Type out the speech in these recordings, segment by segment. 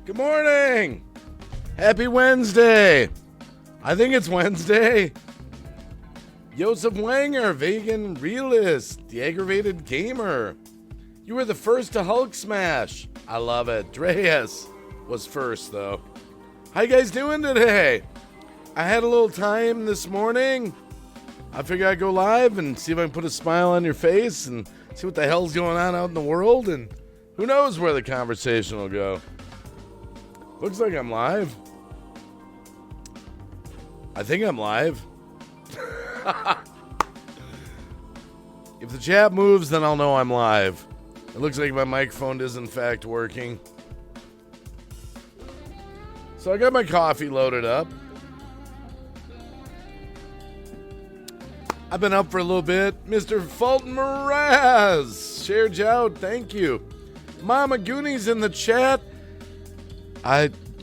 Good morning. Happy Wednesday. I think it's Wednesday. Joseph Wanger, vegan realist, the aggravated gamer. You were the first to Hulk smash. I love it. Dreas was first, though. How you guys doing today? I had a little time this morning. I figured I'd go live and see if I can put a smile on your face and see what the hell's going on out in the world, and who knows where the conversation will go. Looks like I'm live. I think I'm live. If the chat moves, then I'll know I'm live. It looks like my microphone is in fact working. So I got my coffee loaded up. I've been up for a little bit. Mr. Fulton Mraz, shared you out. Thank you. Mama Goonies in the chat.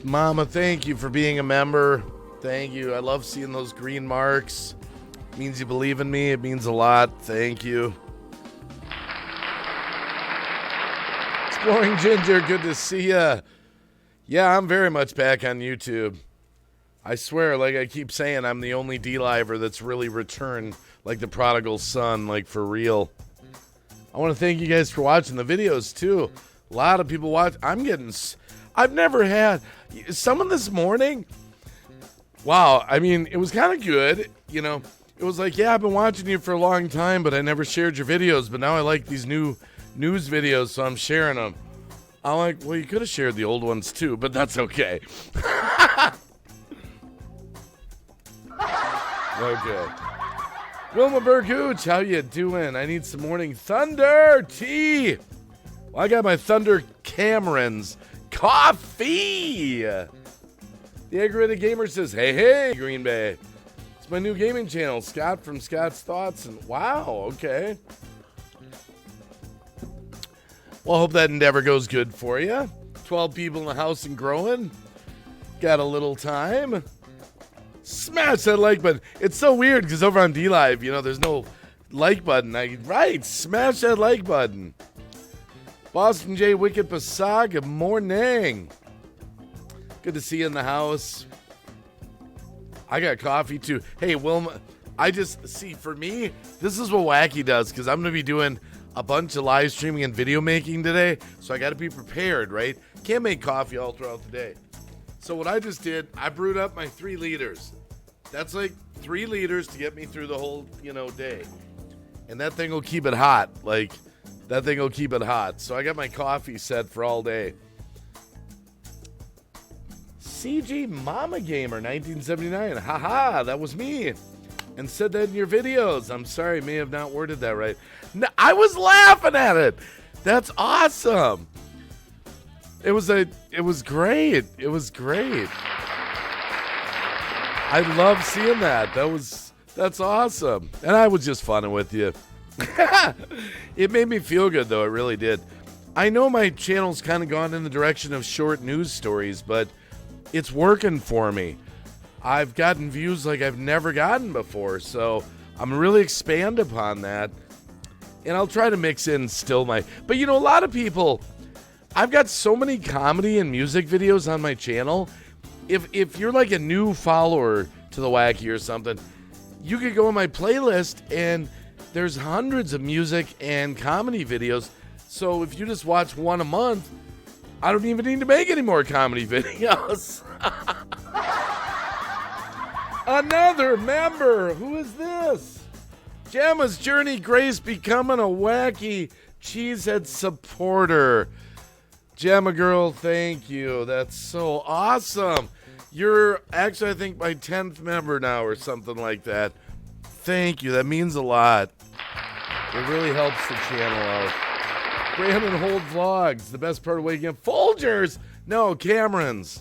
Mama, thank you for being a member. Thank you. I love seeing those green marks. It means you believe in me. It means a lot. Thank you. Exploring Ginger, good to see ya. Yeah, I'm very much back on YouTube. I swear, like I keep saying, I'm the only D-Liver that's really returned, like the prodigal son, like for real. I want to thank you guys for watching the videos, too. A lot of people watch. I've never had someone this morning. Wow, I mean, it was kind of good, you know. It was like, yeah, I've been watching you for a long time, but I never shared your videos. But now I like these new news videos, so I'm sharing them. I'm like, well, you could have shared the old ones too, but that's okay. Okay. Wilma Bergooch, how you doing? I need some morning thunder tea. Well, I got my Thunder Camerons coffee. The Aggravated Gamer says, hey, Green Bay. It's my new gaming channel, Scott from Scott's Thoughts. And wow, okay. Well, I hope that endeavor goes good for you. 12 people in the house and growing. Got a little time. Smash that like button. It's so weird because over on D-Live, you know, there's no like button. Right, smash that like button. Boston J. Wicked Passag, good morning. Good to see you in the house. I got coffee too. Hey, Wilma, for me, this is what Wacky does because I'm going to be doing a bunch of live streaming and video making today. So I got to be prepared, right? Can't make coffee all throughout the day. So what I just did, I brewed up my 3 liters. That's like 3 liters to get me through the whole, day. And that thing will keep it hot. So I got my coffee set for all day. CG Mama Gamer 1979. Haha, that was me. And said that in your videos. I'm sorry, may have not worded that right. No, I was laughing at it. That's awesome. It was great. It was great. I love seeing that. That's awesome. And I was just funning with you. It made me feel good, though. It really did. I know my channel's kind of gone in the direction of short news stories, but it's working for me. I've gotten views like I've never gotten before, so I'm really expand upon that. And I'll try to mix in still but a lot of people, I've got so many comedy and music videos on my channel. If you're like a new follower to the Wacky or something, you could go in my playlist and there's hundreds of music and comedy videos. So if you just watch one a month, I don't even need to make any more comedy videos. Another member. Who is this? Gemma's Journey Grace becoming a Wacky Cheesehead supporter. Gemma girl, thank you. That's so awesome. You're actually, I think, my 10th member now or something like that. Thank you. That means a lot. It really helps the channel out. Brandon Hold Vlogs. The best part of waking up. Folgers. No, Camerons.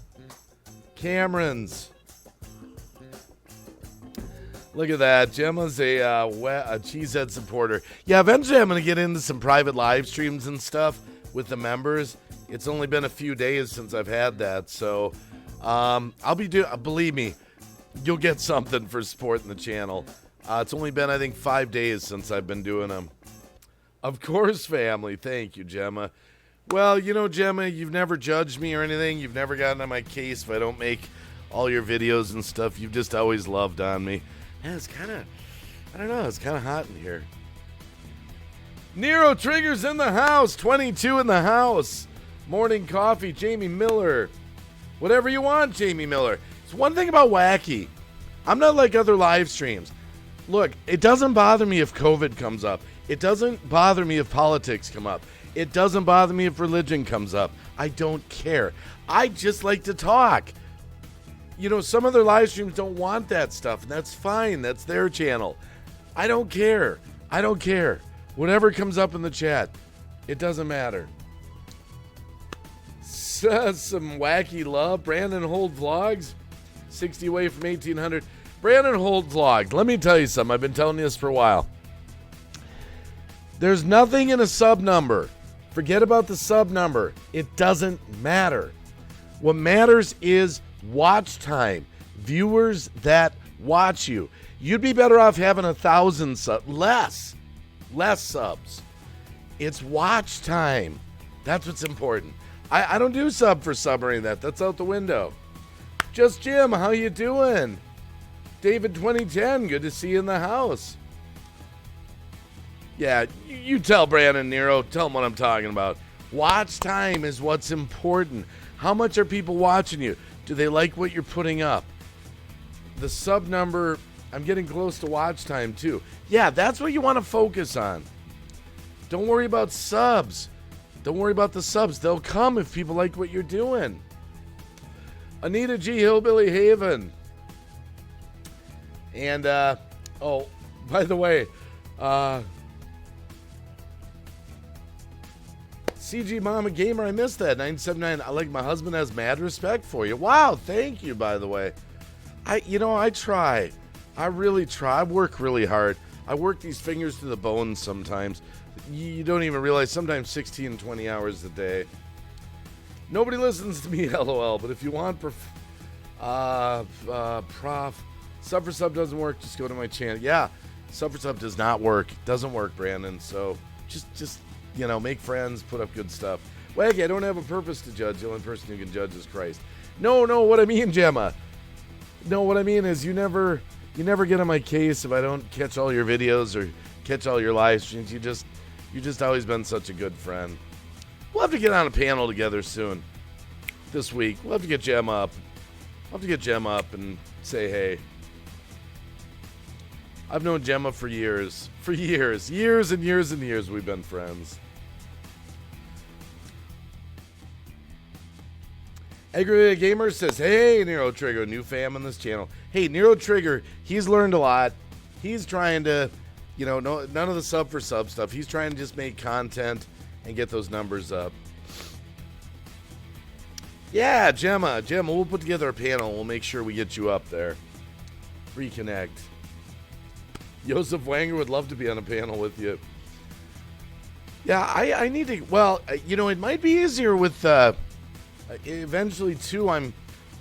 Look at that. Gemma's a Cheesehead supporter. Yeah, eventually I'm going to get into some private live streams and stuff with the members. It's only been a few days since I've had that, so I'll be believe me, you'll get something for supporting the channel. It's only been, I think, 5 days since I've been doing them. Of course, family. Thank you, Gemma. Well, you know, Gemma, you've never judged me or anything. You've never gotten on my case if I don't make all your videos and stuff. You've just always loved on me. Yeah, it's kind of, I don't know, it's kind of hot in here. Nero Trigger's in the house. 22 in the house. Morning coffee, Jamie Miller. Whatever you want, Jamie Miller. It's one thing about Wacky. I'm not like other live streams. Look, it doesn't bother me if COVID comes up. It doesn't bother me if politics come up. It doesn't bother me if religion comes up. I don't care. I just like to talk. You know, some other live streams don't want that stuff, and that's fine. That's their channel. I don't care. I don't care. Whatever comes up in the chat, it doesn't matter. Some wacky love. Brandon Hold Vlogs. 60 away from 1800. Brandon Hold Vlogs. Let me tell you something. I've been telling you this for a while. There's nothing in a sub number. Forget about the sub number. It doesn't matter. What matters is watch time. Viewers that watch you. You'd be better off having 1,000 subs. Less subs. It's watch time. That's what's important. I don't do sub for sub or any of that. That's out the window. Just Jim, how you doing? David 2010, good to see you in the house. Yeah, you tell Brandon Nero, tell him what I'm talking about. Watch time is what's important. How much are people watching you? Do they like what you're putting up? The sub number, I'm getting close to watch time too. Yeah, that's what you want to focus on. Don't worry about subs. Don't worry about the subs. They'll come if people like what you're doing. Anita G. Hillbilly Haven. And, oh, by the way, CG Mama Gamer, I missed that. 979. I like my husband has mad respect for you. Wow, thank you, by the way. I try. I really try. I work really hard. I work these fingers to the bone sometimes. You don't even realize sometimes 16 and 20 hours a day. Nobody listens to me, LOL. But if you want sub for sub doesn't work, just go to my channel. Yeah, sub for sub does not work. It doesn't work, Brandon. So just make friends, put up good stuff. Wacky, I don't have a purpose to judge. The only person who can judge is Christ. No, what I mean, Gemma. No, what I mean is you never get on my case if I don't catch all your videos or catch all your live streams. You just always been such a good friend. We'll have to get on a panel together soon. This week. We'll have to get Gemma up. And say hey. I've known Gemma for years. Years and years and years we've been friends. Aggravated Gamer says, hey, Nero Trigger, new fam on this channel. Hey, Nero Trigger, he's learned a lot. He's trying to, none of the sub for sub stuff. He's trying to just make content and get those numbers up. Yeah, Gemma, we'll put together a panel. We'll make sure we get you up there. Reconnect. Joseph Wanger would love to be on a panel with you. Yeah, I need to, it might be easier with, eventually too, I'm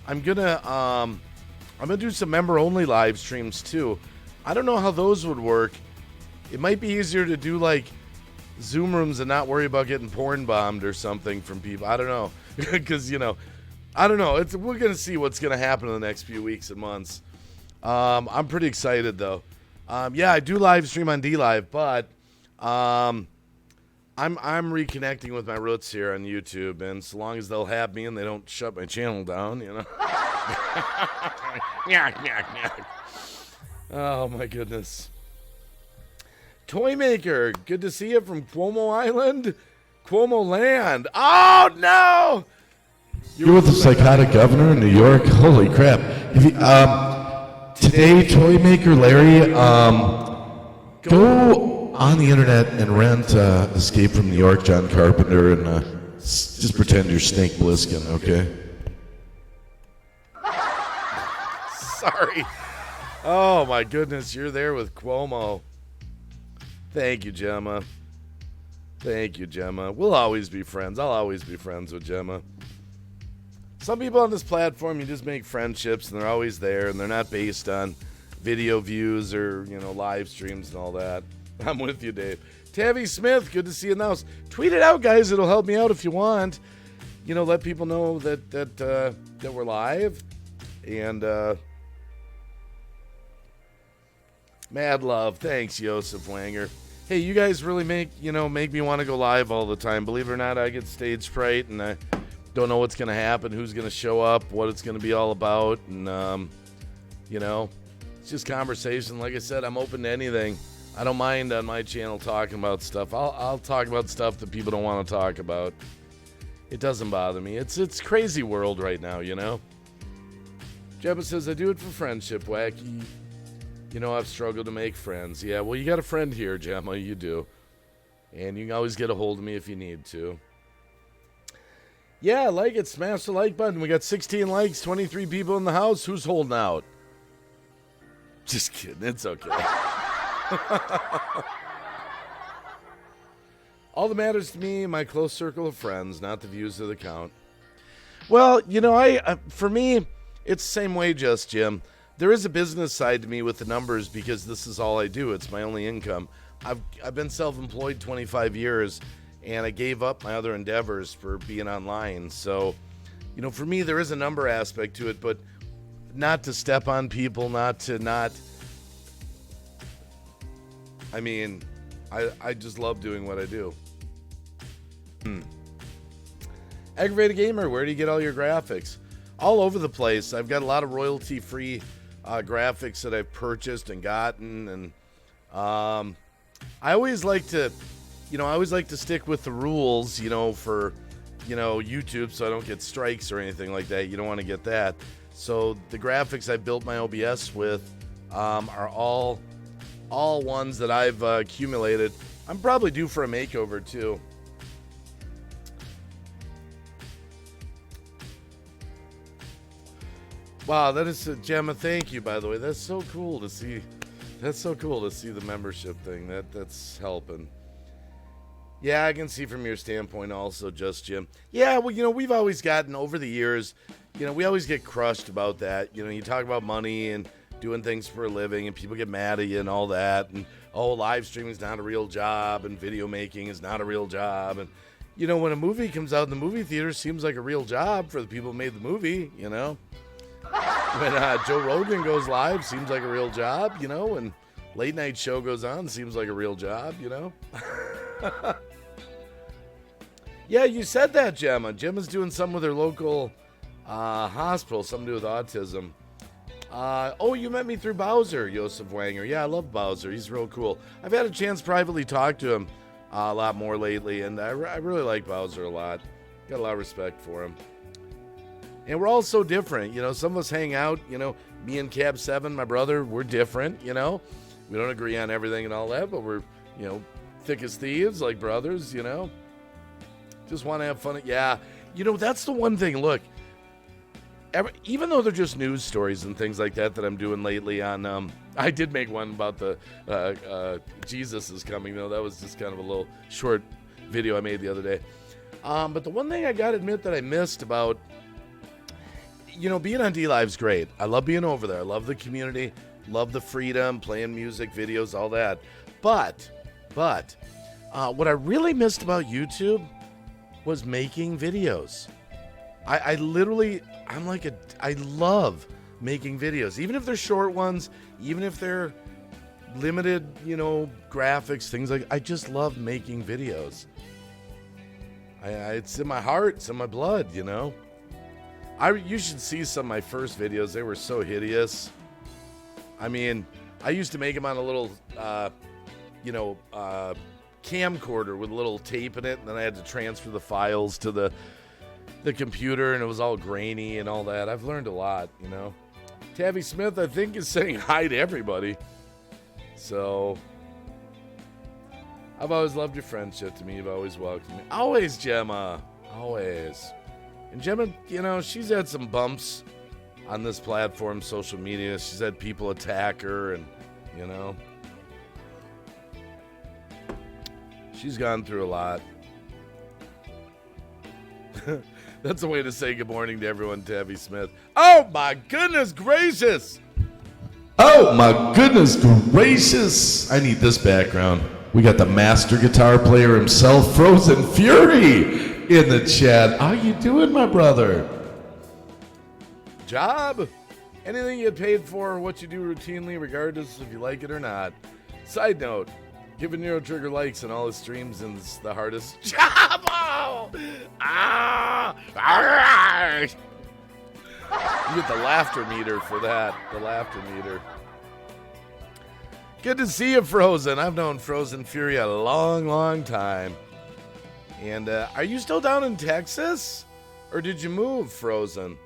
gonna do some member only live streams too. I don't know how those would work. It might be easier to do like Zoom rooms and not worry about getting porn bombed or something from people. I don't know. Because, I don't know. We're going to see what's going to happen in the next few weeks and months. I'm pretty excited, though. Yeah, I do live stream on DLive, but I'm reconnecting with my roots here on YouTube, and so long as they'll have me and they don't shut my channel down, Oh, my goodness. Toy Maker, good to see you from Cuomo Island. Cuomo Land. Oh, no! You're with the psychotic governor in New York? Holy crap. If you, today, Toy Maker Larry, go on the internet and rent Escape from New York, John Carpenter, and just pretend you're Snake Plissken, okay? Sorry. Oh, my goodness, you're there with Cuomo. Thank you, Gemma. Thank you, Gemma. We'll always be friends. I'll always be friends with Gemma. Some people on this platform, you just make friendships, and they're always there, and they're not based on video views or, live streams and all that. I'm with you, Dave. Tavi Smith, good to see you in the house. Tweet it out, guys. It'll help me out if you want. You know, let people know that we're live. And mad love. Thanks, Joseph Wanger. Hey, you guys really make me want to go live all the time. Believe it or not, I get stage fright, and I don't know what's going to happen, who's going to show up, what it's going to be all about. And, it's just conversation. Like I said, I'm open to anything. I don't mind on my channel talking about stuff. I'll talk about stuff that people don't want to talk about. It doesn't bother me. It's crazy world right now, Jebba says, I do it for friendship, Wacky. I've struggled to make friends. Yeah, well, you got a friend here, Gemma. You do. And you can always get a hold of me if you need to. Yeah, like it. Smash the like button. We got 16 likes, 23 people in the house. Who's holding out? Just kidding. It's okay. All that matters to me, my close circle of friends, not the views of the count. Well, for me, it's the same way, Jim. There is a business side to me with the numbers because this is all I do. It's my only income. I've been self-employed 25 years, and I gave up my other endeavors for being online. So, for me, there is a number aspect to it, but not to step on people, I just love doing what I do. Aggravated Gamer, where do you get all your graphics? All over the place. I've got a lot of royalty-free graphics that I've purchased and gotten, and I always like to stick with the rules, for YouTube, so I don't get strikes or anything like that. You don't want to get that. So the graphics I built my OBS with are all ones that I've accumulated. I'm probably due for a makeover too. Wow, that is Gemma. Thank you, by the way. That's so cool to see. That's so cool to see the membership thing. That's helping. Yeah, I can see from your standpoint also, Just Jim. Yeah, well, we've always gotten over the years. We always get crushed about that. You talk about money and doing things for a living, and people get mad at you and all that. And live streaming is not a real job, and video making is not a real job. And when a movie comes out in the movie theater, it seems like a real job for the people who made the movie. When Joe Rogan goes live, seems like a real job, and late night show goes on, seems like a real job, Yeah, you said that, Gemma. Gemma's doing something with her local hospital, something to do with autism. You met me through Bowser, Joseph Wanger. Yeah, I love Bowser. He's real cool. I've had a chance to privately talk to him a lot more lately, and I really like Bowser a lot. Got a lot of respect for him. And we're all so different, some of us hang out, me and Cab 7, my brother, we're different, we don't agree on everything and all that, but we're, thick as thieves, like brothers, just want to have fun. Yeah, that's the one thing, look, even though they're just news stories and things like that I'm doing lately on, I did make one about the Jesus is coming, though. That was just kind of a little short video I made the other day. But the one thing I got to admit that I missed about, being on D-Live's great. I love being over there. I love the community, love the freedom, playing music, videos, all that. But what I really missed about YouTube was making videos. I love making videos, even if they're short ones, even if they're limited, graphics, things like. I just love making videos. It's in my heart, it's in my blood, You should see some of my first videos. They were so hideous. I used to make them on a little, camcorder with a little tape in it, and then I had to transfer the files to the computer, and it was all grainy and all that. I've learned a lot, Tavi Smith, I think, is saying hi to everybody. So, I've always loved your friendship to me. You've always welcomed me. Always, Gemma. Always. And Gemma, she's had some bumps on this platform, social media. She's had people attack her, and, she's gone through a lot. That's a way to say good morning to everyone, Tavi Smith. Oh, my goodness gracious. Oh, my goodness gracious. I need this background. We got the master guitar player himself, Frozen Fury, in the chat. How you doing, my brother? Job? Anything you get paid for or what you do routinely, regardless if you like it or not. Side note, giving Nero Trigger likes on all his streams is the hardest job. Oh! You get the laughter meter for that. The laughter meter. Good to see you, Frozen. I've known Frozen Fury a long, long time. And are you still down in Texas? Or did you move, Frozen?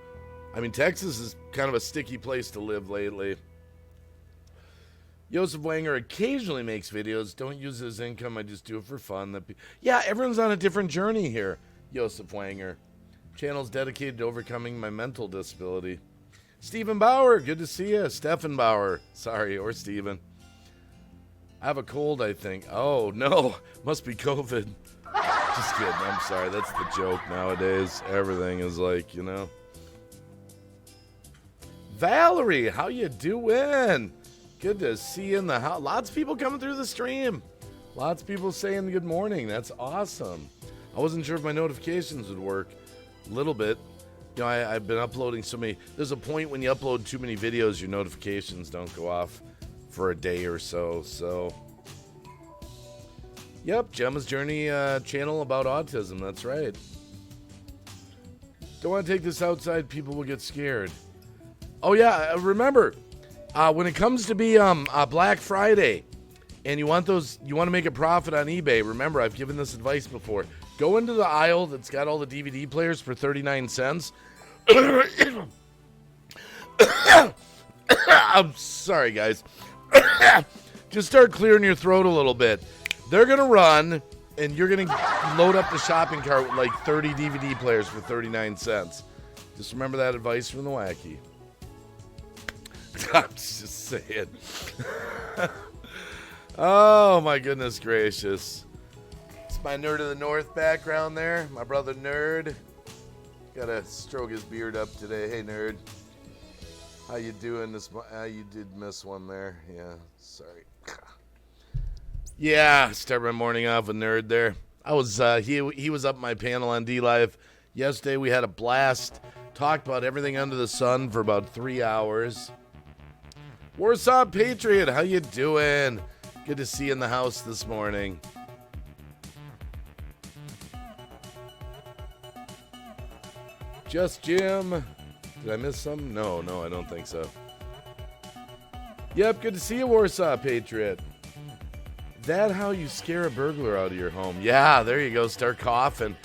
I mean, Texas is kind of a sticky place to live lately. Joseph Wanger occasionally makes videos. Don't use his income. I just do it for fun. Yeah, everyone's on a different journey here, Joseph Wanger. Channel's dedicated to overcoming my mental disability. Stephen Bauer, good to see you. Stephen Bauer, sorry, or Stephen. I have a cold, I think. Oh, no, must be COVID. Just kidding, I'm sorry. That's the joke nowadays. Everything is like, you know. Valerie, how you doing? Good to see you in the house. Lots of people coming through the stream. Lots of people saying good morning. That's awesome. I wasn't sure if my notifications would work. A little bit. You know, I've been uploading so many. There's a point when you upload too many videos, your notifications don't go off for a day or so. So, yep, Gemma's Journey channel about autism. That's right. Don't want to take this outside. People will get scared. Oh, yeah, remember, when it comes to be Black Friday and you want to make a profit on eBay, remember, I've given this advice before. Go into the aisle that's got all the DVD players for 39 cents. I'm sorry, guys. Just start clearing your throat a little bit. They're going to run, and you're going to load up the shopping cart with like 30 DVD players for 39 cents. Just remember that advice from the Wacky. I'm just saying. Oh, my goodness gracious. It's my Nerd of the North background there. My brother Nerd. Gotta stroke his beard up today. Hey, Nerd. How you doing this? You did miss one there. Yeah, sorry. Yeah, start my morning off with Nerd there. I was he was up my panel on D-Live yesterday. We had a blast. Talked about everything under the sun for about 3 hours. Warsaw Patriot, how you doing? Good to see you in the house this morning. Just Jim. Did I miss some? No, I don't think so. Yep, good to see you, Warsaw Patriot. That how you scare a burglar out of your home? Yeah, there you go. Start coughing.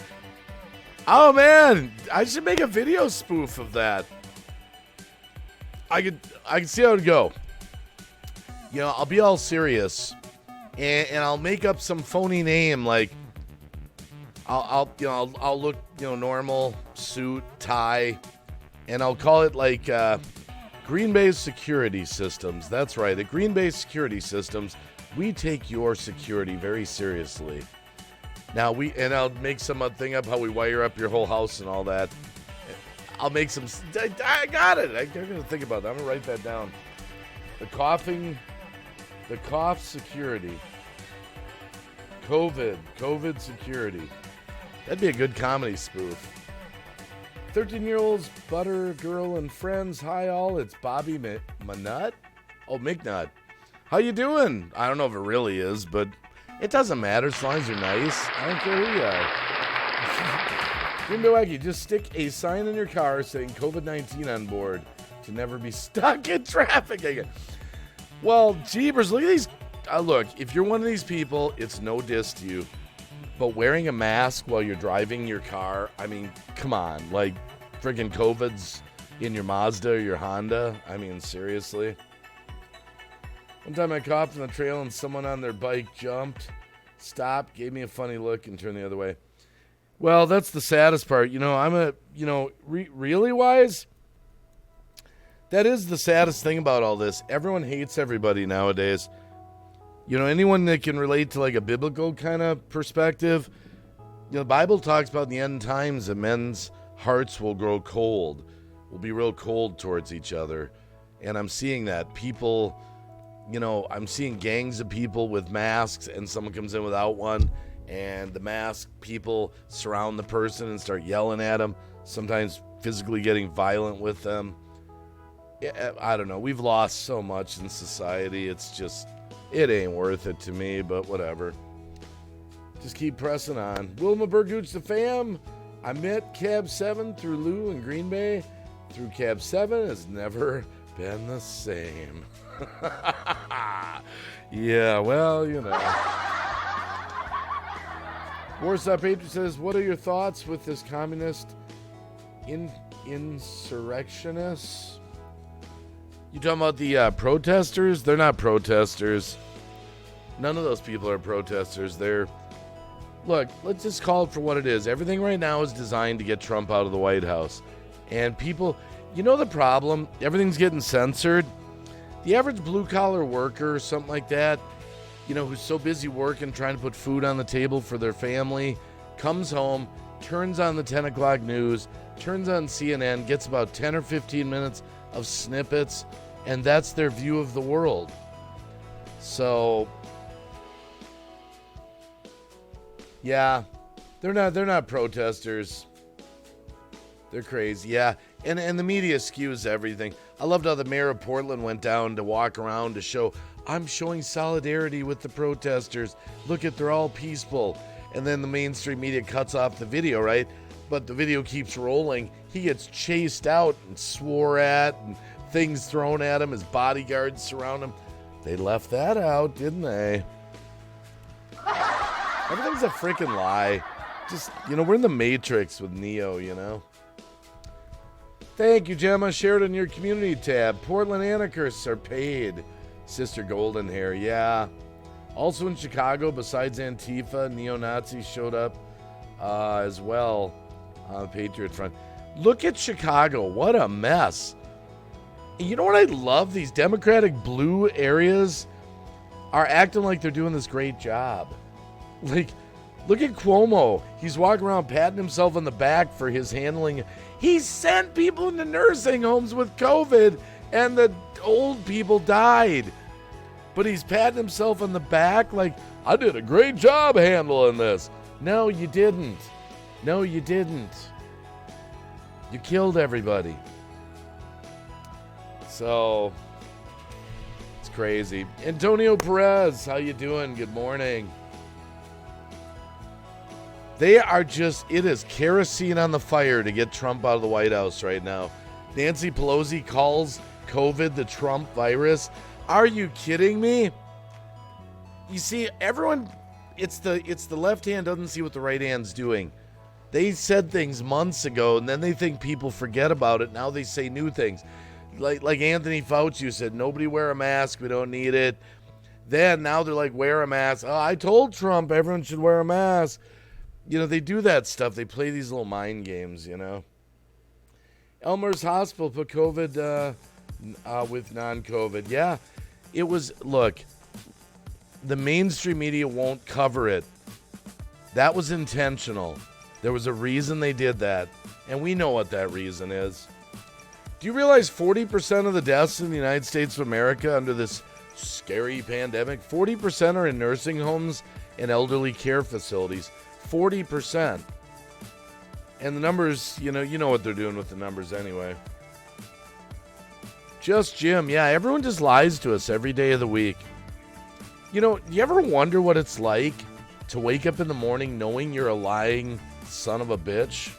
Oh, man. I should make a video spoof of that. I can see how it'd go. You know, I'll be all serious, and I'll make up some phony name like I'll look, you know, normal suit, tie, and I'll call it like Green Bay Security Systems. That's right, at Green Bay Security Systems, we take your security very seriously. Now I'll make some thing up how we wire up your whole house and all that. I'll make some. I got it. I'm gonna think about that. I'm gonna write that down. The cough security. COVID security. That'd be a good comedy spoof. 13-year-olds, Butter Girl and Friends. Hi all, it's Bobby Manut. Oh, McNut. How you doing? I don't know if it really is, but it doesn't matter as long as you're nice. I don't care who you are. Green Bay Wacky, just stick a sign in your car saying COVID-19 on board to never be stuck in traffic again. Well, jeebers, look at these. Look, if you're one of these people, it's no diss to you. But wearing a mask while you're driving your car, I mean, come on. Like, friggin' COVID's in your Mazda or your Honda. I mean, seriously. One time I coughed on the trail and someone on their bike jumped, stopped, gave me a funny look, and turned the other way. Well, that's the saddest part. You know, really wise, that is the saddest thing about all this. Everyone hates everybody nowadays. You know, anyone that can relate to like a biblical kind of perspective, you know, the Bible talks about in the end times that men's hearts will grow cold, will be real cold towards each other. And I'm seeing that. People I'm seeing gangs of people with masks, and someone comes in without one, and the masked people surround the person and start yelling at them, sometimes physically getting violent with them. I don't know. We've lost so much in society. It's just, it ain't worth it to me, but whatever. Just keep pressing on. Wilma Burgooch, the fam. I met Cab 7 through Lou in Green Bay. Through Cab 7 has never been the same. Yeah, well, Warsaw Patriot says, what are your thoughts with this communist insurrectionists? You talking about the protesters? They're not protesters. None of those people are protesters. Look, let's just call it for what it is. Everything right now is designed to get Trump out of the White House. And people, the problem? Everything's getting censored. The average blue-collar worker or something like that, who's so busy working, trying to put food on the table for their family, comes home, turns on the 10 o'clock news, turns on CNN, gets about 10 or 15 minutes of snippets, and that's their view of the world. So, yeah, they're not protesters. They're crazy, yeah. And the media skews everything. I loved how the mayor of Portland went down to walk around to show, I'm showing solidarity with the protesters. Look they're all peaceful. And then the mainstream media cuts off the video, right? But the video keeps rolling. He gets chased out and swore at and things thrown at him. His bodyguards surround him. They left that out, didn't they? Everything's a freaking lie. Just, we're in the Matrix with Neo, Thank you, Gemma. Share it in your community tab. Portland anarchists are paid. Sister Golden Hair, yeah. Also in Chicago, besides Antifa, neo-Nazis showed up as well on the Patriot Front. Look at Chicago. What a mess. You know what I love? These Democratic blue areas are acting like they're doing this great job. Like, look at Cuomo. He's walking around patting himself on the back for his handling. He sent people into nursing homes with COVID, and the old people died. But he's patting himself on the back like, I did a great job handling this. No, you didn't. No, you didn't. You killed everybody. So, it's crazy. Antonio Perez, how you doing? Good morning. They are it is kerosene on the fire to get Trump out of the White House right now. Nancy Pelosi calls COVID the Trump virus. Are you kidding me? You see, everyone, it's the left hand doesn't see what the right hand's doing. They said things months ago, and then they think people forget about it. Now they say new things. Like Anthony Fauci said, nobody wear a mask, we don't need it. Then now they're like, wear a mask. Oh, I told Trump everyone should wear a mask. They do that stuff. They play these little mind games, Elmer's Hospital put COVID with non-COVID. Yeah, it was, look, the mainstream media won't cover it. That was intentional. There was a reason they did that, and we know what that reason is. Do you realize 40% of the deaths in the United States of America under this scary pandemic, 40% are in nursing homes and elderly care facilities? 40%. And the numbers, you know what they're doing with the numbers anyway. Just Jim. Yeah, everyone just lies to us every day of the week. You ever wonder what it's like to wake up in the morning knowing you're a lying son of a bitch?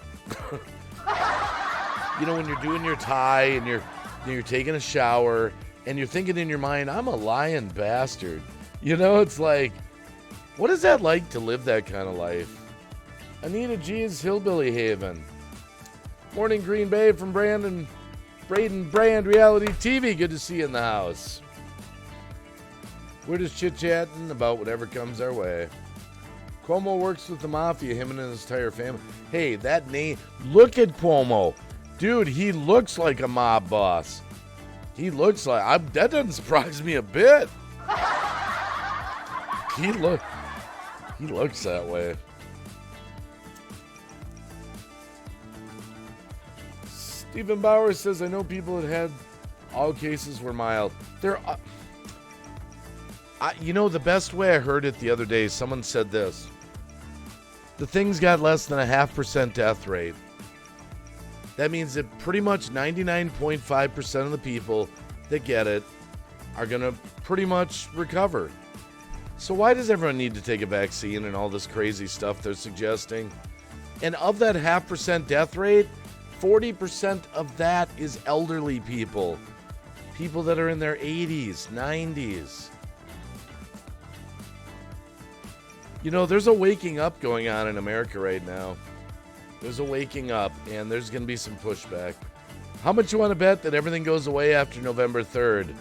When you're doing your tie and you're taking a shower and you're thinking in your mind, I'm a lying bastard. It's like, what is that like to live that kind of life? Anita G's Hillbilly Haven. Morning Green Bay from Braden Brand Reality TV. Good to see you in the house. We're just chit-chatting about whatever comes our way. Cuomo works with the mafia, him and his entire family. Hey, that name, look at Cuomo. Dude, he looks like a mob boss. He looks like, that doesn't surprise me a bit. He looks that way. Stephen Bauer says, I know people that had all cases were mild. The best way I heard it the other day, someone said this. The thing's got less than a 0.5% death rate. That means that pretty much 99.5% of the people that get it are going to pretty much recover. So why does everyone need to take a vaccine and all this crazy stuff they're suggesting? And of that 0.5% death rate, 40% of that is elderly people. People that are in their 80s, 90s. There's a waking up going on in America right now. There's a waking up, and there's going to be some pushback. How much you want to bet that everything goes away after November 3rd?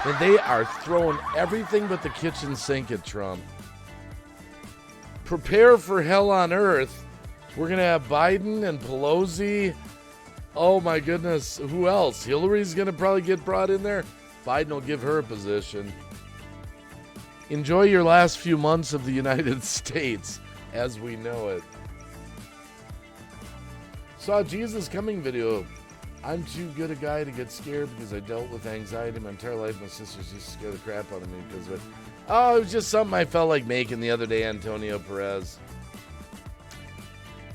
And they are throwing everything but the kitchen sink at Trump. Prepare for hell on earth. We're going to have Biden and Pelosi. Oh, my goodness. Who else? Hillary's going to probably get brought in there. Biden will give her a position. Enjoy your last few months of the United States as we know it. Saw Jesus Coming video. I'm too good a guy to get scared because I dealt with anxiety my entire life. My sisters used to scare the crap out of me because of it. Oh, it was just something I felt like making the other day, Antonio Perez.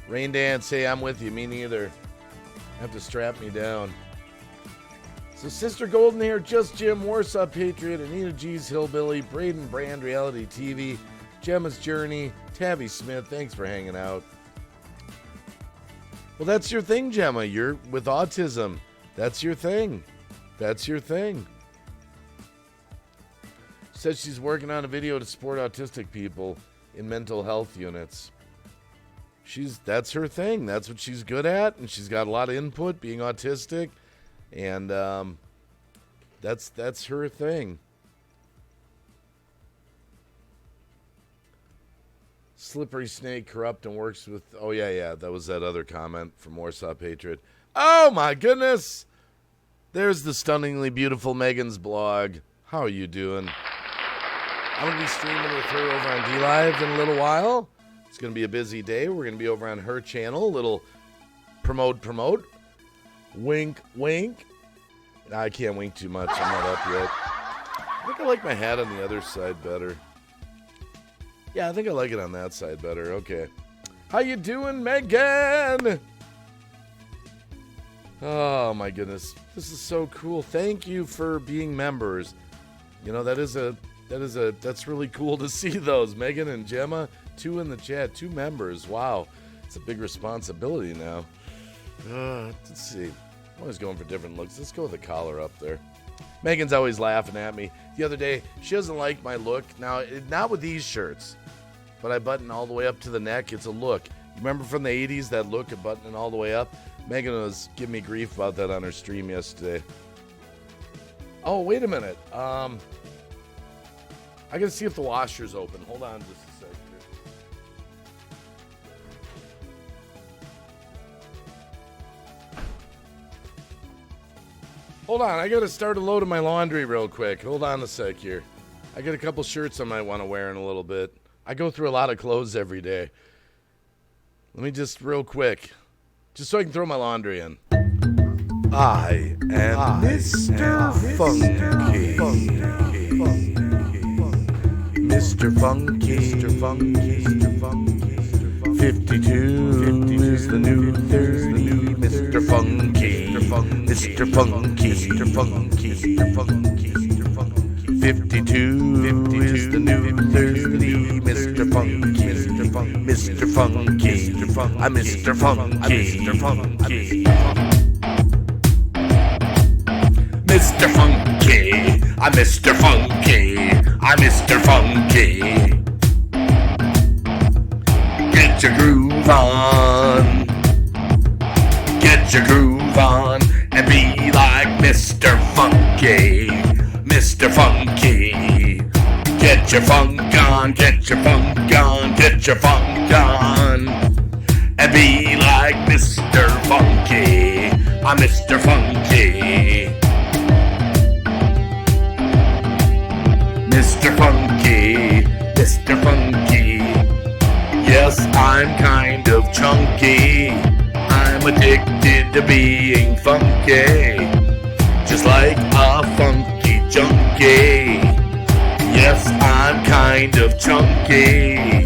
Rain Dance, hey, I'm with you. Me neither. Have to strap me down. So Sister Golden Hair, Just Jim, Warsaw Patriot, Anita G's Hillbilly, Braden Brand, Reality TV, Gemma's Journey, Tabby Smith, thanks for hanging out. Well, that's your thing, Gemma. You're with autism. That's your thing. That's your thing. Says she's working on a video to support autistic people in mental health units. That's her thing. That's what she's good at, and she's got a lot of input being autistic. And that's her thing. Slippery Snake, corrupt and works with... Oh, yeah. That was that other comment from Warsaw Patriot. Oh, my goodness. There's the stunningly beautiful Megan's blog. How are you doing? I'm going to be streaming with her over on DLive in a little while. It's going to be a busy day. We're going to be over on her channel. A little promote. Wink, wink. Nah, I can't wink too much. I'm not up yet. I think I like my hat on the other side better. Yeah, I think I like it on that side better. Okay. How you doing, Megan? Oh, my goodness. This is so cool. Thank you for being members. That's really cool to see those. Megan and Gemma, 2 in the chat, 2 members. Wow. It's a big responsibility now. Let's see. I'm always going for different looks. Let's go with the collar up there. Megan's always laughing at me. The other day, she doesn't like my look. Now, not with these shirts, but I button all the way up to the neck. It's a look. You remember from the 80s, that look of buttoning all the way up? Megan was giving me grief about that on her stream yesterday. Oh, wait a minute. I gotta see if the washer's open. Hold on just a second. Hold on, I gotta start a load of my laundry real quick. Hold on a sec here. I got a couple shirts I might want to wear in a little bit. I go through a lot of clothes every day. Let me just real quick, just so I can throw my laundry in. I am Mr. Funky. Mr. Funky. Mr. Funky. Mr. Funky. 52 is the new 30. Mr. Funky. Mr. Funky. Mr. Funky. Mr. Funky. 52 is the new 30. Mr. Funky. Mr. Funky. Mr. Funky. I'm Mr. Funky. Mr. Funky. Mr. Funky, I'm Mr. Funky, I'm Mr. Funky. Get your groove on, get your groove on, and be like Mr. Funky, Mr. Funky. Get your funk on, get your funk on, get your funk on, and be like Mr. Funky, I'm Mr. Funky. Mr. Funky, Mr. Funky. Yes, I'm kind of chunky. I'm addicted to being funky, just like a funky junkie. Yes, I'm kind of chunky,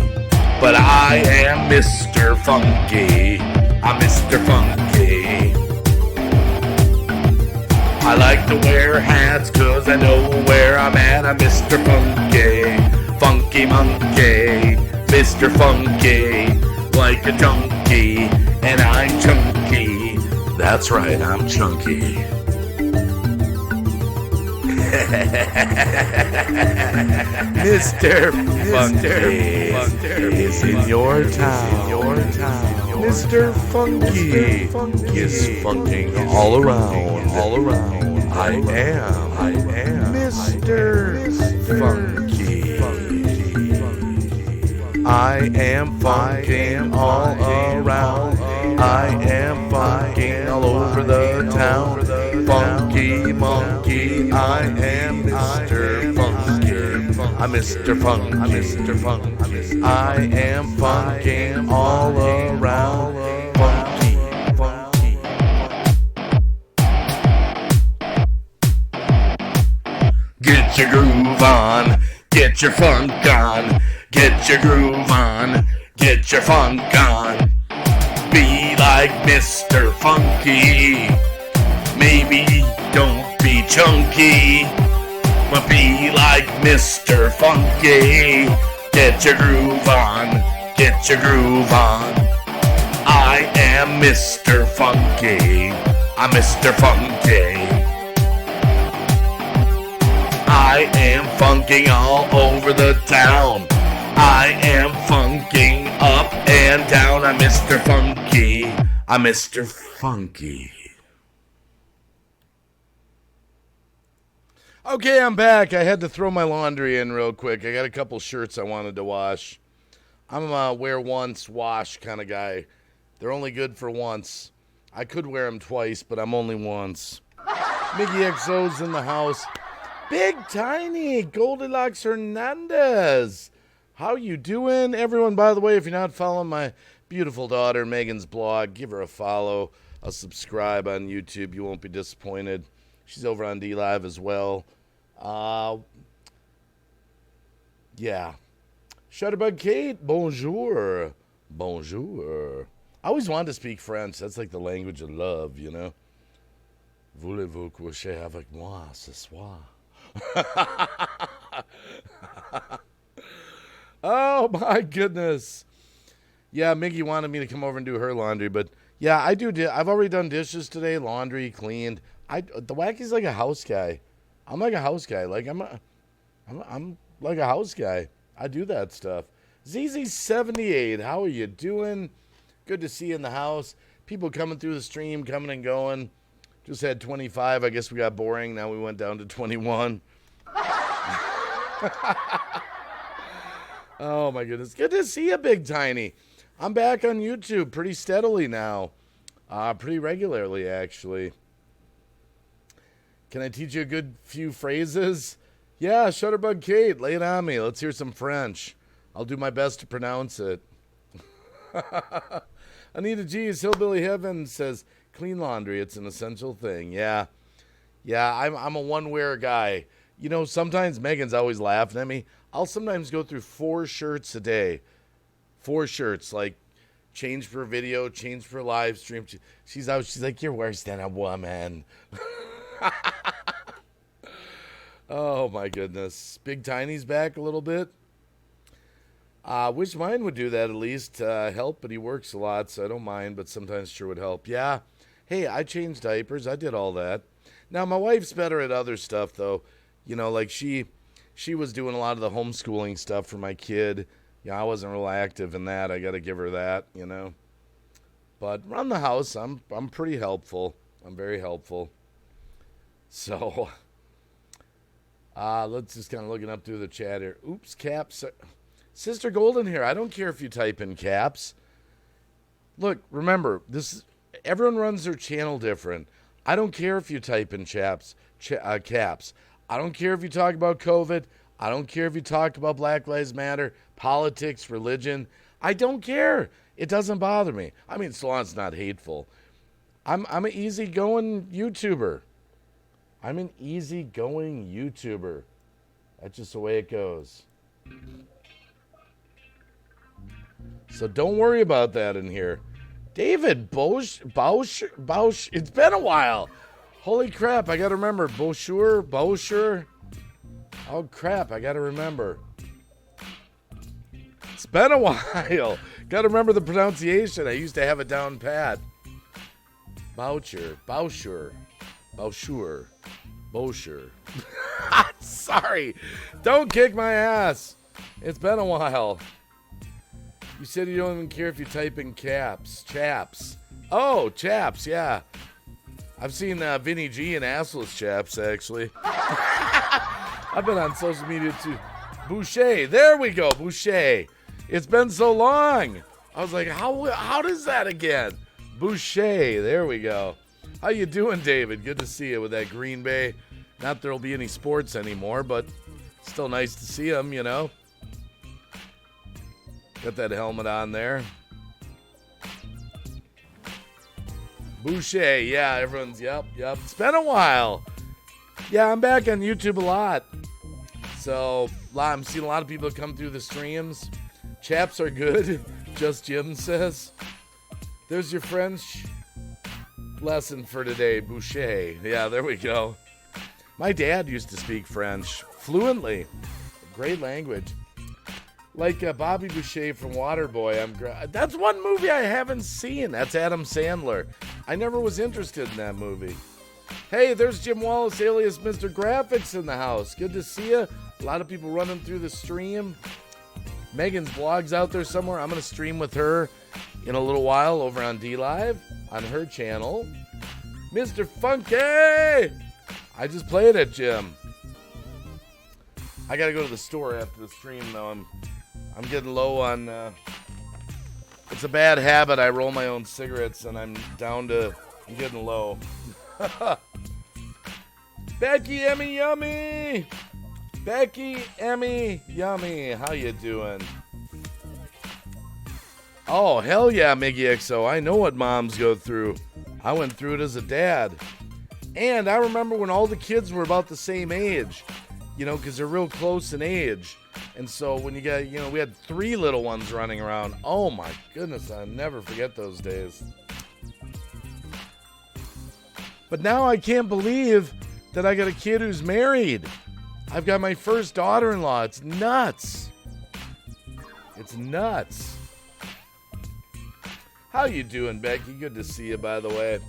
but I am Mr. Funky. I'm Mr. Funky. I like to wear hats cause I know where I'm at. I'm Mr. Funky, funky monkey, Mr. Funky, like a junkie, and I'm chunky. That's right, I'm chunky. Mr. Funky is in your town. Mr. Funky is funking all around. I am Mr. Funky. I am funking all around. I am funking all over the town. Funky monkey, I am Mr. Funky. I'm Mr. Funky. I am funking all around. Funky. Get your groove on, get your funk on, get your groove on, get your funk on. Be like Mr. Funky. Maybe don't be chunky, but be like Mr. Funky. Get your groove on, get your groove on. I am Mr. Funky. I'm Mr. Funky. I am funking all over the town. I am funking up and down. I'm Mr. Funky. I'm Mr. Funky. Okay, I'm back. I had to throw my laundry in real quick. I got a couple shirts I wanted to wash. I'm a wear once, wash kind of guy. They're only good for once. I could wear them twice, but I'm only once. Mickey XO's in the house. Big Tiny, Goldilocks Hernandez. How you doing? Everyone, by the way, if you're not following my beautiful daughter, Megan's blog, give her a follow, a subscribe on YouTube. You won't be disappointed. She's over on DLive as well. Yeah. Shutterbug Kate, bonjour. Bonjour. I always wanted to speak French. That's like the language of love, you know. Voulez-vous coucher avec moi ce soir? Oh my goodness. Yeah, Miggy wanted me to come over and do her laundry, but yeah, I do. I've already done dishes today, laundry, cleaned. The Wacky's like a house guy. I'm like a house guy. Like I'm like a house guy. I do that stuff. ZZ78, how are you doing? Good to see you in the house. People coming through the stream, coming and going. Just had 25. I guess we got boring. Now we went down to 21. Oh, my goodness. Good to see you, Big Tiny. I'm back on YouTube pretty steadily now. Pretty regularly, actually. Can I teach you a good few phrases? Yeah, Shutterbug Kate, lay it on me. Let's hear some French. I'll do my best to pronounce it. Anita G's Hillbilly Heaven says, clean laundry, it's an essential thing. Yeah, I'm a one-wear guy. You know, sometimes Megan's always laughing at me. I'll sometimes go through 4 shirts a day. 4 shirts, like change for video, change for live stream. She's like, you're worse than a woman. Oh, my goodness. Big Tiny's back a little bit. Wish mine would do that at least. Help, but he works a lot, so I don't mind, but sometimes sure would help. Yeah. Hey, I changed diapers. I did all that. Now, my wife's better at other stuff, though. You know, like she was doing a lot of the homeschooling stuff for my kid. Yeah, I wasn't real active in that. I got to give her that, you know. But around the house, I'm pretty helpful. I'm very helpful. So, let's just kind of looking up through the chat here. Oops, caps. Sister Golden here. I don't care if you type in caps. Look, remember, everyone runs their channel different. I don't care if you type in caps. I don't care if you talk about COVID. I don't care if you talk about Black Lives Matter, politics, religion. I don't care. It doesn't bother me. I mean, so long as it's not hateful. I'm an easygoing YouTuber. That's just the way it goes. So don't worry about that in here. David Bausch. It's been a while. Holy crap, I gotta remember. Boucher. Oh crap, I gotta remember. It's been a while. Gotta remember the pronunciation. I used to have it down pat. Boucher. Sorry. Don't kick my ass. It's been a while. You said you don't even care if you type in chaps. Oh, chaps, yeah. I've seen Vinny G and assless chaps, actually. I've been on social media too. Boucher, there we go, Boucher. It's been so long. I was like, how does that again? Boucher, there we go. How you doing, David? Good to see you with that Green Bay. Not there'll be any sports anymore, but still nice to see them, you know. Got that helmet on there. Boucher, yeah, everyone's, yep. It's been a while. Yeah, I'm back on YouTube a lot. So, I'm seeing a lot of people come through the streams. Chaps are good, Just Jim says. There's your French lesson for today, Boucher. Yeah, there we go. My dad used to speak French fluently. Great language. Like Bobby Boucher from Waterboy. That's one movie I haven't seen. That's Adam Sandler. I never was interested in that movie. Hey, there's Jim Wallace, alias Mr. Graphics, in the house. Good to see you. A lot of people running through the stream. Megan's blog's out there somewhere. I'm going to stream with her in a little while over on DLive on her channel. Mr. Funky! I just played it, Jim. I got to go to the store after the stream, though. I'm getting low on... it's a bad habit. I roll my own cigarettes, and I'm getting low. Becky, Emmy, Yummy! Becky, Emmy, Yummy. How you doing? Oh, hell yeah, Miggy XO. I know what moms go through. I went through it as a dad. And I remember when all the kids were about the same age, you know, because they're real close in age. And so when you got, you know, we had 3 little ones running around. Oh my goodness, I'll never forget those days. But now I can't believe that I got a kid who's married. I've got my first daughter-in-law. It's nuts. It's nuts. How you doing, Becky? Good to see you, by the way.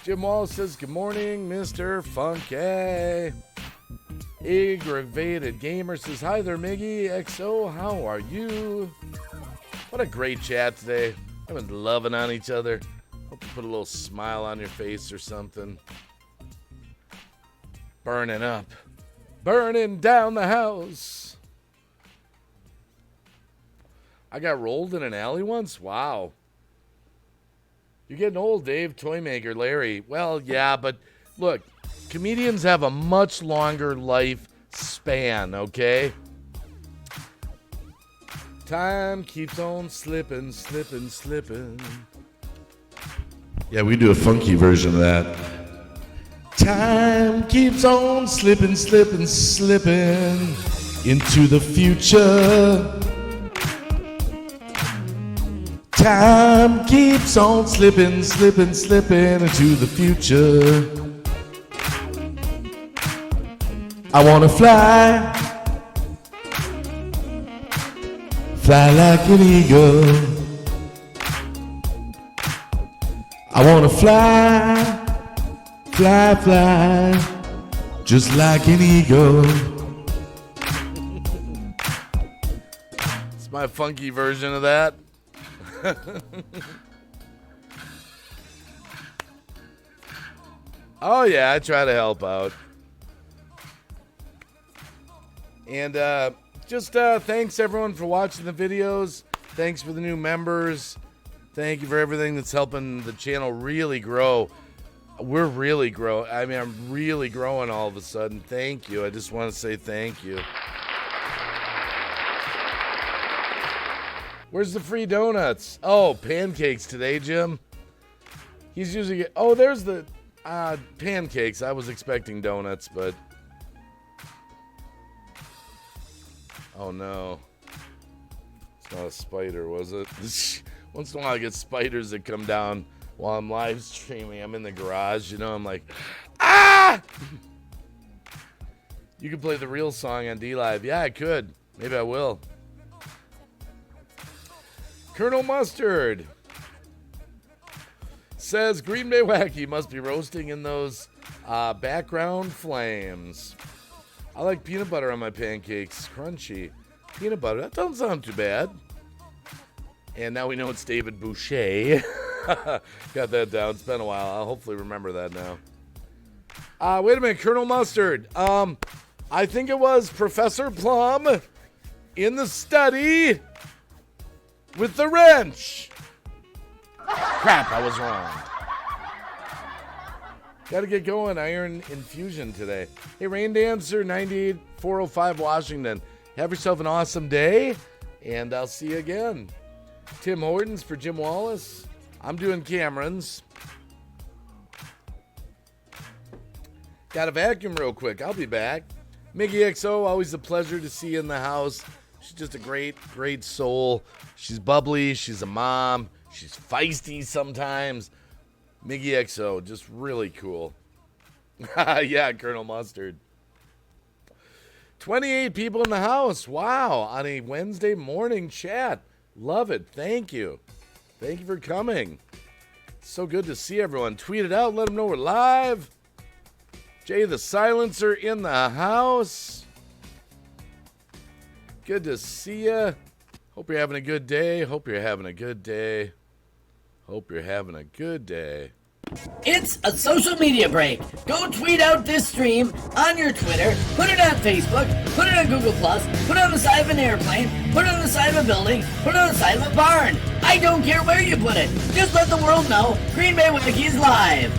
Jim Wallace says, good morning, Mr. Funky. Aggravated Gamer says, hi there, Miggy XO. How are you? What a great chat today. I've been loving on each other. Hope you put a little smile on your face or something. Burning up. Burning down the house. I got rolled in an alley once? Wow. You're getting old, Dave. Toymaker Larry. Well, yeah, but look, comedians have a much longer life span, okay? Time keeps on slipping. Yeah, we do a funky version of that. Time keeps on slipping into the future. Time keeps on slipping into the future. I wanna fly like an eagle. I wanna fly, just like an eagle. It's my funky version of that. Oh yeah, I try to help out. And just thanks everyone for watching the videos. Thanks for the new members. Thank you for everything that's helping the channel really grow. We're really growing. I mean, I'm really growing all of a sudden. Thank you. I just want to say thank you. Where's the free donuts? Oh, pancakes today, Jim. He's using it. Oh, there's the Pancakes. I was expecting donuts, but... Oh, no. It's not a spider, was it? Once in a while I get spiders that come down while I'm live streaming. I'm in the garage, you know, I'm like, ah! You can play the real song on D-Live. Yeah, I could. Maybe I will. Colonel Mustard says Green Bay Wacky must be roasting in those background flames. I like peanut butter on my pancakes. Crunchy. Peanut butter. That doesn't sound too bad. And now we know it's David Boucher. Got that down. It's been a while. I'll hopefully remember that now. Wait a minute. Colonel Mustard. I think it was Professor Plum in the study with the wrench. Crap, I was wrong. Got to get going. Iron infusion today. Hey, Rain Dancer 98405 Washington. Have yourself an awesome day, and I'll see you again. Tim Hortons for Jim Wallace. I'm doing Cameron's. Got a vacuum real quick. I'll be back. Mickey XO, always a pleasure to see you in the house. She's just a great, great soul. She's bubbly. She's a mom. She's feisty sometimes. Miggy XO, just really cool. Yeah, Colonel Mustard. 28 people in the house. Wow, on a Wednesday morning chat. Love it. Thank you. Thank you for coming. So good to see everyone. Tweet it out. Let them know we're live. Jay the Silencer in the house. Good to see you. Hope you're having a good day. Hope you're having a good day. Hope you're having a good day. It's a social media break. Go tweet out this stream on your Twitter, put it on Facebook, put it on Google+, put it on the side of an airplane, put it on the side of a building, put it on the side of a barn. I don't care where you put it. Just let the world know Green Bay Wacky is live.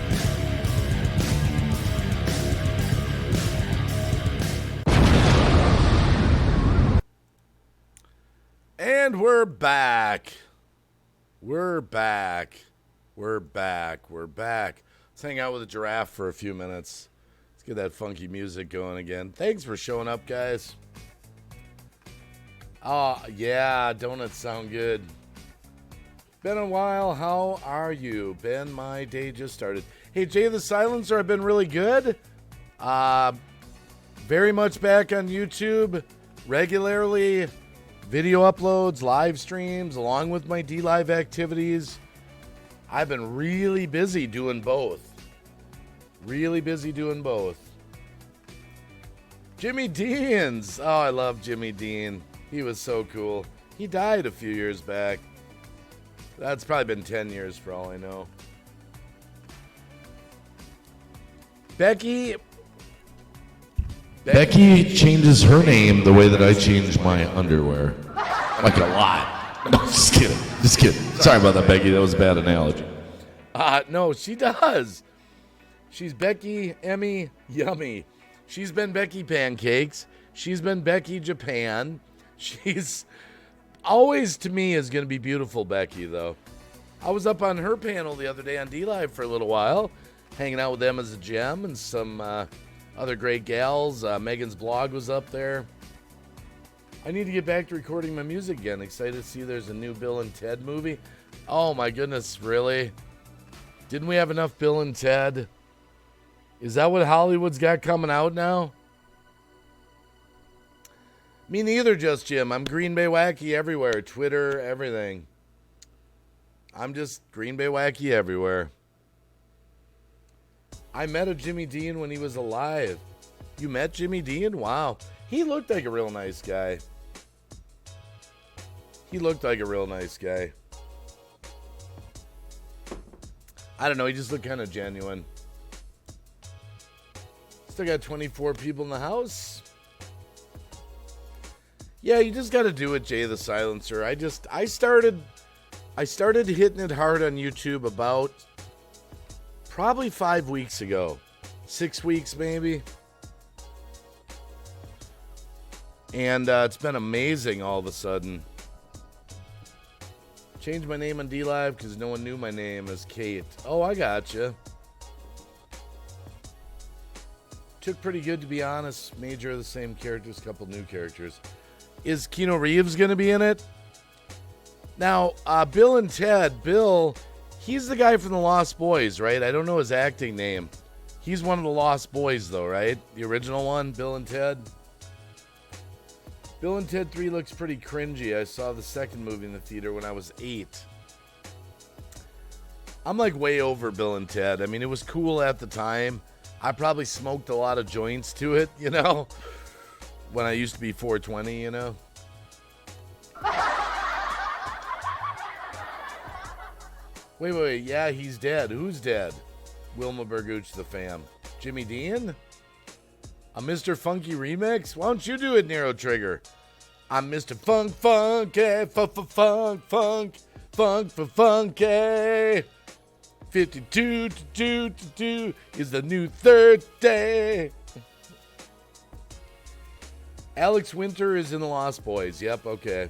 And we're back. We're back. We're back. We're back. Let's hang out with a giraffe for a few minutes. Let's get that funky music going again. Thanks for showing up, guys. Oh, yeah, donuts sound good. Been a while. How are you? Ben, my day just started. Hey, Jay the Silencer, I've been really good. Very much back on YouTube regularly. Video uploads, live streams, along with my D-Live activities. I've been really busy doing both. Really busy doing both. Jimmy Deans. Oh, I love Jimmy Dean. He was so cool. He died a few years back. That's probably been 10 years for all I know. Becky changes her name the way that I change my underwear. Like a lot. No, just kidding. Just kidding. Sorry about that, Becky. That was a bad analogy. No, she does. She's Becky Emmy Yummy. She's been Becky Pancakes. She's been Becky Japan. She's always, to me, is going to be beautiful Becky, though. I was up on her panel the other day on D-Live for a little while, hanging out with them as a gem and some other great gals. Megan's blog was up there. I need to get back to recording my music again. Excited to see there's a new Bill and Ted movie. Oh my goodness, really? Didn't we have enough Bill and Ted? Is that what Hollywood's got coming out now? Me neither, Just Jim. I'm Green Bay Wacky everywhere. Twitter, everything. I'm just Green Bay Wacky everywhere. I met a Jimmy Dean when he was alive. You met Jimmy Dean? Wow. He looked like a real nice guy. He looked like a real nice guy. I don't know. He just looked kind of genuine. Still got 24 people in the house. Yeah, you just got to do it, Jay the Silencer. I started hitting it hard on YouTube about probably 5 weeks ago. 6 weeks maybe. And it's been amazing all of a sudden. Changed my name on D-Live because no one knew my name as Kate. Oh, I gotcha. Took pretty good, to be honest. Major of the same characters, couple new characters. Is Keanu Reeves going to be in it? Now, Bill and Ted. Bill, he's the guy from the Lost Boys, right? I don't know his acting name. He's one of the Lost Boys, though, right? The original one, Bill and Ted. Bill and Ted 3 looks pretty cringy. I saw the second movie in the theater when I was 8. I'm like way over Bill and Ted. I mean, it was cool at the time. I probably smoked a lot of joints to it, you know, when I used to be 420, you know. Wait. Yeah, he's dead. Who's dead? Wilma Burgooch, the fam. Jimmy Dean? A Mr. Funky remix? Why don't you do it, Nero Trigger? I'm Mr. Funky, funky. 52 to 2 is the new 30. Alex Winter is in The Lost Boys. Yep, okay.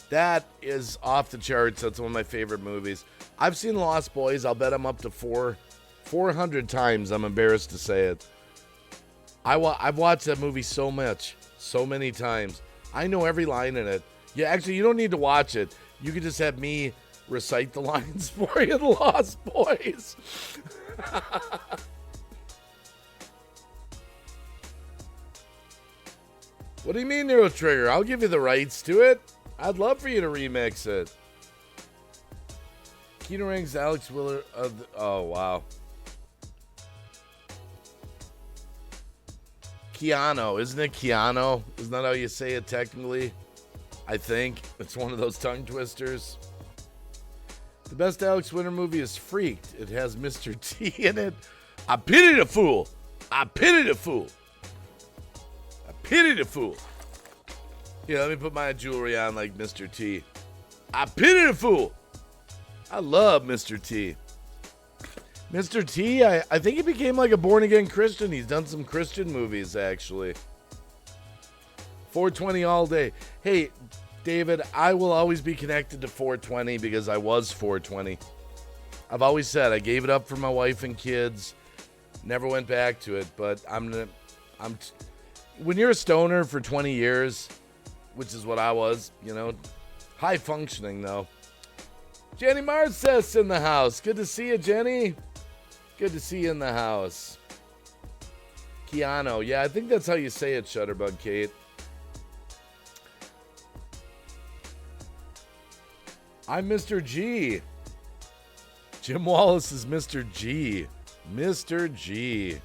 That is off the charts. That's one of my favorite movies. I've seen Lost Boys. I'll bet I'm up to 400 times. I'm embarrassed to say it. I've watched that movie so many times. I know every line in it. Yeah, actually, you don't need to watch it. You could just have me recite the lines for you, The Lost Boys. What do you mean, Nero Trigger? I'll give you the rights to it. I'd love for you to remix it. Keanu Reeves, Alex Willard. Oh, wow. Keanu. Isn't it Keanu? Isn't that how you say it technically? I think. It's one of those tongue twisters. The best Alex Winter movie is Freaked. It has Mr. T in it. I pity the fool. I pity the fool. I pity the fool. Here, let me put my jewelry on like Mr. T. I pity the fool. I love Mr. T. Mr. T, I think he became like a born-again Christian. He's done some Christian movies, actually. 420 all day. Hey, David, I will always be connected to 420 because I was 420. I've always said I gave it up for my wife and kids. Never went back to it, but when you're a stoner for 20 years, which is what I was, you know, high functioning though. Jenny Marcess in the house. Good to see you, Jenny. Good to see you in the house. Keanu. Yeah, I think that's how you say it, Shutterbug Kate. I'm Mr. G. Jim Wallace is Mr. G. Mr. G.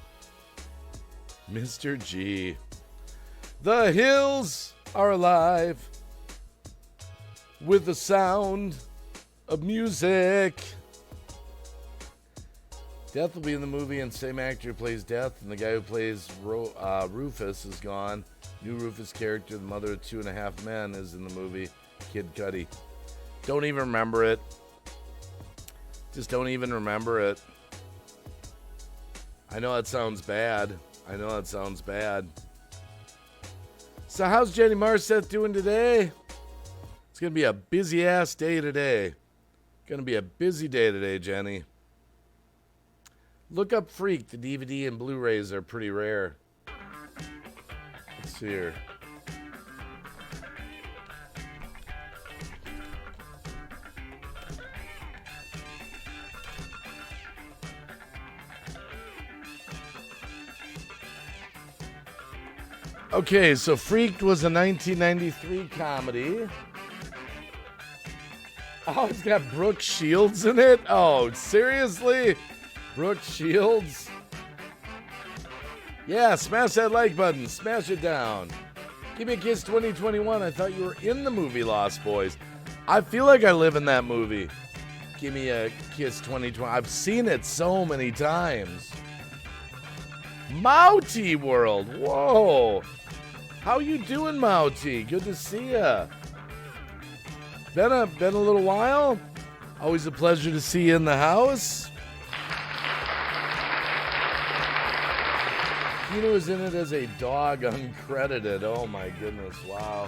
Mr. G. The hills are alive with the sound of music. Death will be in the movie, and same actor who plays Death, and the guy who plays Rufus is gone. New Rufus character, the mother of 2.5 men, is in the movie. Kid Cudi. Don't even remember it. Just don't even remember it. I know that sounds bad. So how's Jenny Marceth doing today? It's going to be a busy-ass day today. Going to be a busy day today, Jenny. Look up Freak. The DVD and Blu-rays are pretty rare. Let's see here. Okay, so Freaked was a 1993 comedy. Oh, it's got Brooke Shields in it? Oh, seriously? Brooke Shields? Yeah, smash that like button. Smash it down. Give me a kiss 2021. I thought you were in the movie Lost Boys. I feel like I live in that movie. Give me a kiss 2020. I've seen it so many times. Mouty World. Whoa. How you doing, Mouty? Good to see ya. Been a little while. Always a pleasure to see you in the house. Keanu is in it as a dog, uncredited. Oh my goodness, wow.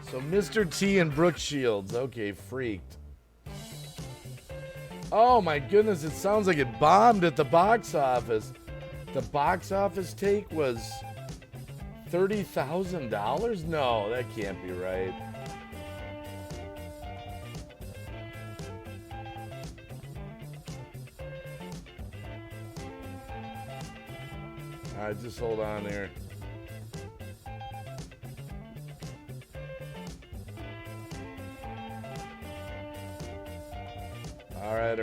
So Mr. T and Brooke Shields. Okay, Freaked. Oh my goodness, it sounds like it bombed at the box office. The box office take was $30,000? No, that can't be right. All right, just hold on here. All right.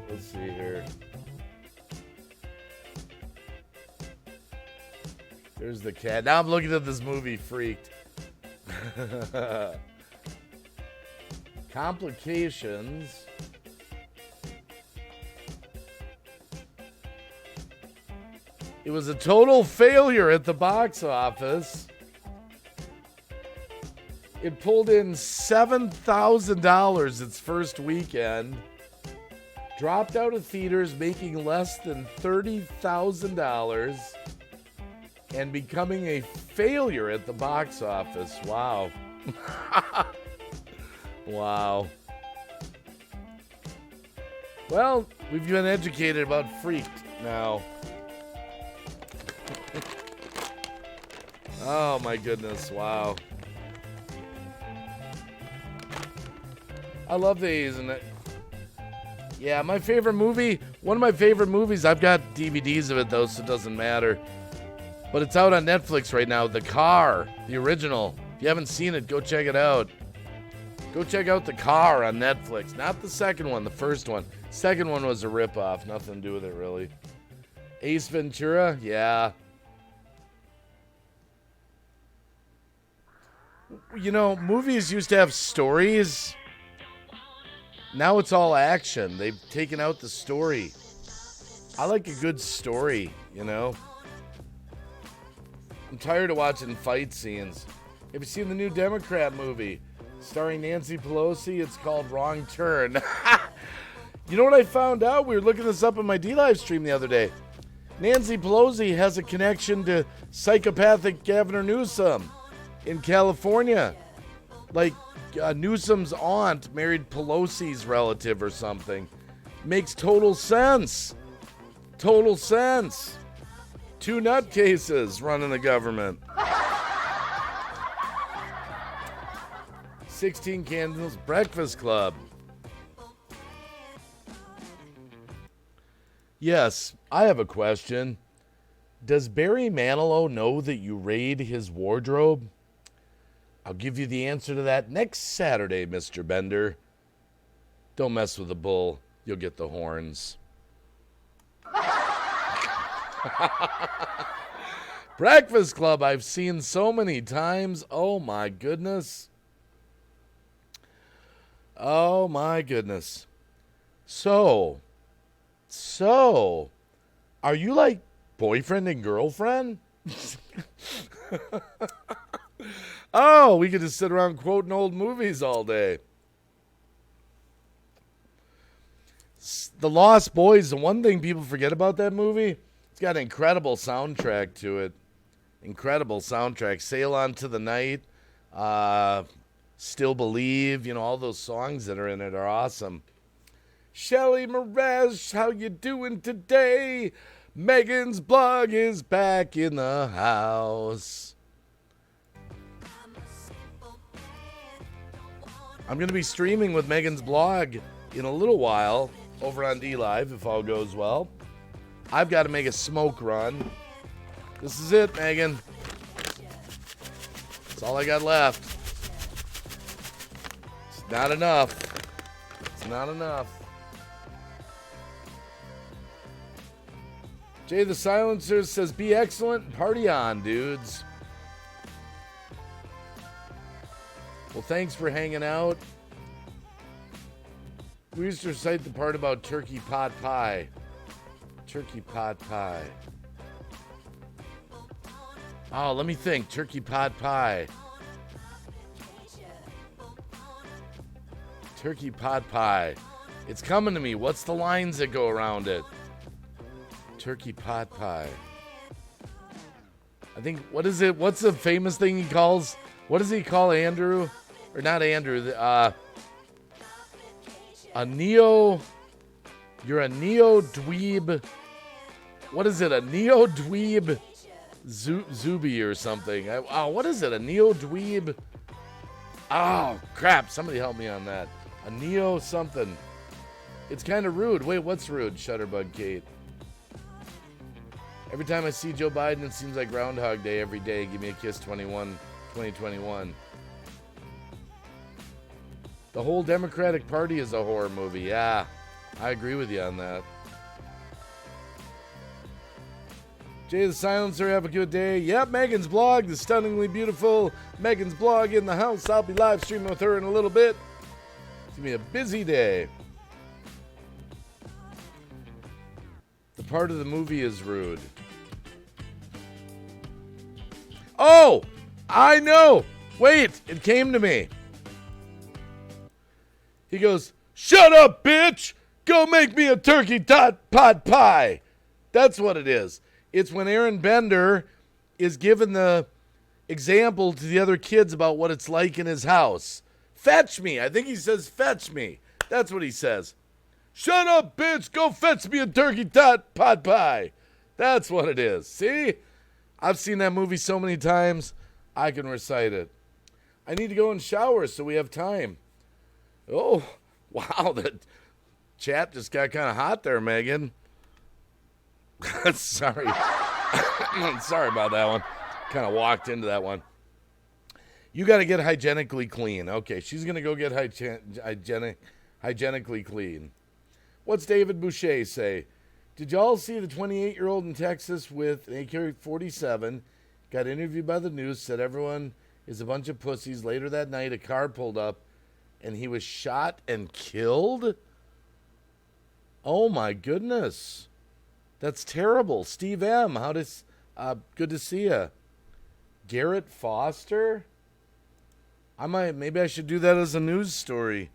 Let's see here. There's the cat. Now I'm looking at this movie, Freaked. Complications. It was a total failure at the box office. It pulled in $7,000 its first weekend. Dropped out of theaters making less than $30,000 and becoming a failure at the box office. Wow. Wow. Well, we've been educated about Freaked now. Oh my goodness, wow. I love these. And yeah, my favorite movie, one of my favorite movies, I've got DVDs of it though, so it doesn't matter. But it's out on Netflix right now, The Car, the original. If you haven't seen it, go check it out. Go check out The Car on Netflix. Not the second one, the first one. Second one was a ripoff, nothing to do with it really. Ace Ventura, yeah. You know, movies used to have stories. Now it's all action. They've taken out the story. I like a good story, you know. I'm tired of watching fight scenes. Have you seen the new Democrat movie starring Nancy Pelosi? It's called Wrong Turn. You know what I found out? We were looking this up in my D-Live stream the other day. Nancy Pelosi has a connection to psychopathic Governor Newsom in California. Like, Newsom's aunt married Pelosi's relative or something. Makes total sense. Total sense. Two nutcases running the government. 16 Candles Breakfast Club. Yes, I have a question. Does Barry Manilow know that you raid his wardrobe? I'll give you the answer to that next Saturday, Mr. Bender. Don't mess with the bull. You'll get the horns. Breakfast Club I've seen so many times. Oh, my goodness. Oh, my goodness. So, are you like boyfriend and girlfriend? Oh, we could just sit around quoting old movies all day. The Lost Boys, the one thing people forget about that movie, it's got an incredible soundtrack to it. Incredible soundtrack. Sail On to the Night, Still Believe, you know, all those songs that are in it are awesome. Shelly Mraz, how you doing today? Megan's blog is back in the house. I'm going to be streaming with Megan's blog in a little while over on D-Live if all goes well. I've got to make a smoke run. This is it, Megan. That's all I got left. It's not enough. It's not enough. Jay the Silencer says, be excellent, party on, dudes. Well, thanks for hanging out. We used to recite the part about turkey pot pie. Turkey pot pie. Oh, let me think. Turkey pot pie. Turkey pot pie. It's coming to me. What's the lines that go around it? Turkey pot pie. I think, what is it? What's the famous thing he calls? What does he call Andrew? Or not Andrew. You're a neo dweeb What is it? A neo-dweeb Zuby or something. What is it? A neo-dweeb. Oh, crap. Somebody help me on that. A neo something. It's kind of rude. Wait, what's rude? Shutterbug Kate. Every time I see Joe Biden, it seems like Groundhog Day every day. Give me a kiss 2021. The whole Democratic Party is a horror movie. Yeah, I agree with you on that. Jay the Silencer, have a good day. Yep, Megan's blog, the stunningly beautiful Megan's blog in the house. I'll be live streaming with her in a little bit. It's going to be a busy day. The part of the movie is rude. Oh, I know. Wait, it came to me. He goes, "Shut up, bitch. Go make me a turkey pot pie." That's what it is. It's when Aaron Bender is given the example to the other kids about what it's like in his house. Fetch me. I think he says, fetch me. That's what he says. Shut up, bitch. Go fetch me a turkey pot pie. That's what it is. See? I've seen that movie so many times, I can recite it. I need to go and shower so we have time. Oh, wow. The chat just got kind of hot there, Megan. Sorry. Sorry about that one. Kind of walked into that one. You got to get hygienically clean. Okay, she's going to go get hygienically clean. What's David Boucher say? Did y'all see the 28-year-old in Texas with an AK-47 got interviewed by the news, said everyone is a bunch of pussies. Later that night, a car pulled up, and he was shot and killed? Oh, my goodness. That's terrible. Steve M., good to see you. Garrett Foster? Maybe I should do that as a news story.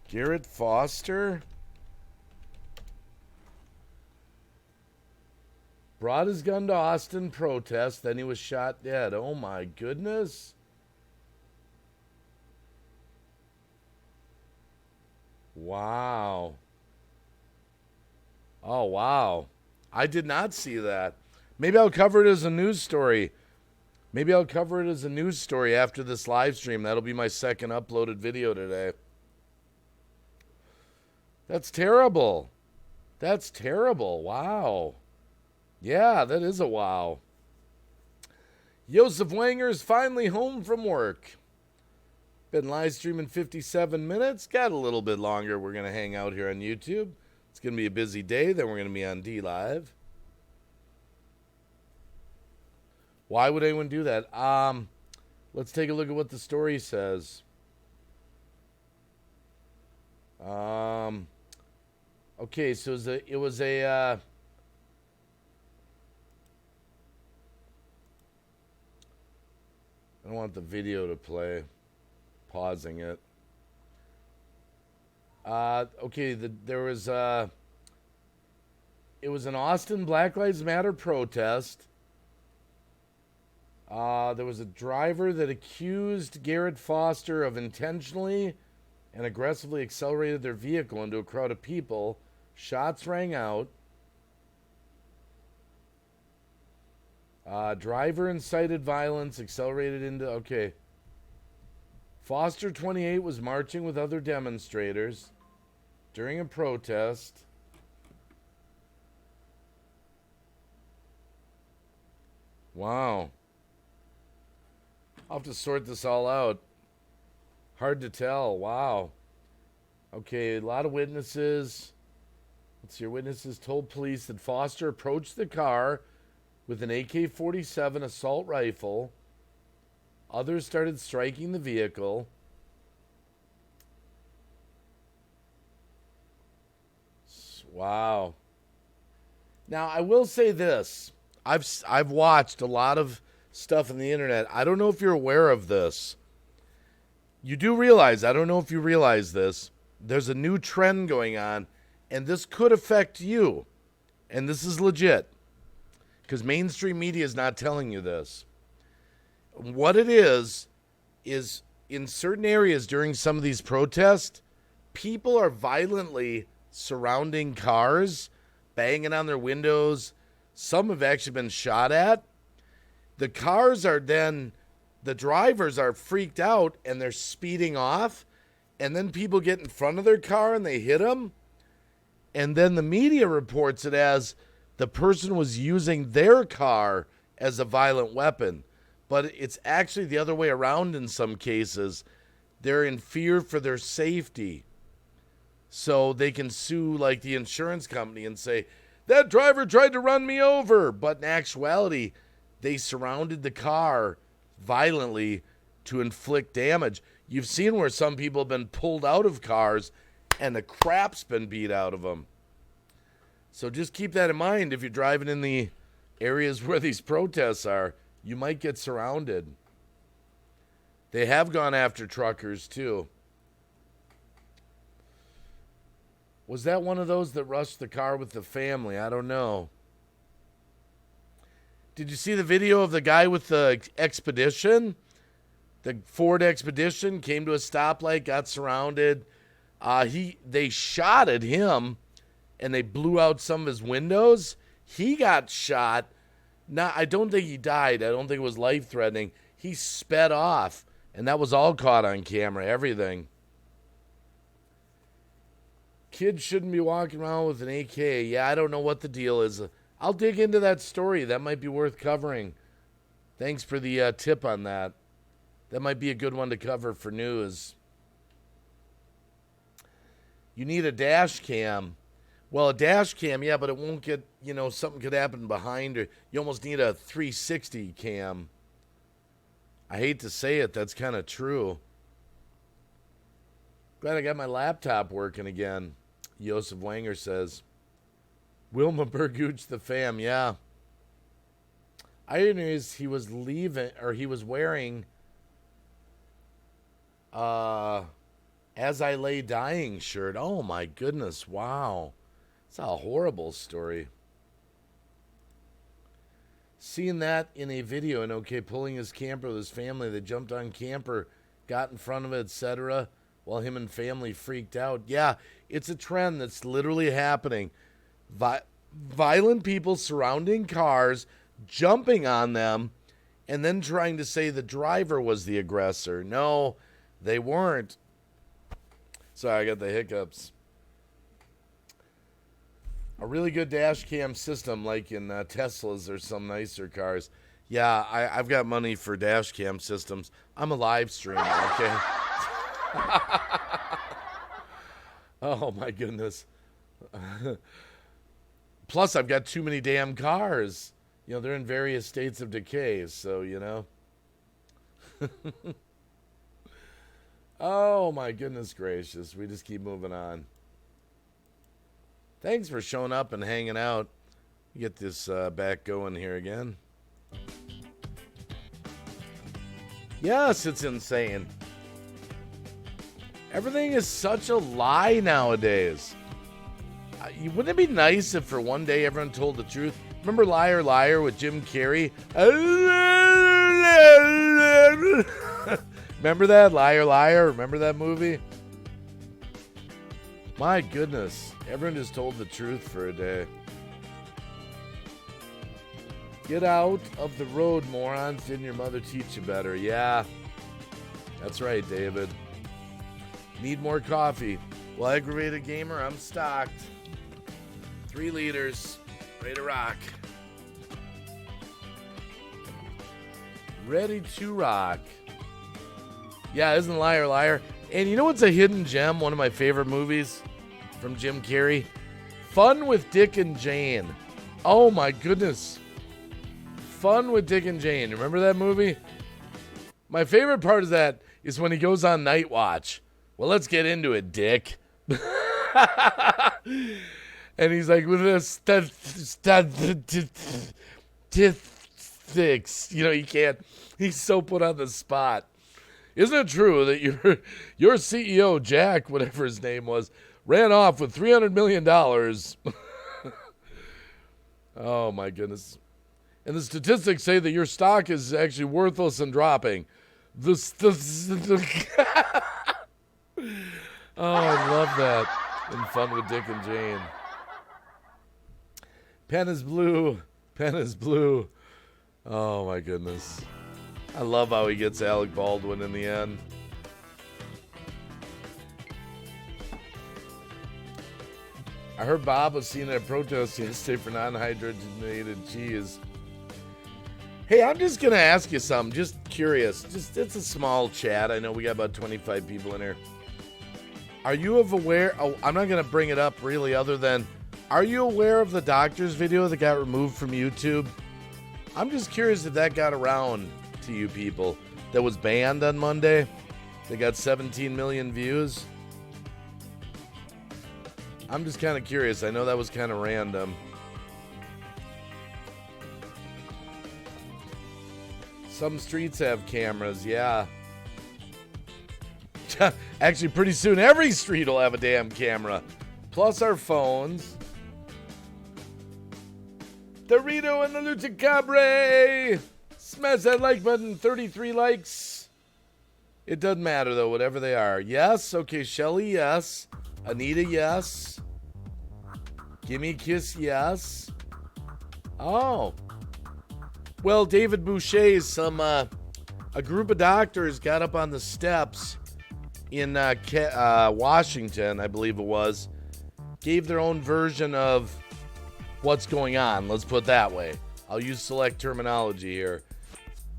Garrett Foster? Brought his gun to Austin protest, then he was shot dead. Oh my goodness. Wow. Oh, wow. I did not see that. Maybe I'll cover it as a news story. After this live stream. That'll be my second uploaded video today. That's terrible. Wow. Yeah, that is a wow. Joseph Wanger is finally home from work. Been live streaming 57 minutes. Got a little bit longer. We're going to hang out here on YouTube. It's going to be a busy day. Then we're going to be on D Live. Why would anyone do that? Let's take a look at what the story says. Okay, so it was a I don't want the video to play. Pausing it. Okay, it was an Austin Black Lives Matter protest. There was a driver that accused Garrett Foster of intentionally and aggressively accelerated their vehicle into a crowd of people. Shots rang out. Driver incited violence, accelerated into... Okay. Foster, 28, was marching with other demonstrators during a protest. Wow. I'll have to sort this all out. Hard to tell. Wow. Okay, a lot of witnesses. Let's see. Witnesses told police that Foster approached the car with an AK-47 assault rifle. Others started striking the vehicle. Wow. Now, I will say this. I've watched a lot of stuff on the internet. I don't know if you're aware of this. You do realize, I don't know if you realize this, there's a new trend going on, and this could affect you. And this is legit. Because mainstream media is not telling you this. What it is in certain areas during some of these protests, people are violently surrounding cars, banging on their windows. Some have actually been shot at. The cars are then, the drivers are freaked out and they're speeding off. And then people get in front of their car and they hit them. And then the media reports it as the person was using their car as a violent weapon. But it's actually the other way around in some cases. They're in fear for their safety. So they can sue like the insurance company and say, that driver tried to run me over. But in actuality, they surrounded the car violently to inflict damage. You've seen where some people have been pulled out of cars and the crap's been beat out of them. So just keep that in mind if you're driving in the areas where these protests are. You might get surrounded. They have gone after truckers too. Was that one of those that rushed the car with the family? I don't know. Did you see the video of the guy with the Expedition? The Ford Expedition came to a stoplight, got surrounded. They shot at him, and they blew out some of his windows. He got shot. Now, I don't think he died. I don't think it was life-threatening. He sped off, and that was all caught on camera, everything. Kids shouldn't be walking around with an AK. Yeah, I don't know what the deal is. I'll dig into that story. That might be worth covering. Thanks for the tip on that. That might be a good one to cover for news. You need a dash cam. Well, a dash cam, yeah, but it won't get, something could happen behind her. You almost need a 360 cam. I hate to say it, that's kind of true. Glad I got my laptop working again, Joseph Wanger says. Wilma Burgooch the fam, yeah. Irony is he was leaving, or he was wearing As I Lay Dying shirt. Oh my goodness, wow. It's a horrible story. Seeing that in a video, and pulling his camper with his family, they jumped on camper, got in front of it, etc., while him and family freaked out. Yeah, it's a trend that's literally happening. Violent people surrounding cars, jumping on them, and then trying to say the driver was the aggressor. No, they weren't. Sorry, I got the hiccups. A really good dash cam system, like in Teslas or some nicer cars. Yeah, I've got money for dash cam systems. I'm a live streamer, okay? Oh, my goodness. Plus, I've got too many damn cars. They're in various states of decay, so, Oh, my goodness gracious. We just keep moving on. Thanks for showing up and hanging out. Get this back going here again. Yes, it's insane. Everything is such a lie nowadays. Wouldn't it be nice if for one day everyone told the truth? Remember Liar Liar with Jim Carrey? Remember that? Liar Liar? Remember that movie? My goodness. Everyone just told the truth for a day. Get out of the road, morons. Didn't your mother teach you better? Yeah. That's right, David. Need more coffee. Well, aggravated gamer, I'm stocked. 3 liters. Ready to rock. Ready to rock. Yeah, isn't Liar Liar? And you know what's a hidden gem? One of my favorite movies from Jim Carrey? Fun with Dick and Jane. Oh my goodness. Fun with Dick and Jane. Remember that movie? My favorite part of that is when he goes on Night Watch. Well, let's get into it, Dick. And he's like, with a statistics. You can't. He's so put on the spot. Isn't it true that your CEO, Jack, whatever his name was, ran off with $300 million? Oh, my goodness. And the statistics say that your stock is actually worthless and dropping. Oh, I love that. And Fun with Dick and Jane. Pen is blue. Pen is blue. Oh, my goodness. I love how he gets Alec Baldwin in the end. I heard Bob was seen at a protest yesterday for non-hydrogenated cheese. Hey, I'm just going to ask you something. Just curious. It's a small chat. I know we got about 25 people in here. Are you aware? Oh, I'm not going to bring it up really other than, are you aware of the doctor's video that got removed from YouTube? I'm just curious if that got around to you people. That was banned on Monday. They got 17 million views. I'm just kind of curious. I know that was kind of random. Some streets have cameras, yeah. Actually, pretty soon every street will have a damn camera. Plus our phones. Dorito and the Lutacabre! Smash that like button. 33 likes. It doesn't matter, though, whatever they are. Yes? Okay, Shelly, yes. Anita, yes. Gimme a kiss, yes. Oh. Well, David Boucher's a group of doctors got up on the steps in Washington, I believe it was, gave their own version of what's going on. Let's put it that way. I'll use select terminology here.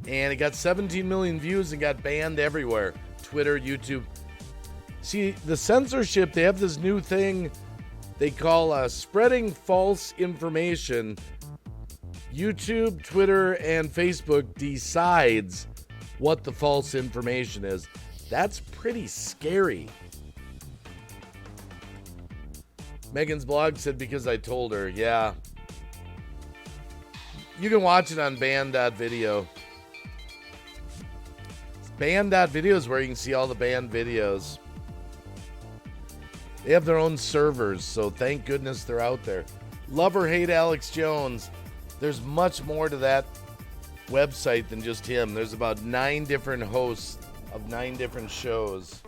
And it got 17 million views and got banned everywhere. Twitter, YouTube. See, the censorship, they have this new thing they call spreading false information. YouTube, Twitter, and Facebook decides what the false information is. That's pretty scary. Megan's blog said because I told her. Yeah. You can watch it on band.video. Band.video is where you can see all the banned videos. They have their own servers, so thank goodness they're out there. Love or hate Alex Jones. There's much more to that website than just him. There's about 9 different hosts of 9 different shows.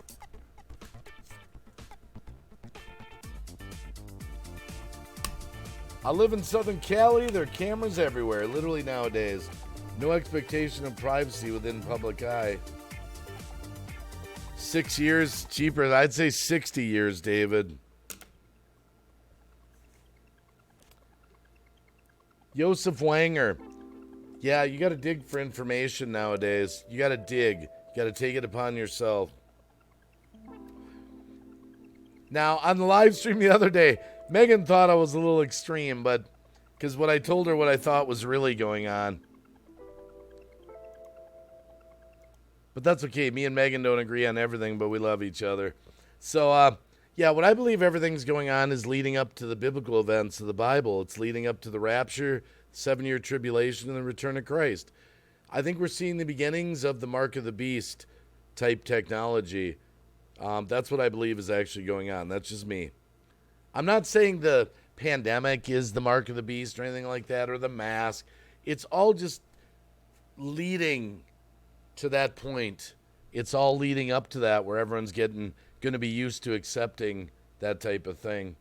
I live in Southern Cali. There are cameras everywhere, literally nowadays. No expectation of privacy within public eye. 6 years cheaper. I'd say 60 years, David. Joseph Wanger. Yeah, you got to dig for information nowadays. You got to dig. You got to take it upon yourself. Now, on the live stream the other day, Megan thought I was a little extreme, but because what I told her what I thought was really going on. But that's okay. Me and Megan don't agree on everything, but we love each other. So, yeah, what I believe everything's going on is leading up to the biblical events of the Bible. It's leading up to the rapture, 7-year tribulation, and the return of Christ. I think we're seeing the beginnings of the mark of the beast type technology. That's what I believe is actually going on. That's just me. I'm not saying the pandemic is the mark of the beast or anything like that, or the mask. It's all just leading to that point. It's all leading up to that, where everyone's going to be used to accepting that type of thing.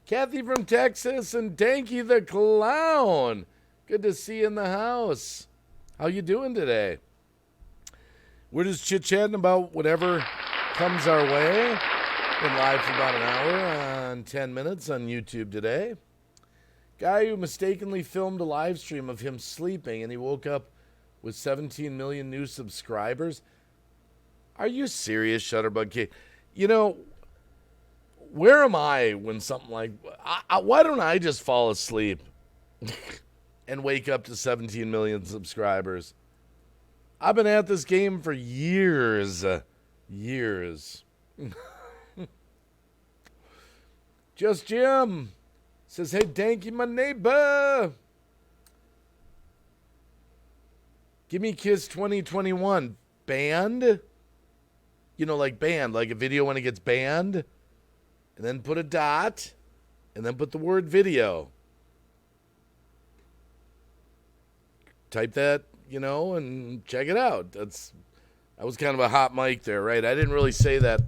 Kathy from Texas and Danky the Clown. Good to see you in the house. How you doing today? We're just chit-chatting about whatever comes our way. Been live for about an hour and 10 minutes on YouTube today. Guy who mistakenly filmed a live stream of him sleeping and he woke up with 17 million new subscribers. Are you serious, Shutterbug Kid? You know, where am I when something like... why don't I just fall asleep and wake up to 17 million subscribers? I've been at this game for years. Years. Just Jim says, hey, Danky, my neighbor. Give me Kiss 2021. Banned? You know, like banned, like a video when it gets banned. And then put a dot. And then put the word video. Type that, you know, and check it out. That was kind of a hot mic there, right? I didn't really say that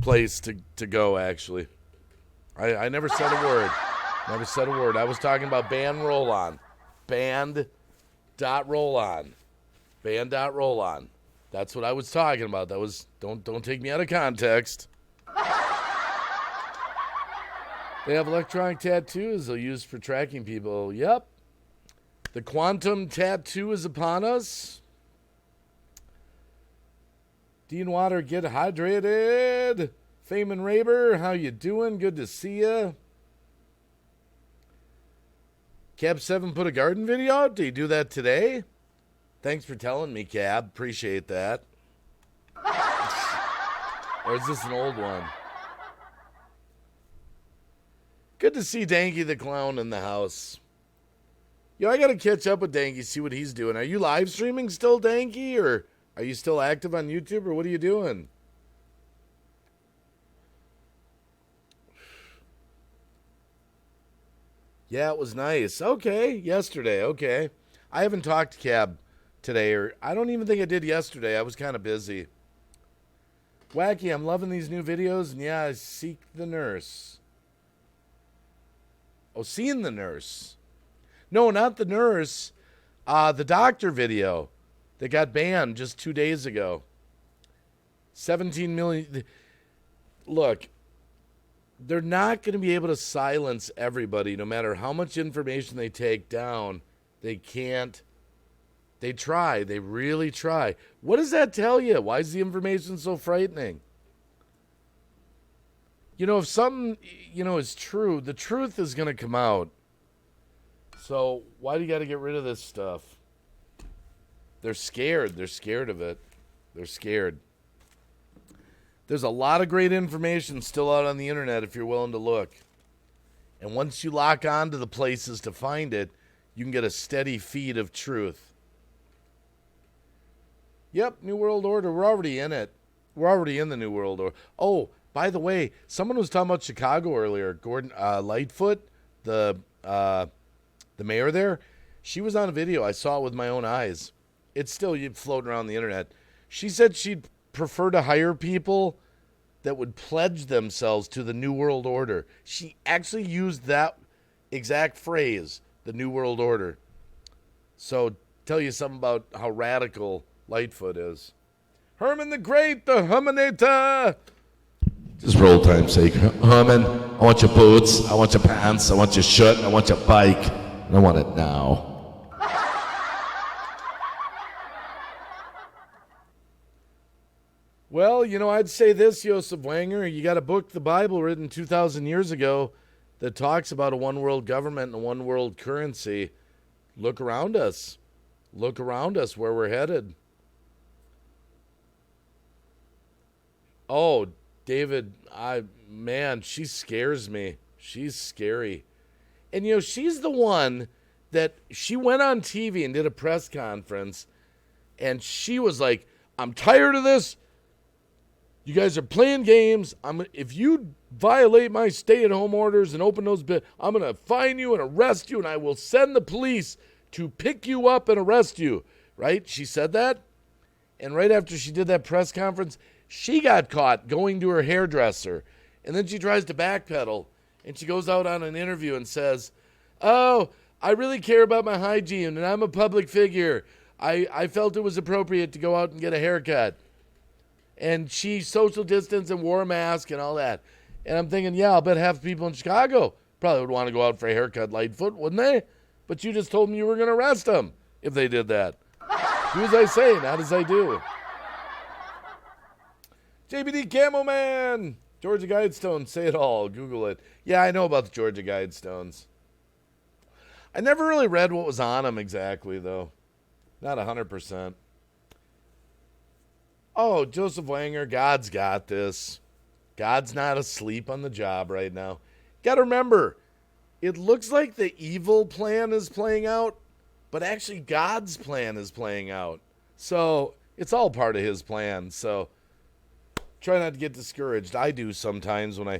place to go, actually. I never said a word. Never said a word. I was talking about band roll-on. Band.roll-on. Band.roll-on. That's what I was talking about. That was don't take me out of context. They have electronic tattoos they'll use for tracking people. Yep. The quantum tattoo is upon us. Dean Water, get hydrated. Feynman Raber, how you doing? Good to see ya. Cab 7 put a garden video out. Did he do that today? Thanks for telling me, Cab. Appreciate that. Or is this an old one? Good to see Danky the Clown in the house. Yo, I got to catch up with Danky, see what he's doing. Are you live streaming still, Danky? Or are you still active on YouTube? Or what are you doing? Yeah, it was nice. Okay, yesterday. Okay. I haven't talked to Cab today, or I don't even think I did yesterday. I was kind of busy. Wacky, I'm loving these new videos, and yeah, I seek the nurse. Oh, seeing the nurse. No, not the nurse. The doctor video that got banned just 2 days ago. 17 million. Look, they're not going to be able to silence everybody, no matter how much information they take down. They can't. They try. They really try. What does that tell you? Why is the information so frightening? You know, if something, is true, the truth is going to come out. So why do you got to get rid of this stuff? They're scared. They're scared of it. They're scared. There's a lot of great information still out on the internet if you're willing to look. And once you lock on to the places to find it, you can get a steady feed of truth. Yep, New World Order. We're already in it. We're already in the New World Order. Oh, by the way, someone was talking about Chicago earlier. Gordon Lightfoot, the mayor there. She was on a video. I saw it with my own eyes. It's still floating around the internet. She said she'd prefer to hire people that would pledge themselves to the New World Order. She actually used that exact phrase, the New World Order. So tell you something about how radical Lightfoot is. Herman the Great, the Herminator. Just for old time's sake. Herman, I want your boots, I want your pants, I want your shirt, I want your bike, and I want it now. Well, I'd say this, Joseph Wanger. You got a book, the Bible, written 2,000 years ago that talks about a one-world government and a one-world currency. Look around us. Look around us where we're headed. Oh, David, she scares me. She's scary. And, she's the one that she went on TV and did a press conference, and she was like, I'm tired of this. You guys are playing games. If you violate my stay-at-home orders and open those bills, I'm going to fine you and arrest you, and I will send the police to pick you up and arrest you. Right? She said that. And right after she did that press conference, she got caught going to her hairdresser. And then she tries to backpedal, and she goes out on an interview and says, oh, I really care about my hygiene, and I'm a public figure. I felt it was appropriate to go out and get a haircut. And she social distanced and wore a mask and all that. And I'm thinking, yeah, I'll bet half the people in Chicago probably would want to go out for a haircut, Lightfoot, wouldn't they? But you just told me you were going to arrest them if they did that. Do as I say, not as I do. JBD Camel Man, Georgia Guidestones, say it all. Google it. Yeah, I know about the Georgia Guidestones. I never really read what was on them exactly, though. Not 100%. Oh, Joseph Wanger, God's got this. God's not asleep on the job right now. Got to remember, it looks like the evil plan is playing out, but actually God's plan is playing out. So it's all part of his plan. So try not to get discouraged. I do sometimes when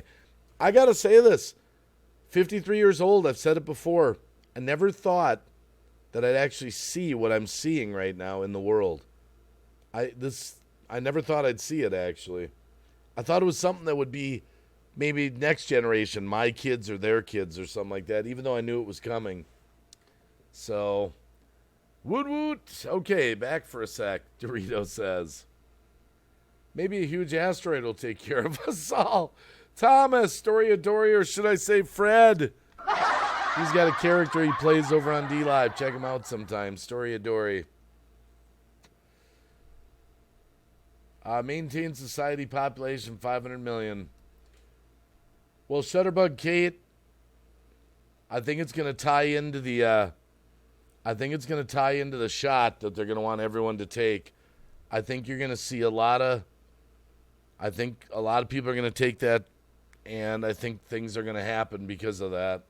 I got to say this. 53 years old, I've said it before. I never thought that I'd actually see what I'm seeing right now in the world. I never thought I'd see it, actually. I thought it was something that would be maybe next generation, my kids or their kids or something like that, even though I knew it was coming. So, woot woot. Okay, back for a sec, Dorito says. Maybe a huge asteroid will take care of us all. Thomas, Story of Dory, or should I say Fred? He's got a character he plays over on D-Live. Check him out sometime. Story of Dory. Maintain society population 500 million. Well, Shutterbug Kate, I think it's going to tie into the shot that they're going to want everyone to take. I think you're going to see a lot of people are going to take that, and I think things are going to happen because of that.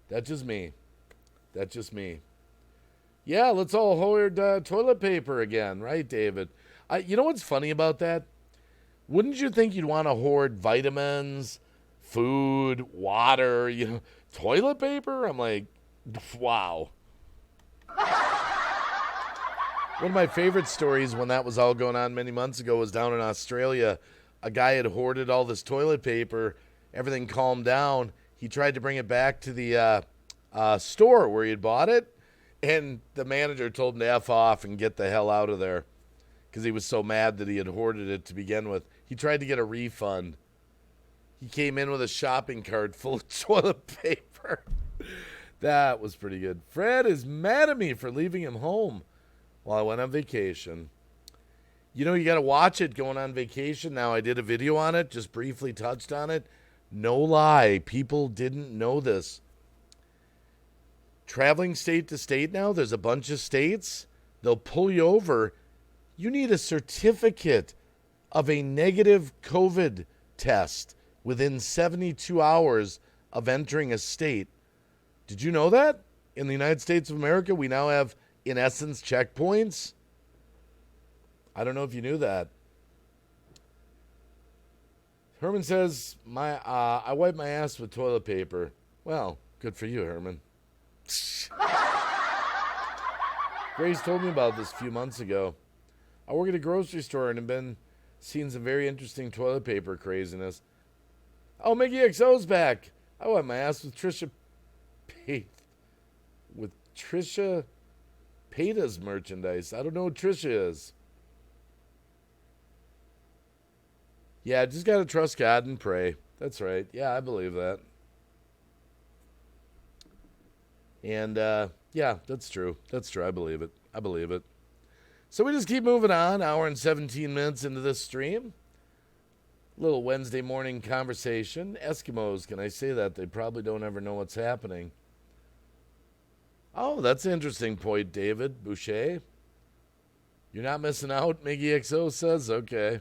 That's just me. Yeah, let's all hoard toilet paper again, right, David? You know what's funny about that? Wouldn't you think you'd want to hoard vitamins, food, water, toilet paper? I'm like, wow. One of my favorite stories when that was all going on many months ago was down in Australia. A guy had hoarded all this toilet paper. Everything calmed down. He tried to bring it back to the store where he had bought it, and the manager told him to F off and get the hell out of there because he was so mad that he had hoarded it to begin with. He tried to get a refund. He came in with a shopping cart full of toilet paper. That was pretty good. Fred is mad at me for leaving him home while I went on vacation. You got to watch it going on vacation. Now, I did a video on it, just briefly touched on it. No lie, people didn't know this. Traveling state to state now, there's a bunch of states. They'll pull you over. You need a certificate of a negative COVID test within 72 hours of entering a state. Did you know that? In the United States of America, we now have, in essence, checkpoints. I don't know if you knew that. Herman says, I wipe my ass with toilet paper. Well, good for you, Herman. Grace told me about this a few months ago. I work at a grocery store and have been seeing some very interesting toilet paper craziness. Oh, Mickey XO's back. I wipe my ass with Trisha Payta's merchandise. I don't know what Trisha is. Yeah, just got to trust God and pray. That's right. Yeah, I believe that. And, yeah, that's true. I believe it. So we just keep moving on. Hour and 17 minutes into this stream. Little Wednesday morning conversation. Eskimos, can I say that? They probably don't ever know what's happening. Oh, that's an interesting point, David Boucher. You're not missing out, Miggy XO says. Okay.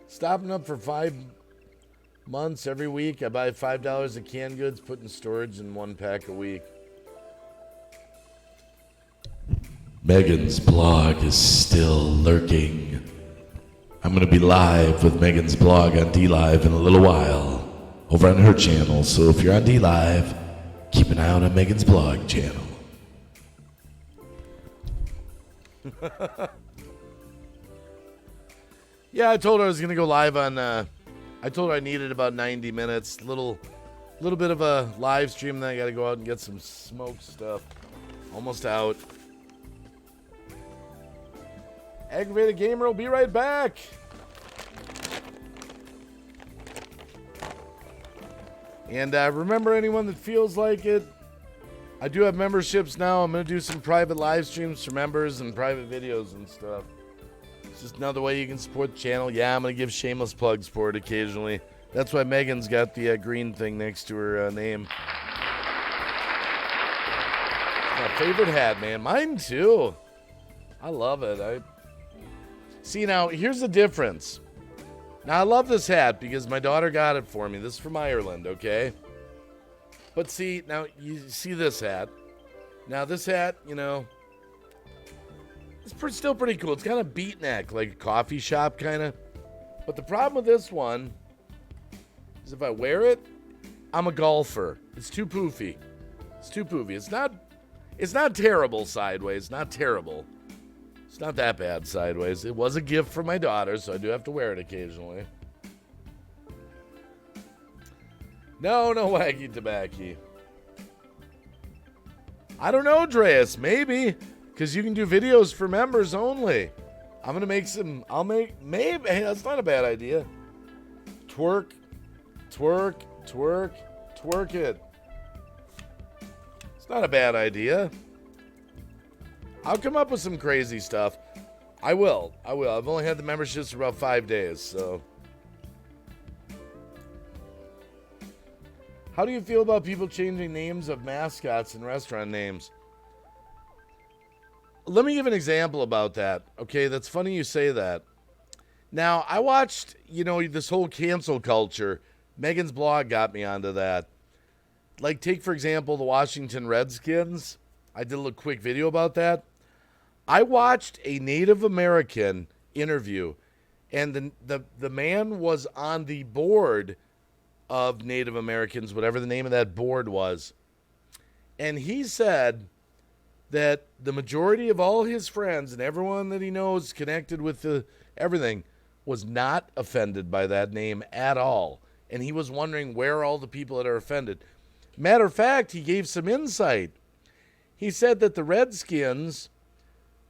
Stopping up for 5 months every week. I buy $5 of canned goods, put in storage in 1 pack a week. Megan's blog is still lurking. I'm going to be live with Megan's blog on D-Live in a little while over on her channel. So if you're on D-Live, keep an eye out on Megan's blog channel. Yeah, I told her I was going to go live on, I told her I needed about 90 minutes. Little bit of a live stream, then I got to go out and get some smoked stuff. Almost out. Aggravated Gamer will be right back. And remember, anyone that feels like it, I do have memberships now. I'm going to do some private live streams for members and private videos and stuff. It's just another way you can support the channel. Yeah, I'm going to give shameless plugs for it occasionally. That's why Megan's got the green thing next to her name. It's my favorite hat, man. Mine too. I love it. See, now, here's the difference. Now, I love this hat because my daughter got it for me. This is from Ireland, okay? But see, now, you see this hat. Now, this hat, it's still pretty cool. It's kind of beat neck, like a coffee shop kind of. But the problem with this one is if I wear it, I'm a golfer. It's too poofy. It's not terrible sideways. Not terrible. It's not that bad sideways. It was a gift from my daughter, so I do have to wear it occasionally. No wacky tobacco. I don't know, Dreas. Maybe. Because you can do videos for members only. I'm going to make some. Maybe. Hey, that's not a bad idea. Twerk it. It's not a bad idea. I'll come up with some crazy stuff. I will. I've only had the memberships for about 5 days, so. How do you feel about people changing names of mascots and restaurant names? Let me give an example about that. Okay, that's funny you say that. Now, I watched, this whole cancel culture. Megan's blog got me onto that. Like, take, for example, the Washington Redskins. I did a little quick video about that. I watched a Native American interview, and the man was on the board of Native Americans, whatever the name of that board was. And he said that the majority of all his friends and everyone that he knows connected with everything was not offended by that name at all. And he was wondering where all the people that are offended. Matter of fact, he gave some insight. He said that the Redskins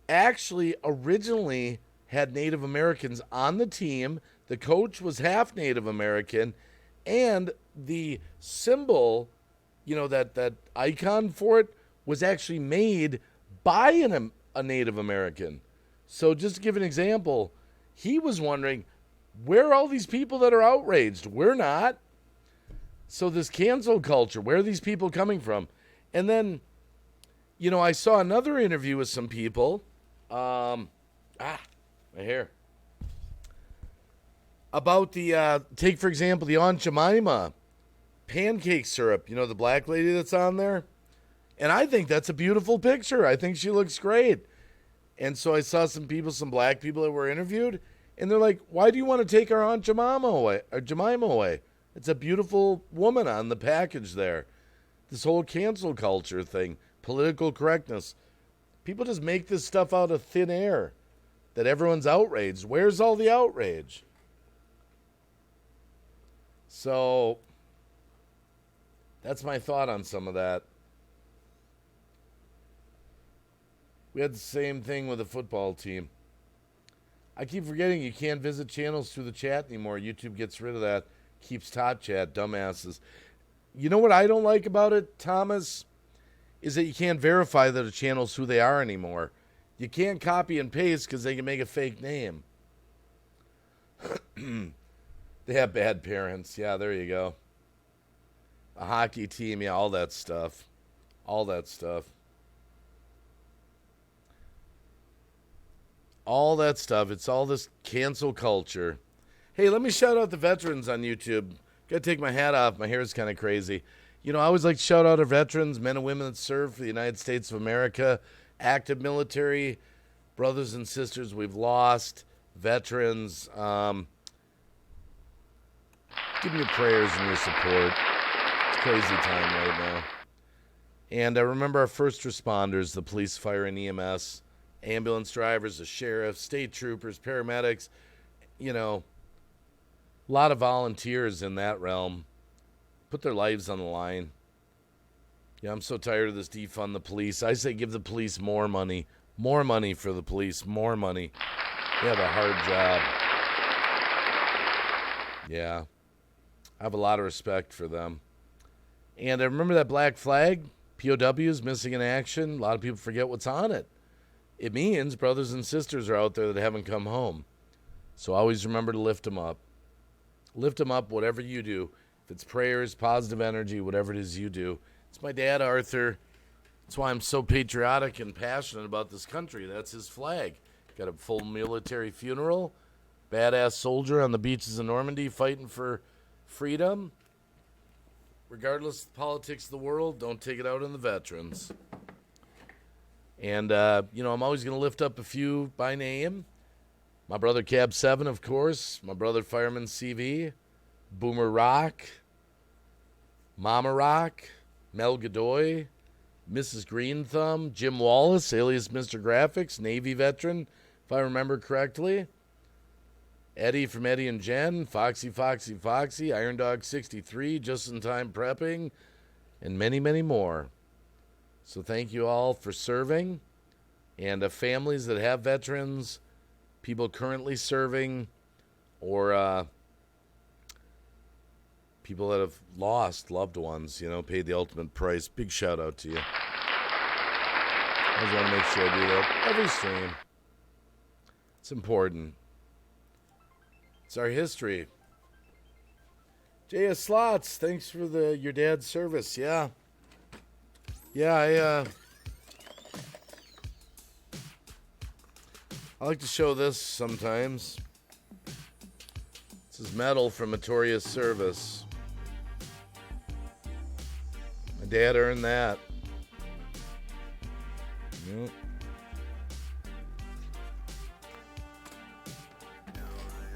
actually originally had Native Americans on the team. The coach was half Native American, and the symbol, that icon for it was actually made by a Native American. So just to give an example, he was wondering, where are all these people that are outraged? We're not. So this cancel culture, where are these people coming from? And then, I saw another interview with some people. My hair. About take for example, the Aunt Jemima pancake syrup, the black lady that's on there. And I think that's a beautiful picture. I think she looks great. And so I saw some black people that were interviewed, and they're like, why do you want to take our Aunt Jemima away? It's a beautiful woman on the package there. This whole cancel culture thing, political correctness. People just make this stuff out of thin air that everyone's outraged. Where's all the outrage? So that's my thought on some of that. We had the same thing with the football team. I keep forgetting you can't visit channels through the chat anymore. YouTube gets rid of that. Keeps top chat, dumbasses. You know what I don't like about it, Thomas? Is that you can't verify that a channel's who they are anymore. You can't copy and paste because they can make a fake name. They have bad parents. Yeah, there you go. A hockey team, yeah, all that stuff. All that stuff. It's all this cancel culture. Hey, let me shout out the veterans on YouTube. Gotta take my hat off. My hair is kind of crazy. I always like to shout out our veterans, men and women that serve for the United States of America, active military, brothers and sisters we've lost, veterans. Give me your prayers and your support. It's a crazy time right now. And I remember our first responders, the police, fire, and EMS, ambulance drivers, the sheriff, state troopers, paramedics, a lot of volunteers in that realm put their lives on the line. Yeah, I'm so tired of this defund the police. I say give the police more money. More money for the police. More money. They have a hard job. Yeah. I have a lot of respect for them. And I remember that black flag, POWs, missing in action. A lot of people forget what's on it. It means brothers and sisters are out there that haven't come home. So always remember to lift them up. Lift them up, whatever you do. If it's prayers, positive energy, whatever it is you do. It's my dad, Arthur. That's why I'm so patriotic and passionate about this country. That's his flag. Got a full military funeral. Badass soldier on the beaches of Normandy fighting for freedom. Regardless of the politics of the world, don't take it out on the veterans. And, I'm always going to lift up a few by name. My brother Cab 7, of course. My brother Fireman CV. Boomer Rock. Mama Rock. Mel Godoy. Mrs. Green Thumb, Jim Wallace, alias Mr. Graphics, Navy veteran, if I remember correctly. Eddie from Eddie and Jen, Foxy, Iron Dog 63, Just in Time Prepping, and many, many more. So thank you all for serving. And families that have veterans, people currently serving, or people that have lost loved ones, paid the ultimate price. Big shout out to you. I just want to make sure I do that every stream. It's important. It's our history. J.S. Slots, thanks for your dad's service. Yeah. Yeah, I like to show this sometimes. This is medal from Notorious Service. My dad earned that. Yep.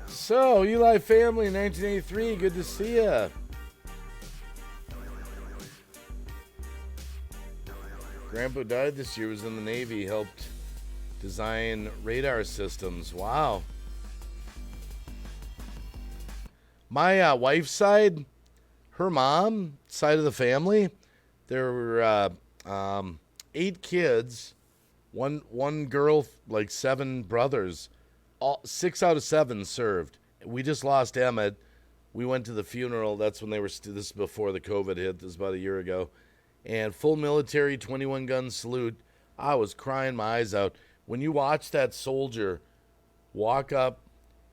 So, Eli family, 1983, good to see ya. Grandpa died this year, was in the Navy, helped design radar systems. Wow. My wife's side, her mom side of the family, there were 8 kids, one girl, like 7 brothers. 6 out of 7 served. We just lost Emmett. We went to the funeral. That's when they were. This is before the COVID hit. This is about a year ago. And full military, 21 gun salute. I was crying my eyes out when you watch that soldier walk up,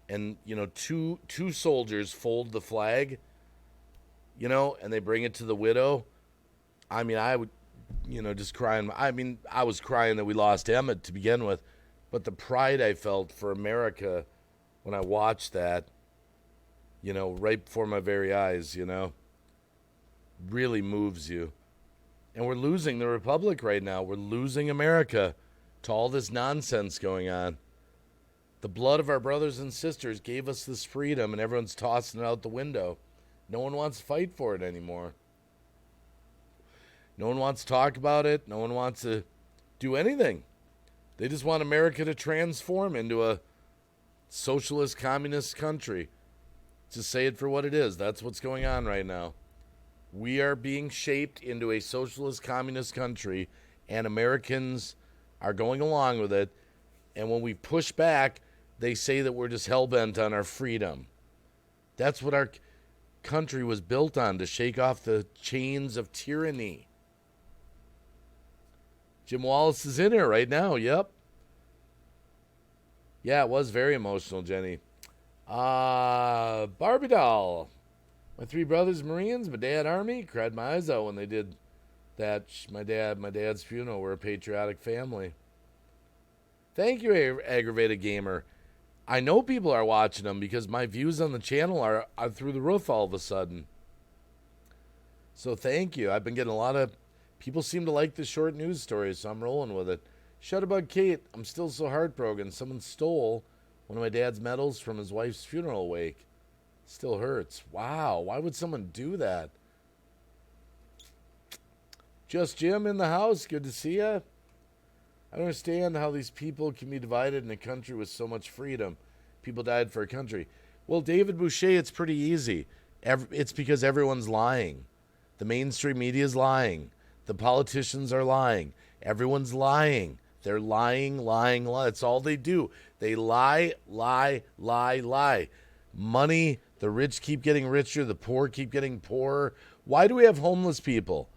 and two soldiers fold the flag, and they bring it to the widow. I mean, I would, just crying. I mean, I was crying that we lost Emmett to begin with. But the pride I felt for America when I watched that, right before my very eyes, really moves you. And we're losing the Republic right now. We're losing America to all this nonsense going on. The blood of our brothers and sisters gave us this freedom, and everyone's tossing it out the window. No one wants to fight for it anymore. No one wants to talk about it. No one wants to do anything. They just want America to transform into a socialist, communist country. Just say it for what it is. That's what's going on right now. We are being shaped into a socialist, communist country, and Americans are going along with it. And when we push back, they say that we're just hell-bent on our freedom. That's what our country was built on, to shake off the chains of tyranny. Jim Wallace is in here right now. Yep. Yeah, it was very emotional, Jenny. Barbie doll. My 3 brothers Marines, my dad Army. Cried my eyes out when they did that. My dad's funeral. We're a patriotic family. Thank you, Aggravated Gamer. I know people are watching them because my views on the channel are through the roof all of a sudden. So thank you. I've been getting a lot of... People seem to like the short news stories, so I'm rolling with it. Shutterbug Kate, I'm still so heartbroken. Someone stole one of my dad's medals from his wife's funeral wake. Still hurts. Wow, why would someone do that? Just Jim in the house, good to see ya. I don't understand how these people can be divided in a country with so much freedom. People died for a country. Well, David Boucher, it's pretty easy. It's because everyone's lying. The mainstream media is lying. The politicians are lying. Everyone's lying. They're lying. That's all they do. They lie. Money, the rich keep getting richer. The poor keep getting poorer. Why do we have homeless people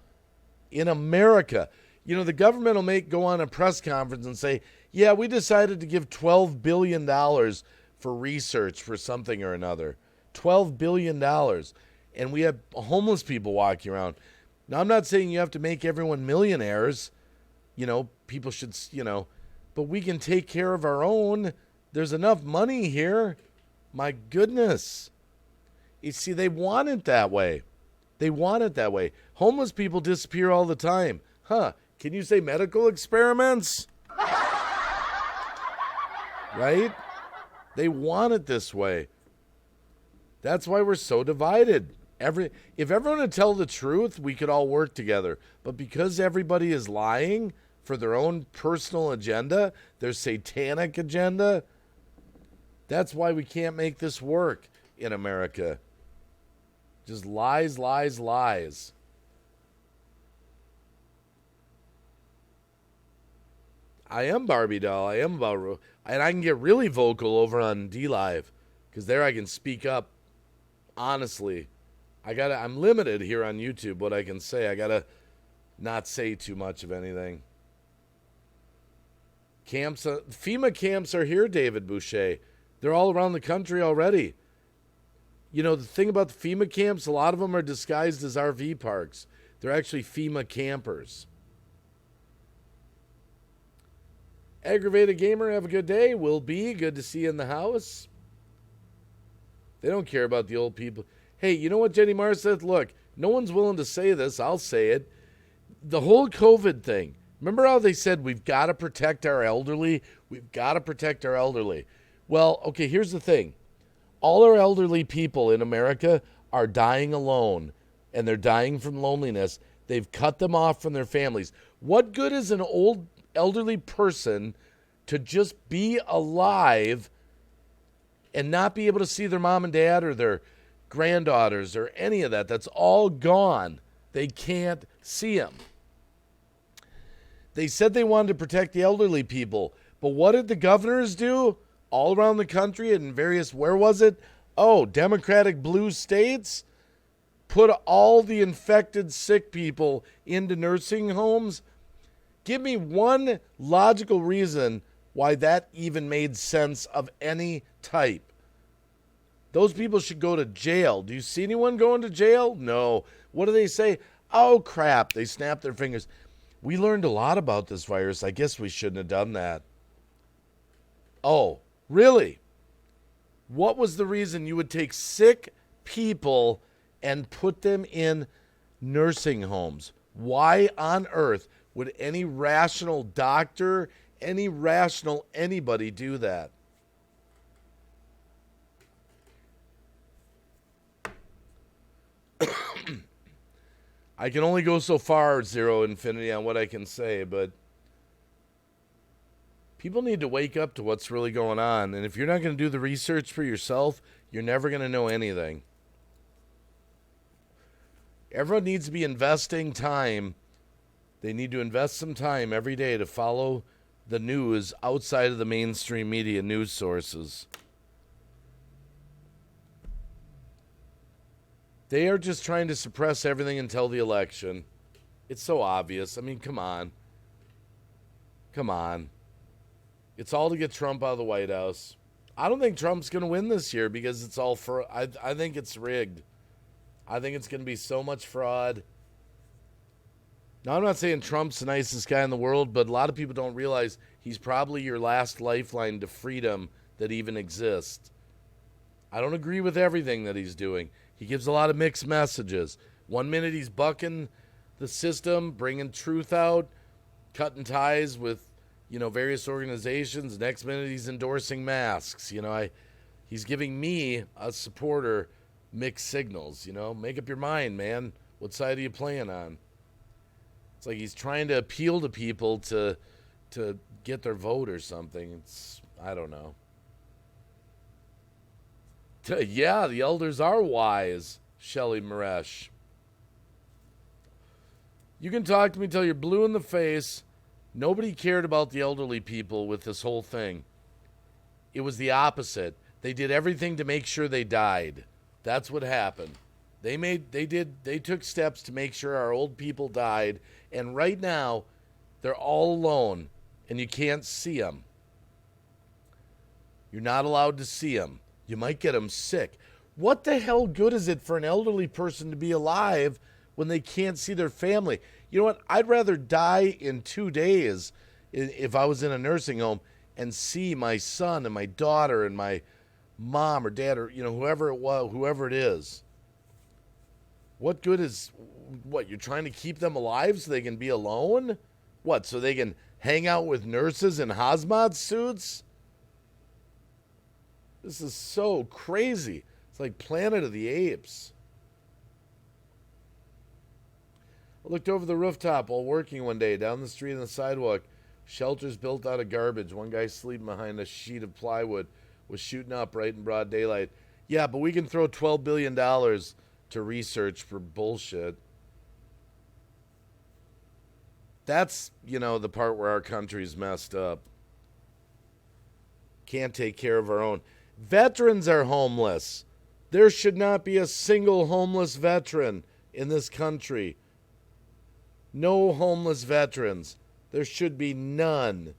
in America? The government will go on a press conference and say, yeah, we decided to give $12 billion for research for something or another. $12 billion. And we have homeless people walking around. Now, I'm not saying you have to make everyone millionaires. People should, but we can take care of our own. There's enough money here. My goodness. You see, they want it that way. Homeless people disappear all the time. Huh? Can you say medical experiments? Right? They want it this way. That's why we're so divided. If everyone would tell the truth, we could all work together. But because everybody is lying for their own personal agenda, their satanic agenda, that's why we can't make this work in America. Just lies, lies, lies. I am Barbie doll. I am about, and I can get really vocal over on D Live, because there I can speak up honestly. I'm limited here on YouTube what I can say. I gotta not say too much of anything. FEMA camps are here, David Boucher. They're all around the country already. You know, the thing about the FEMA camps, a lot of them are disguised as RV parks. They're actually FEMA campers. Aggravated Gamer, have a good day. Will be. Good to see you in the house. They don't care about the old people. Hey, you know what Jenny Marr said? Look, no one's willing to say this. I'll say it. The whole COVID thing. Remember how they said we've got to protect our elderly? We've got to protect our elderly. Well, okay, here's the thing. All our elderly people in America are dying alone, and they're dying from loneliness. They've cut them off from their families. What good is an old elderly person to just be alive and not be able to see their mom and dad or their granddaughters or any of that? That's all gone. They can't see them. They said they wanted to protect the elderly people, but what did the governors do all around the country and in various, where was it? Oh, Democratic blue states put all the infected sick people into nursing homes. Give me one logical reason why that even made sense of any type. Those people should go to jail. Do you see anyone going to jail? No. What do they say? Oh, crap. They snap their fingers. We learned a lot about this virus. I guess we shouldn't have done that. Oh, really? What was the reason you would take sick people and put them in nursing homes? Why on earth would any rational doctor, any rational anybody do that? I can only go so far, Zero Infinity, on what I can say, but people need to wake up to what's really going on. And if you're not going to do the research for yourself, you're never going to know anything. Everyone needs to be investing time. They need to invest some time every day to follow the news outside of the mainstream media news sources. They are just trying to suppress everything until the election. It's so obvious. I mean, come on. Come on. It's all to get Trump out of the White House. I don't think Trump's going to win this year because it's all for. I think it's rigged. I think it's going to be so much fraud. Now, I'm not saying Trump's the nicest guy in the world, but a lot of people don't realize he's probably your last lifeline to freedom that even exists. I don't agree with everything that he's doing. He gives a lot of mixed messages. One minute he's bucking the system, bringing truth out, cutting ties with, various organizations. Next minute he's endorsing masks. He's giving me, a supporter, mixed signals. Make up your mind, man. What side are you playing on? It's like he's trying to appeal to people to get their vote or something. I don't know. Yeah, the elders are wise, Shelley Maresh. You can talk to me till you're blue in the face. Nobody cared about the elderly people with this whole thing. It was the opposite. They did everything to make sure they died. That's what happened. They took steps to make sure our old people died, and right now they're all alone and you can't see them. You're not allowed to see them. You might get them sick. What the hell good is it for an elderly person to be alive when they can't see their family? You know what? I'd rather die in 2 days if I was in a nursing home and see my son and my daughter and my mom or dad or whoever it is. What good is what? You're trying to keep them alive so they can be alone? What? So they can hang out with nurses in hazmat suits? This is so crazy. It's like Planet of the Apes. I looked over the rooftop while working one day. Down the street on the sidewalk, shelters built out of garbage. One guy sleeping behind a sheet of plywood was shooting up right in broad daylight. Yeah, but we can throw $12 billion to research for bullshit. That's, the part where our country's messed up. Can't take care of our own. Veterans are homeless. There should not be a single homeless veteran in this country. No homeless veterans. There should be none.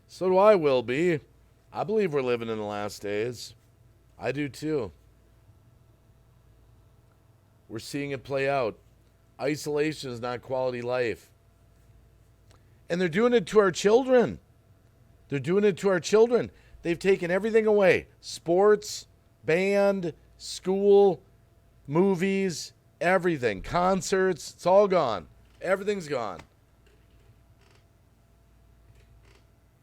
So do I, Will be. I believe we're living in the last days. I do too. We're seeing it play out. Isolation is not quality life. And they're doing it to our children. They're doing it to our children. They've taken everything away. Sports, band, school, movies, everything. Concerts, it's all gone. Everything's gone.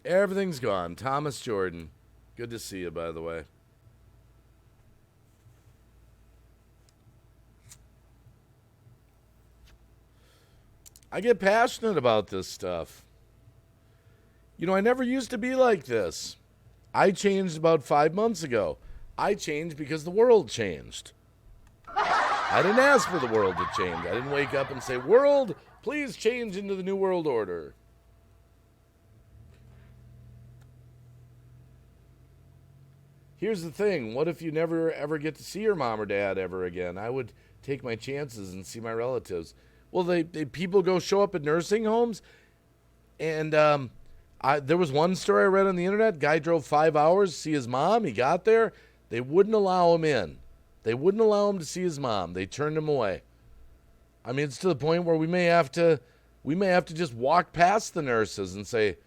Everything's gone. Thomas Jordan. Good to see you, by the way. I get passionate about this stuff. I never used to be like this. I changed about 5 months ago. I changed because the world changed. I didn't ask for the world to change. I didn't wake up and say, world, please change into the new world order. Here's the thing. What if you never ever get to see your mom or dad ever again? I would take my chances and see my relatives. Well, people go show up at nursing homes, and there was one story I read on the internet. Guy drove 5 hours to see his mom. He got there. They wouldn't allow him in. They wouldn't allow him to see his mom. They turned him away. I mean, it's to the point where we may have to just walk past the nurses and say,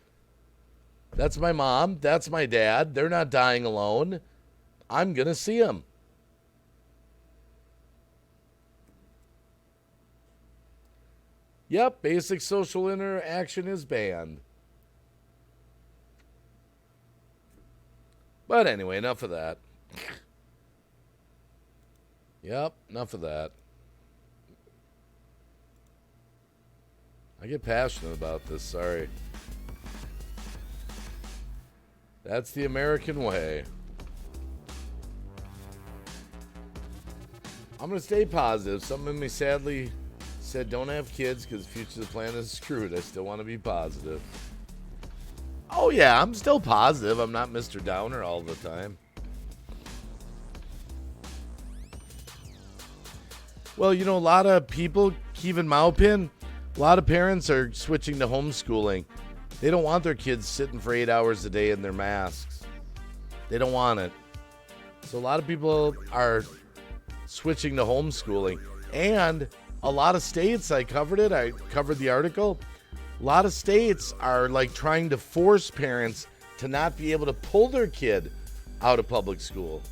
that's my mom. That's my dad. They're not dying alone. I'm going to see them. Yep, basic social interaction is banned. But anyway, enough of that. Yep, enough of that. I get passionate about this, sorry. That's the American way. I'm going to stay positive. Something in me sadly said don't have kids because the future of the planet is screwed. I still want to be positive. Oh yeah, I'm still positive. I'm not Mr. Downer all the time. Well, a lot of people, Kevin Maupin, a lot of parents are switching to homeschooling. They don't want their kids sitting for 8 hours a day in their masks. They don't want it. So a lot of people are switching to homeschooling. And a lot of states, I covered the article. A lot of states are like trying to force parents to not be able to pull their kid out of public school.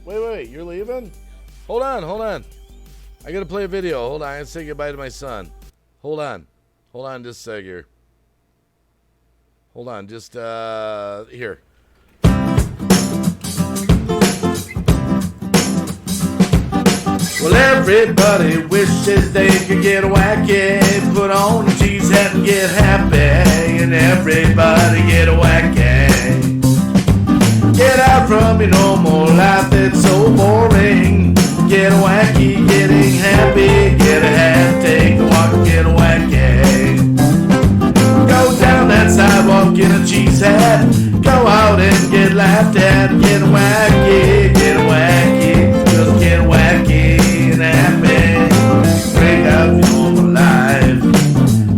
Wait, you're leaving? Hold on. I gotta play a video. Hold on, I gotta say goodbye to my son. Hold on just a sec here. Hold on, just here. Well, everybody wishes they could get wacky, put on a cheese hat and get happy, and everybody get wacky. Get out from your normal life, it's so boring. Get wacky, getting happy, get a hat, take a walk, get wacky. Go down that sidewalk in a cheese hat, go out and get laughed at, get wacky, just get wacky and happy. Break out your life,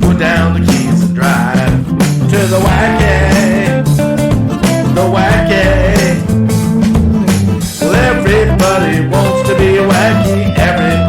put down the keys and drive to the wacky, the wacky. Well, everybody wants to be wacky, everybody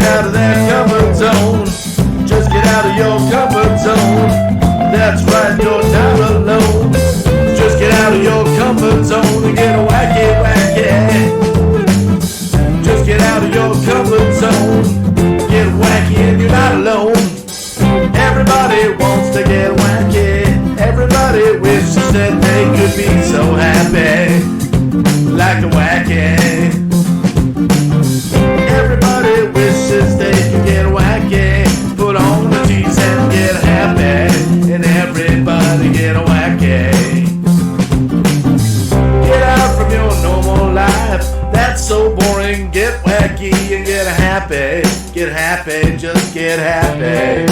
get out of that comfort zone. Just get out of your comfort zone. That's right, you're not alone. Just get out of your comfort zone and get wacky, wacky. Just get out of your comfort zone. Get wacky and you're not alone. Everybody wants to get wacky. Everybody wishes that they could be so happy. Like the wacky. Everybody wishes they could get wacky. Put on the tees and get happy. And everybody get wacky. Get out from your normal life. That's so boring. Get wacky and get happy. Get happy, just get happy.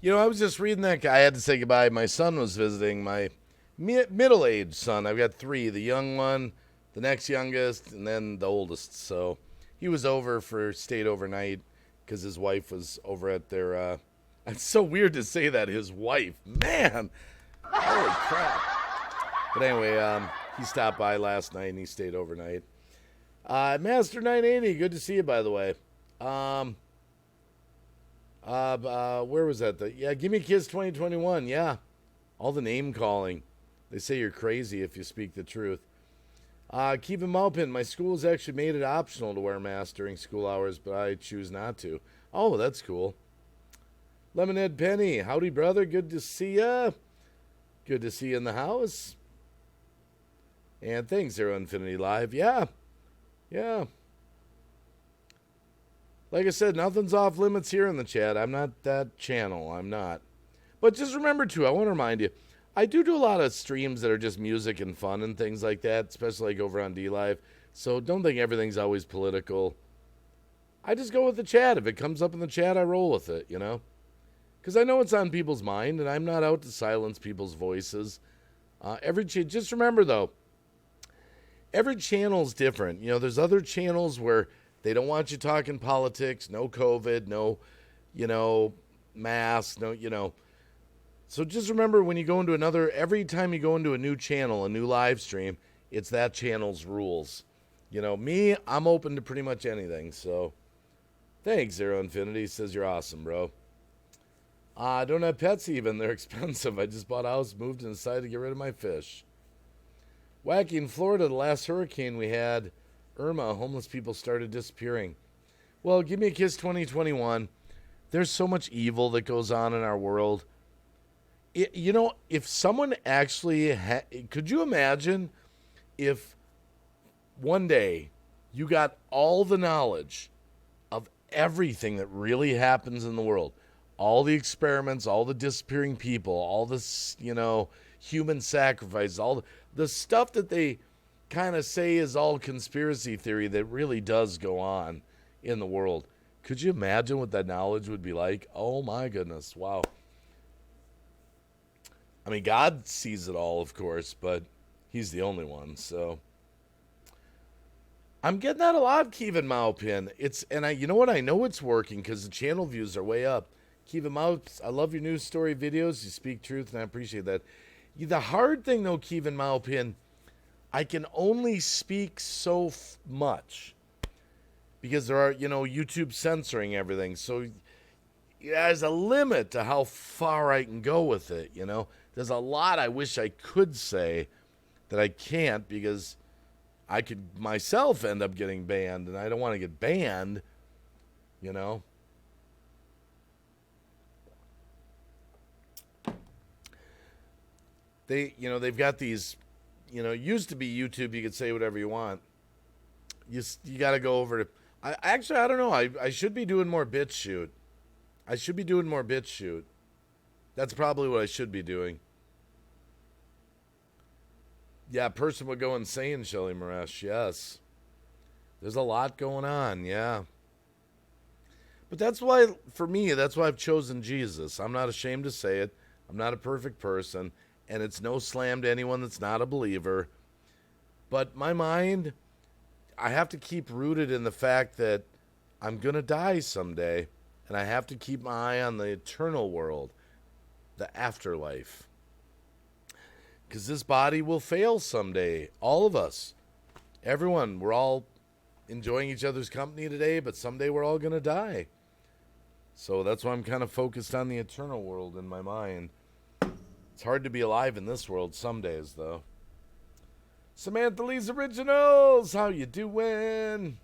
You know, I was just reading that guy. I had to say goodbye. My son was visiting, my middle-aged son. I've got three, the young one, the next youngest, and then the oldest. So he was stayed overnight because his wife was over at their, it's so weird to say that, his wife. Man, holy crap. But anyway, he stopped by last night and he stayed overnight. Master 980, good to see you, by the way. Where was that? Give me Kids 2021. Yeah. All the name calling. They say you're crazy if you speak the truth. Keep him open. My school has actually made it optional to wear masks during school hours, but I choose not to. Oh, that's cool. Lemonhead Penny. Howdy, brother. Good to see ya. Good to see you in the house. And thanks, Zero Infinity Live. Yeah. Yeah. Like I said, nothing's off limits here in the chat. I'm not that channel. I'm not. But just remember, too, I want to remind you, I do a lot of streams that are just music and fun and things like that, especially like over on D-Live. So don't think everything's always political. I just go with the chat. If it comes up in the chat, I roll with it, you know? Because I know it's on people's mind, and I'm not out to silence people's voices. Just remember, though, every channel's different. You know, there's other channels where they don't want you talking politics, no COVID, no, masks, no. So just remember when you go into every time you go into a new channel, a new live stream, it's that channel's rules. You know, me, I'm open to pretty much anything. So thanks, Zero Infinity. Says you're awesome, bro. I don't have pets even. They're expensive. I just bought a house, moved, and decided to get rid of my fish. Wacky, in Florida, the last hurricane we had, Irma, homeless people started disappearing. Well, give me a kiss 2021. There's so much evil that goes on in our world. If someone actually could you imagine if one day you got all the knowledge of everything that really happens in the world, all the experiments, all the disappearing people, all this, human sacrifice, all the stuff that they kind of say is all conspiracy theory that really does go on in the world. Could you imagine what that knowledge would be like? Oh my goodness. Wow. I mean, God sees it all, of course, but he's the only one. So I'm getting that a lot, Kevin Maupin. You know what? I know it's working because the channel views are way up. Kevin Maup, I love your news story videos. You speak truth, and I appreciate that. The hard thing, though, Kevin Maupin, I can only speak so much because there are, YouTube censoring everything. So there's a limit to how far I can go with it, There's a lot I wish I could say that I can't because I could myself end up getting banned, and I don't want to get banned, They've got these, used to be YouTube, you could say whatever you want. You got to go over to, I don't know. I should be doing more BitChute. That's probably what I should be doing. Yeah, a person would go insane, Shelly Maresh. Yes. There's a lot going on, yeah. But that's why I've chosen Jesus. I'm not ashamed to say it. I'm not a perfect person. And it's no slam to anyone that's not a believer. But my mind, I have to keep rooted in the fact that I'm going to die someday. And I have to keep my eye on the eternal world, the afterlife. Because this body will fail someday. All of us. Everyone. We're all enjoying each other's company today, but someday we're all going to die. So that's why I'm kind of focused on the eternal world in my mind. It's hard to be alive in this world some days, though. Samantha Lee's Originals, how you doing?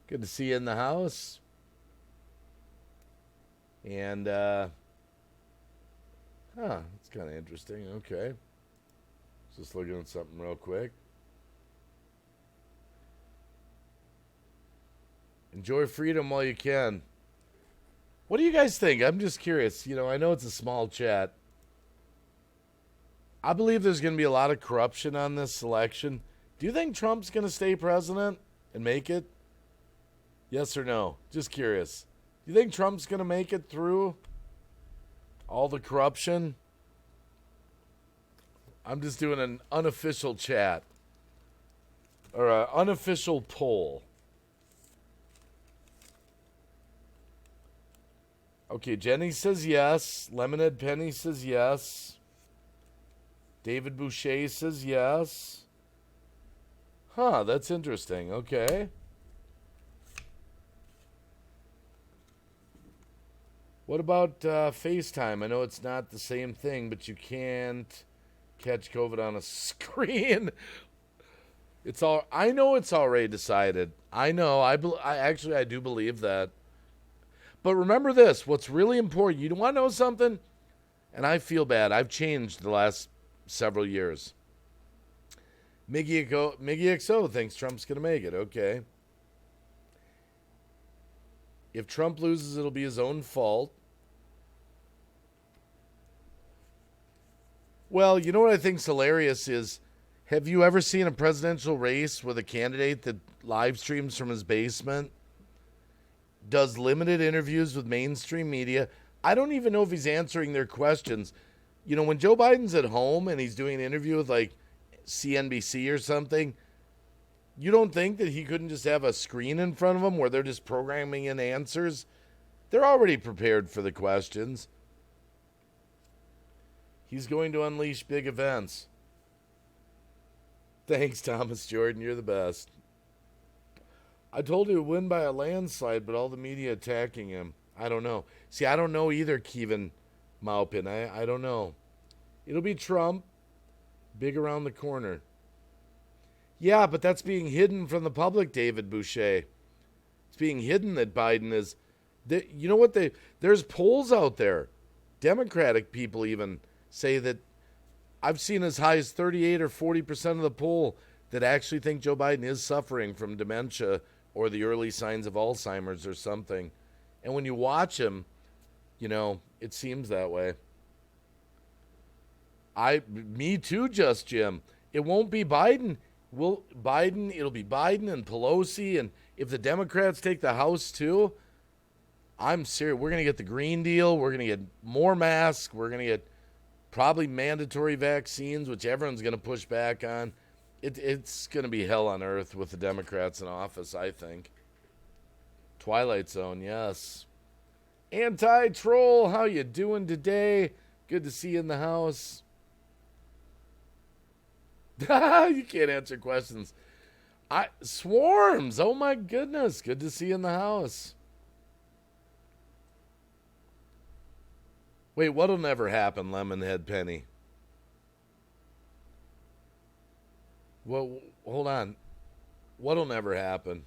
Good to see you in the house. And, it's kind of interesting. Okay. Just looking at something real quick. Enjoy freedom while you can. What do you guys think? I'm just curious. You know, I know it's a small chat. I believe there's going to be a lot of corruption on this election. Do you think Trump's going to stay president and make it? Yes or no? Just curious. Do you think Trump's going to make it through all the corruption? I'm just doing an unofficial chat. Or an unofficial poll. Okay, Jenny says yes. Lemonhead Penny says yes. David Boucher says yes. Huh, that's interesting. Okay. What about FaceTime? I know it's not the same thing, but you can't catch COVID on a screen. I know it's already decided. I know. I do believe that. But remember this, what's really important, you want to know something? And I feel bad. I've changed the last several years. Miggy XO thinks Trump's going to make it. Okay. If Trump loses, it'll be his own fault. Well, you know what I think's hilarious is, have you ever seen a presidential race with a candidate that live streams from his basement? Does limited interviews with mainstream media. I don't even know if he's answering their questions. You know, when Joe Biden's at home and he's doing an interview with like CNBC or something, you don't think that he couldn't just have a screen in front of him where they're just programming in answers? They're already prepared for the questions. He's going to unleash big events. Thanks, Thomas Jordan. You're the best. I told you to win by a landslide, but all the media attacking him. I don't know. See, I don't know either, Kevin Maupin. I don't know. It'll be Trump. Big around the corner. Yeah, but that's being hidden from the public, David Boucher. It's being hidden that Biden is... You know what? There's polls out there. Democratic people even say that... I've seen as high as 38 or 40% of the poll that actually think Joe Biden is suffering from dementia or the early signs of Alzheimer's or something. And when you watch him, you know, it seems that way. Me too, Just Jim. It won't be Biden. It'll be Biden and Pelosi, and if the Democrats take the House too, I'm serious. We're going to get the Green Deal. We're going to get more masks. We're going to get probably mandatory vaccines, which everyone's going to push back on. It's going to be hell on earth with the Democrats in office, I think. Twilight Zone, yes. Anti-Troll, how you doing today? Good to see you in the house. You can't answer questions. Swarms, oh my goodness. Good to see you in the house. Wait, what'll never happen, Lemonhead Penny? Well, hold on. What'll never happen?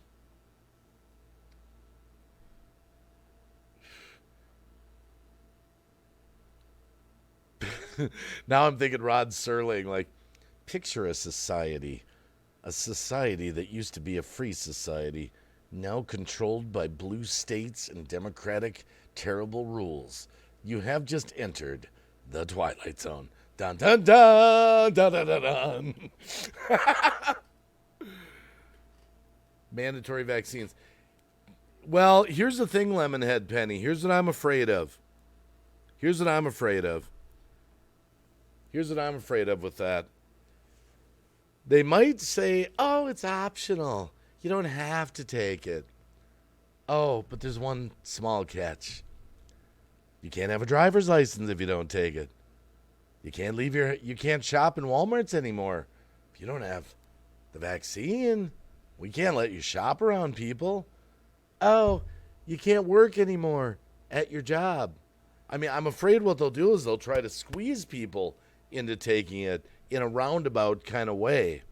Now I'm thinking Rod Serling, like, picture a society that used to be a free society, now controlled by blue states and democratic terrible rules. You have just entered the Twilight Zone. Dun dun dun dun dun dun dun. Mandatory vaccines. Well, here's the thing, Lemonhead Penny. Here's what I'm afraid of. Here's what I'm afraid of with that. They might say, oh, it's optional. You don't have to take it. Oh, but there's one small catch. You can't have a driver's license if you don't take it. You can't shop in Walmarts anymore if you don't have the vaccine. We can't let you shop around people. Oh, you can't work anymore at your job. I mean, I'm afraid what they'll do is they'll try to squeeze people into taking it in a roundabout kind of way.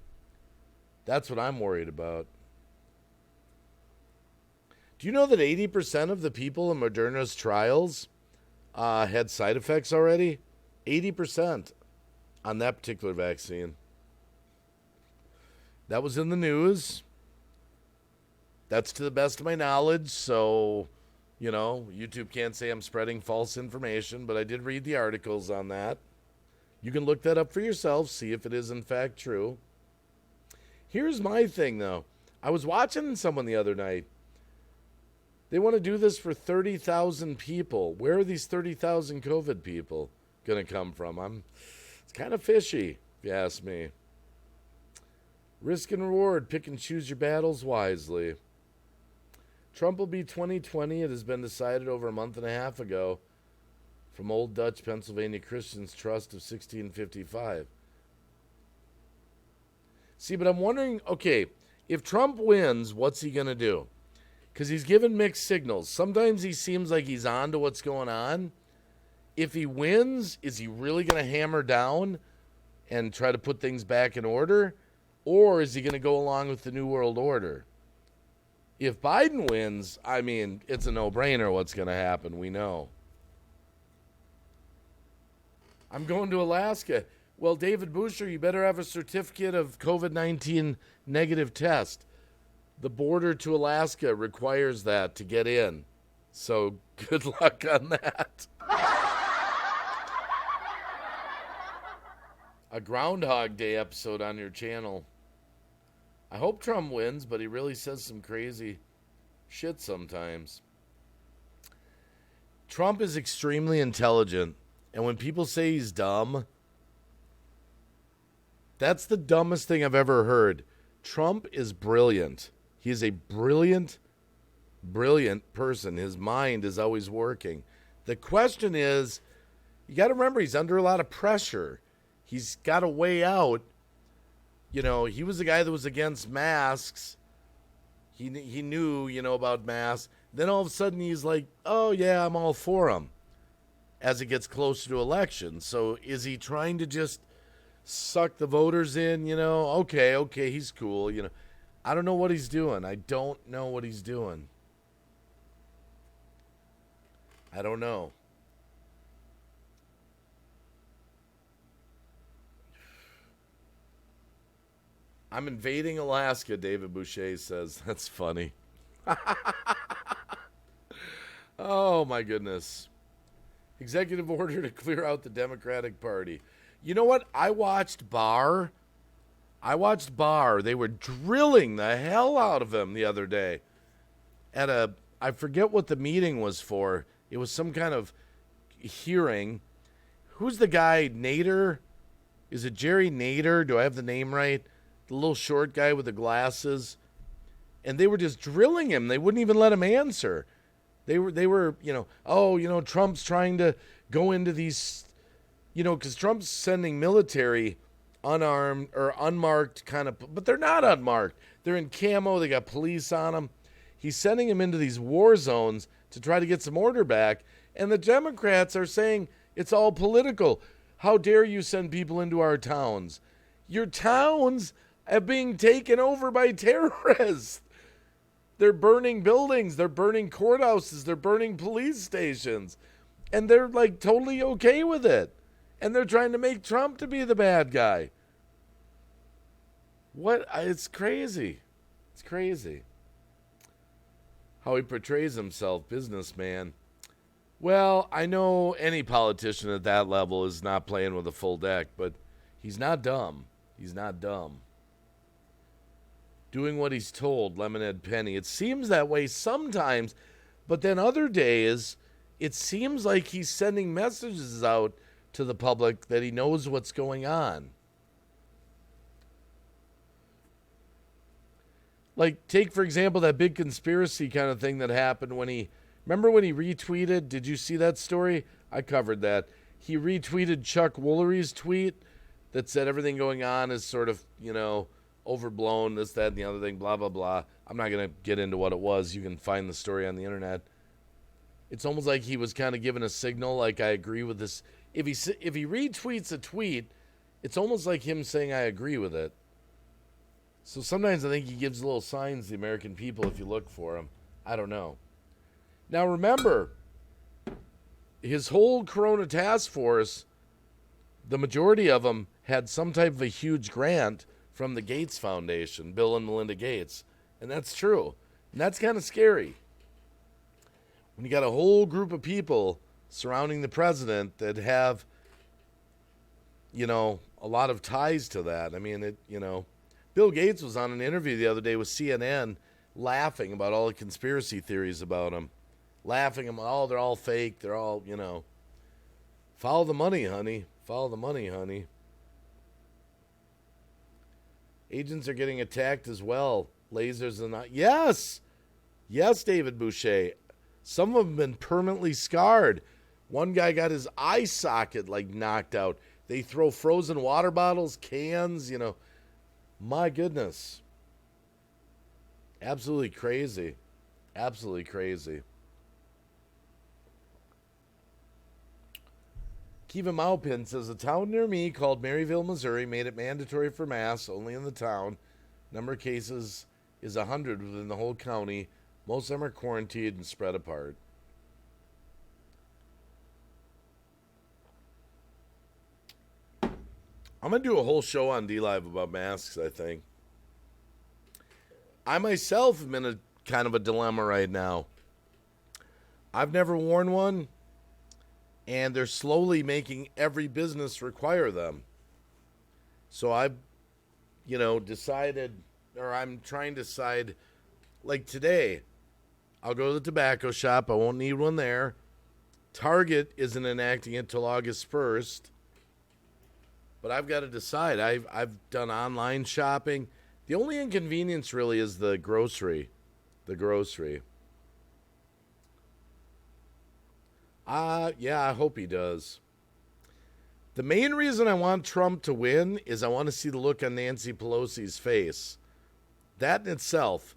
That's what I'm worried about. Do you know that 80% of the people in Moderna's trials had side effects already? 80% on that particular vaccine. That was in the news. That's to the best of my knowledge, so, YouTube can't say I'm spreading false information, but I did read the articles on that. You can look that up for yourself, see if it is in fact true. Here's my thing, though. I was watching someone the other night. They want to do this for 30,000 people. Where are these 30,000 COVID people going to come from? It's kind of fishy, if you ask me. Risk and reward. Pick and choose your battles wisely. Trump will be 2020. It has been decided over a month and a half ago from Old Dutch Pennsylvania Christians Trust of 1655. See, but I'm wondering, okay, if Trump wins, what's he going to do? Because he's given mixed signals. Sometimes he seems like he's on to what's going on. If he wins, is he really going to hammer down and try to put things back in order? Or is he going to go along with the New World Order? If Biden wins, I mean, it's a no-brainer what's going to happen. We know. I'm going to Alaska. Well, David Boucher, you better have a certificate of COVID-19 negative test. The border to Alaska requires that to get in. So good luck on that. A Groundhog Day episode on your channel. I hope Trump wins, but he really says some crazy shit sometimes. Trump is extremely intelligent, and when people say he's dumb, that's the dumbest thing I've ever heard. Trump is brilliant. He is a brilliant, brilliant person. His mind is always working. The question is, you got to remember, he's under a lot of pressure. He's got a way out. He was the guy that was against masks. He knew, about masks. Then all of a sudden he's like, oh, yeah, I'm all for them as it gets closer to elections. So is he trying to just suck the voters in, Okay, he's cool, I don't know what he's doing. I don't know what he's doing. I don't know. I'm invading Alaska, David Boucher says. That's funny. Oh, my goodness. Executive order to clear out the Democratic Party. You know what? I watched Barr. They were drilling the hell out of him the other day. I forget what the meeting was for. It was some kind of hearing. Who's the guy, Nader? Is it Jerry Nader? Do I have the name right? The little short guy with the glasses. And they were just drilling him. They wouldn't even let him answer. They were, Trump's trying to go into these, because Trump's sending military unarmed or unmarked kind of, but they're not unmarked. They're in camo. They got police on them. He's sending them into these war zones to try to get some order back. And the Democrats are saying it's all political. How dare you send people into our towns? Your towns are being taken over by terrorists. They're burning buildings. They're burning courthouses. They're burning police stations. And they're like totally okay with it. And they're trying to make Trump to be the bad guy. What? It's crazy. It's crazy. How he portrays himself, businessman. Well, I know any politician at that level is not playing with a full deck, but he's not dumb. He's not dumb. Doing what he's told, Lemonade Penny. It seems that way sometimes, but then other days, it seems like he's sending messages out to the public that he knows what's going on. Like, take, for example, that big conspiracy kind of thing that happened when remember when he retweeted? Did you see that story? I covered that. he retweeted Chuck Woolery's tweet that said everything going on is sort of, overblown, this, that, and the other thing, blah, blah, blah. I'm not going to get into what it was. You can find the story on the internet. It's almost like he was kind of giving a signal, like, I agree with this. If he retweets a tweet, it's almost like him saying, I agree with it. So sometimes I think he gives little signs to the American people if you look for them. I don't know. Now remember, his whole Corona task force, the majority of them had some type of a huge grant from the Gates Foundation, Bill and Melinda Gates. And that's true. And that's kind of scary. When you got a whole group of people surrounding the president that have, a lot of ties to that. I mean, Bill Gates was on an interview the other day with CNN laughing about all the conspiracy theories about him. Laughing about, oh, they're all fake. They're all, follow the money, honey. Follow the money, honey. Agents are getting attacked as well. Lasers and not. Yes, David Boucher. Some of them have been permanently scarred. One guy got his eye socket knocked out. They throw frozen water bottles, cans, My goodness. Absolutely crazy. Absolutely crazy. Kiva Maupin says, a town near me called Maryville, Missouri made it mandatory for masks only in the town. Number of cases is 100 within the whole county. Most of them are quarantined and spread apart. I'm going to do a whole show on D-Live about masks, I think. I myself am in a kind of a dilemma right now. I've never worn one, and they're slowly making every business require them. So I've, decided, or I'm trying to decide, like today, I'll go to the tobacco shop. I won't need one there. Target isn't enacting it till August 1st. But I've got to decide. I've done online shopping. The only inconvenience really is the grocery. Yeah, I hope he does. The main reason I want Trump to win is I want to see the look on Nancy Pelosi's face. That in itself,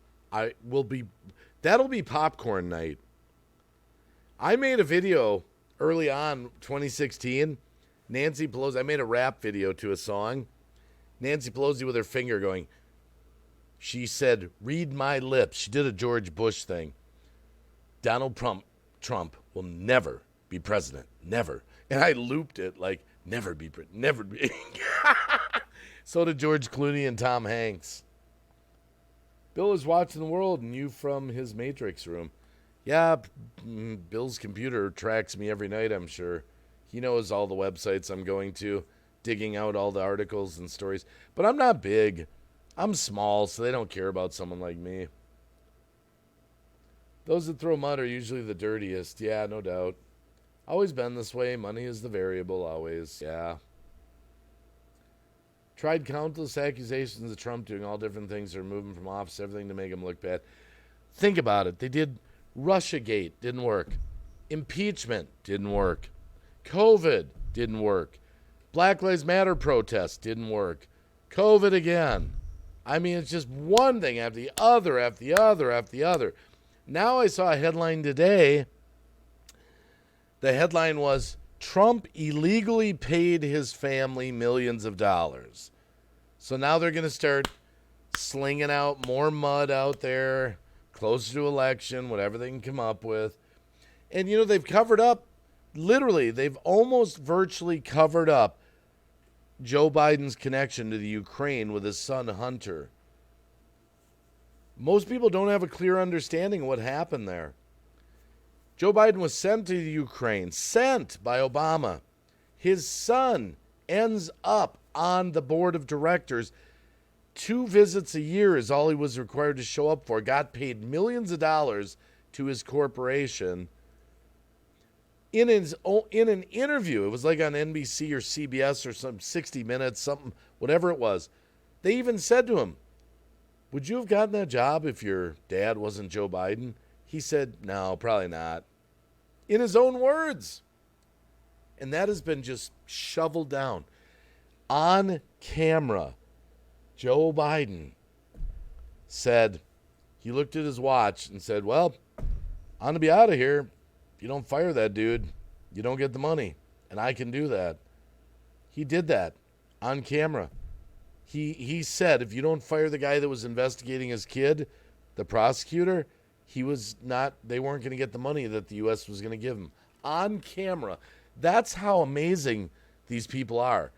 that'll be popcorn night. I made a video early on, 2016. Nancy Pelosi, I made a rap video to a song. Nancy Pelosi with her finger going, she said, read my lips. She did a George Bush thing. Donald Trump will never be president. Never. And I looped it like, never be. So did George Clooney and Tom Hanks. Bill is watching the world and you from his Matrix room. Yeah, Bill's computer tracks me every night, I'm sure. He knows all the websites I'm going to, digging out all the articles and stories. But I'm not big. I'm small, so they don't care about someone like me. Those that throw mud are usually the dirtiest. Yeah, no doubt. Always been this way. Money is the variable, always. Yeah. Tried countless accusations of Trump doing all different things, or moving from office, everything to make him look bad. Think about it. They did Russiagate, didn't work. Impeachment, didn't work. COVID, didn't work. Black Lives Matter protests, didn't work. COVID again. I mean, it's just one thing after the other, after the other, after the other. Now I saw a headline today. The headline was, Trump illegally paid his family millions of dollars. So now they're going to start slinging out more mud out there, closer to election, whatever they can come up with. And, they've covered up, literally, they've almost virtually covered up Joe Biden's connection to the Ukraine with his son Hunter. Most people don't have a clear understanding of what happened there. Joe Biden was sent to the Ukraine, sent by Obama. His son ends up on the board of directors. 2 visits a year is all he was required to show up for. Got paid millions of dollars to his corporation. In an interview, it was like on NBC or CBS or some 60 Minutes, something, whatever it was. They even said to him, would you have gotten that job if your dad wasn't Joe Biden? He said, no, probably not. In his own words. And that has been just shoveled down. On camera, Joe Biden said, he looked at his watch and said, well, I'm going to be out of here. If you don't fire that dude, you don't get the money. And I can do that. He did that on camera. He said, if you don't fire the guy that was investigating his kid, the prosecutor, they weren't going to get the money that the U.S. was going to give him. On camera. That's how amazing these people are.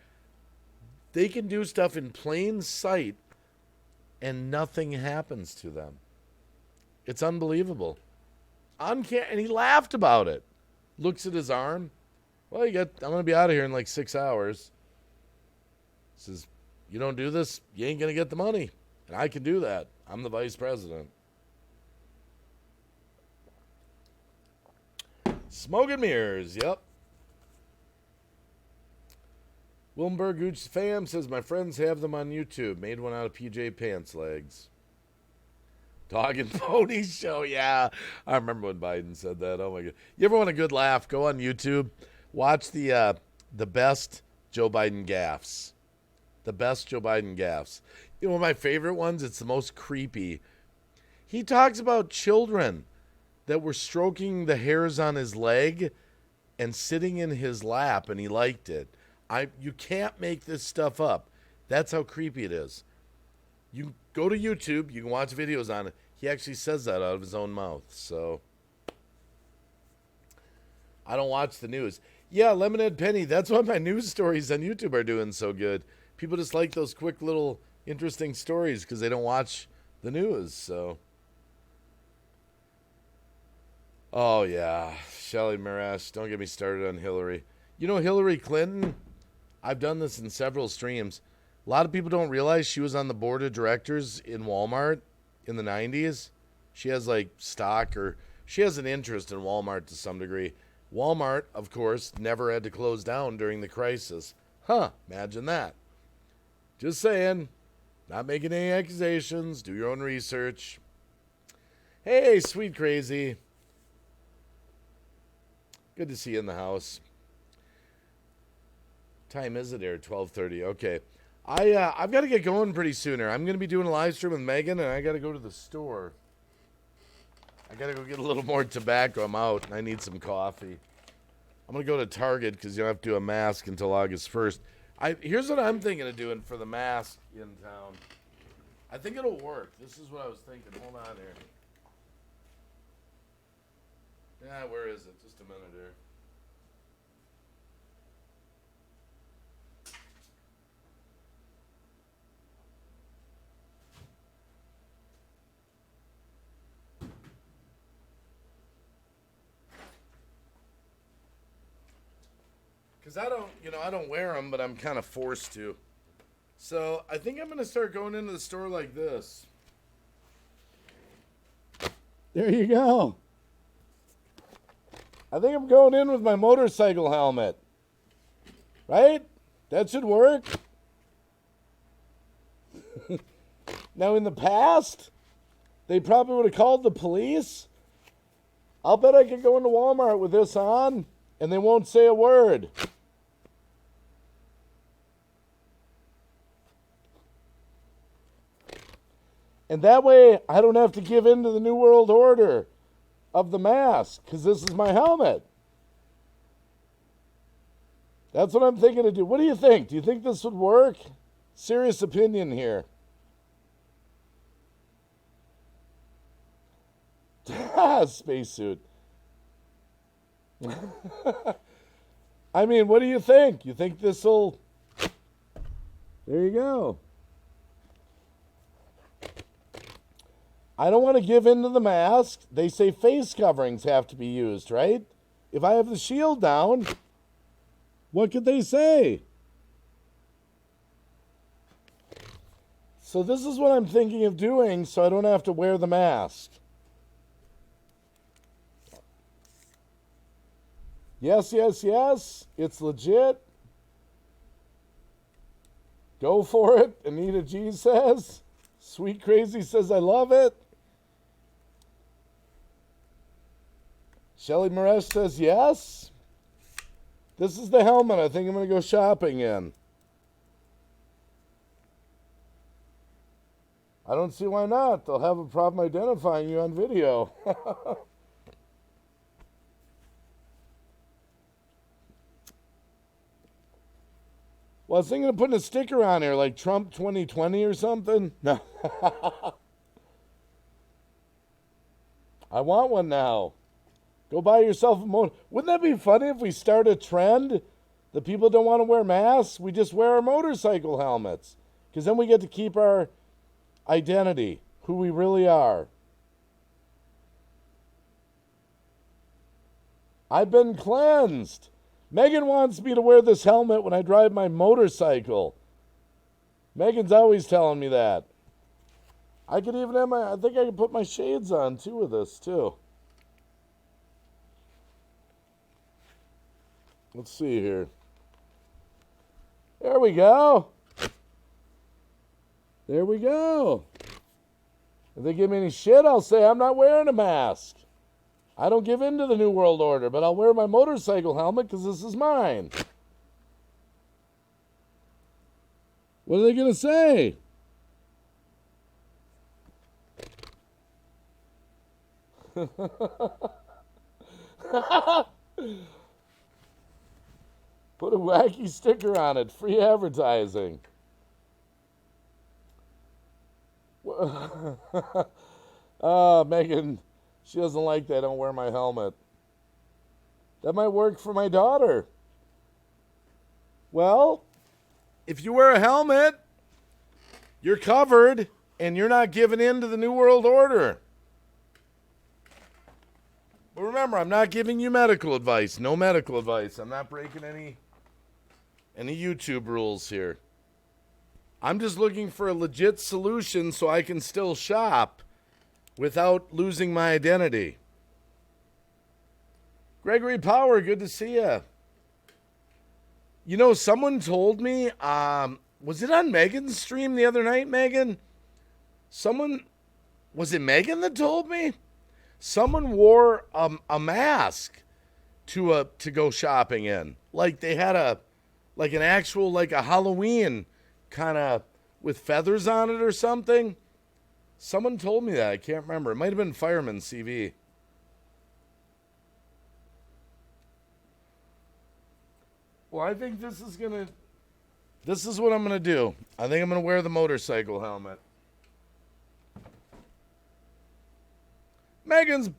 They can do stuff in plain sight and nothing happens to them. It's unbelievable. On camera, and he laughed about it. Looks at his arm. Well, I'm going to be out of here in like 6 hours. Says, you don't do this, you ain't going to get the money. And I can do that. I'm the vice president. Smoke and mirrors, yep. Wilmberg Gooch Fam says, my friends have them on YouTube. Made one out of PJ Pants legs. Dog and Pony Show, yeah. I remember when Biden said that. Oh, my God. You ever want a good laugh? Go on YouTube. Watch the best Joe Biden gaffes. The best Joe Biden gaffes. You know, one of my favorite ones, it's the most creepy. He talks about children that were stroking the hairs on his leg and sitting in his lap, and he liked it. You can't make this stuff up. That's how creepy it is. You go to YouTube, you can watch videos on it. He actually says that out of his own mouth. So I don't watch the news. Yeah, Lemonade Penny, that's why my news stories on YouTube are doing so good. People just like those quick little interesting stories because they don't watch the news. So, oh yeah, Shelly Marash, don't get me started on Hillary. You know Hillary Clinton? I've done this in several streams. A lot of people don't realize she was on the board of directors in Walmart in the 90s. She has like stock, or she has an interest in Walmart to some degree. Walmart, of course, never had to close down during the crisis. Imagine that. Just saying. Not making any accusations. Do your own research. Hey, Sweet Crazy. Good to see you in the house. Time is it there? 12:30. Okay. I've got to get going pretty sooner. I'm going to be doing a live stream with Megan, and I got to go to the store. I got to go get a little more tobacco. I'm out, and I need some coffee. I'm going to go to Target because you don't have to do a mask until August 1st. Here's what I'm thinking of doing for the mask in town. I think it'll work. This is what I was thinking. Hold on here. Yeah, where is it? Just a minute here. Because I don't wear them, but I'm kind of forced to. So I think I'm going to start going into the store like this. There you go. I think I'm going in with my motorcycle helmet. Right? That should work. Now, in the past, they probably would have called the police. I'll bet I could go into Walmart with this on, and they won't say a word. And that way, I don't have to give in to the New World Order of the mask, because this is my helmet. That's what I'm thinking to do. What do you think? Do you think this would work? Serious opinion here. Spacesuit. I mean, what do you think? You think this will... There you go. I don't want to give in to the mask. They say face coverings have to be used, right? If I have the shield down, what could they say? So this is what I'm thinking of doing so I don't have to wear the mask. Yes, yes, yes. It's legit. Go for it, Anita G says. Sweet Crazy says, I love it. Shelly Maresh says, yes. This is the helmet I think I'm going to go shopping in. I don't see why not. They'll have a problem identifying you on video. Well, I was thinking of putting a sticker on here like Trump 2020 or something. No. I want one now. Go buy yourself a motor. Wouldn't that be funny if we start a trend that people don't want to wear masks? We just wear our motorcycle helmets. Because then we get to keep our identity, who we really are. I've been cleansed. Megan wants me to wear this helmet when I drive my motorcycle. Megan's always telling me that. I could even have I think I could put my shades on too with this too. Let's see here. There we go. There we go. If they give me any shit, I'll say I'm not wearing a mask. I don't give in to the New World Order, but I'll wear my motorcycle helmet because this is mine. What are they going to say? Put a wacky sticker on it. Free advertising. Megan, she doesn't like that I don't wear my helmet. That might work for my daughter. Well, if you wear a helmet, you're covered and you're not giving in to the New World Order. But remember, I'm not giving you medical advice. No medical advice. I'm not breaking any YouTube rules here. I'm just looking for a legit solution so I can still shop without losing my identity. Gregory Power, good to see you. You know, someone told me, was it on Megan's stream the other night, Megan? Was it Megan that told me? Someone wore a mask to go shopping in. Like they had an actual, like a Halloween kind of with feathers on it or something. Someone told me that. I can't remember. It might have been Fireman CV. Well, I think this is what I'm going to do. I think I'm going to wear the motorcycle helmet. Megan's,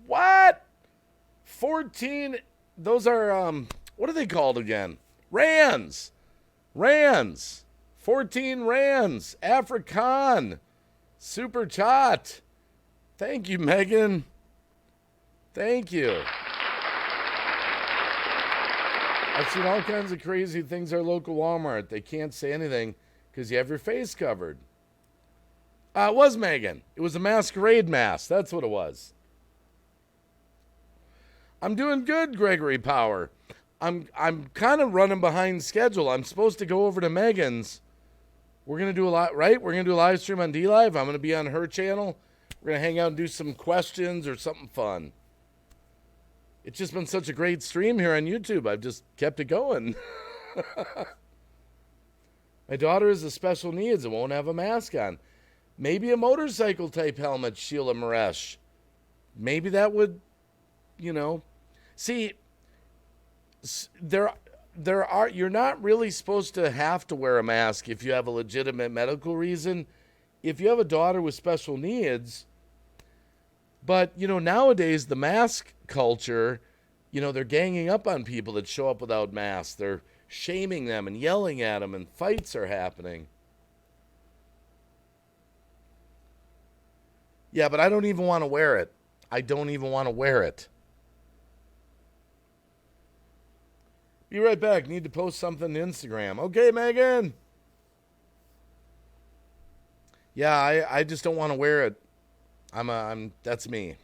what? 14, those are, what are they called again? Rands. 14 rands. Afrikaan. Super chat. Thank you, Megan. Thank you. I've seen all kinds of crazy things at our local Walmart. They can't say anything because you have your face covered. It was Megan. It was a masquerade mask. That's what it was. I'm doing good, Gregory Power. I'm kind of running behind schedule. I'm supposed to go over to Megan's. We're going to do a lot, right? We're going to do a live stream on D-Live. I'm going to be on her channel. We're going to hang out and do some questions or something fun. It's just been such a great stream here on YouTube. I've just kept it going. My daughter is a special needs and won't have a mask on. Maybe a motorcycle type helmet, Sheila Maresh. Maybe that would, see, you're not really supposed to have to wear a mask if you have a legitimate medical reason. If you have a daughter with special needs, but, nowadays the mask culture, they're ganging up on people that show up without masks. They're shaming them and yelling at them, and fights are happening. Yeah, but I don't even want to wear it. Be right back. Need to post something to Instagram. Okay, Megan. Yeah, I just don't want to wear it. That's me.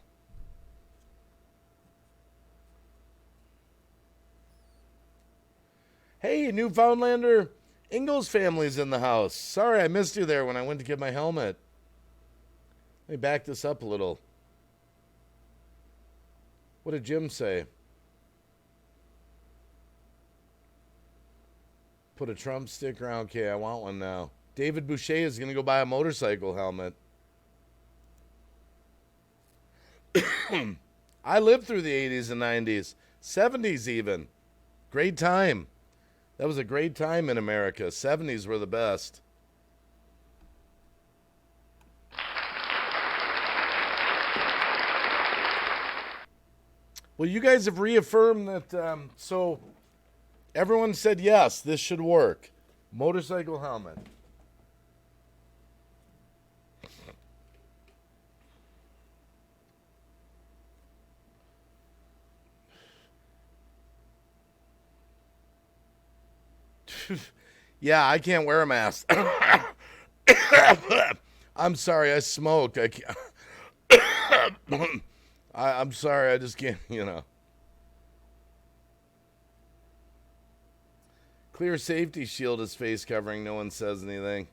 Hey, Newfoundlander Ingalls family's in the house. Sorry I missed you there when I went to get my helmet. Let me back this up a little. What did Jim say? Put a Trump sticker on. Okay, I want one now. David Boucher is going to go buy a motorcycle helmet. I lived through the 80s and 90s, 70s even. Great time. That was a great time in America. 70s were the best. Well, you guys have reaffirmed that, so everyone said yes, this should work. Motorcycle helmet. Yeah, I can't wear a mask. I'm sorry, I smoke. I can't. I'm sorry, I just can't, Clear safety shield is face covering. No one says anything.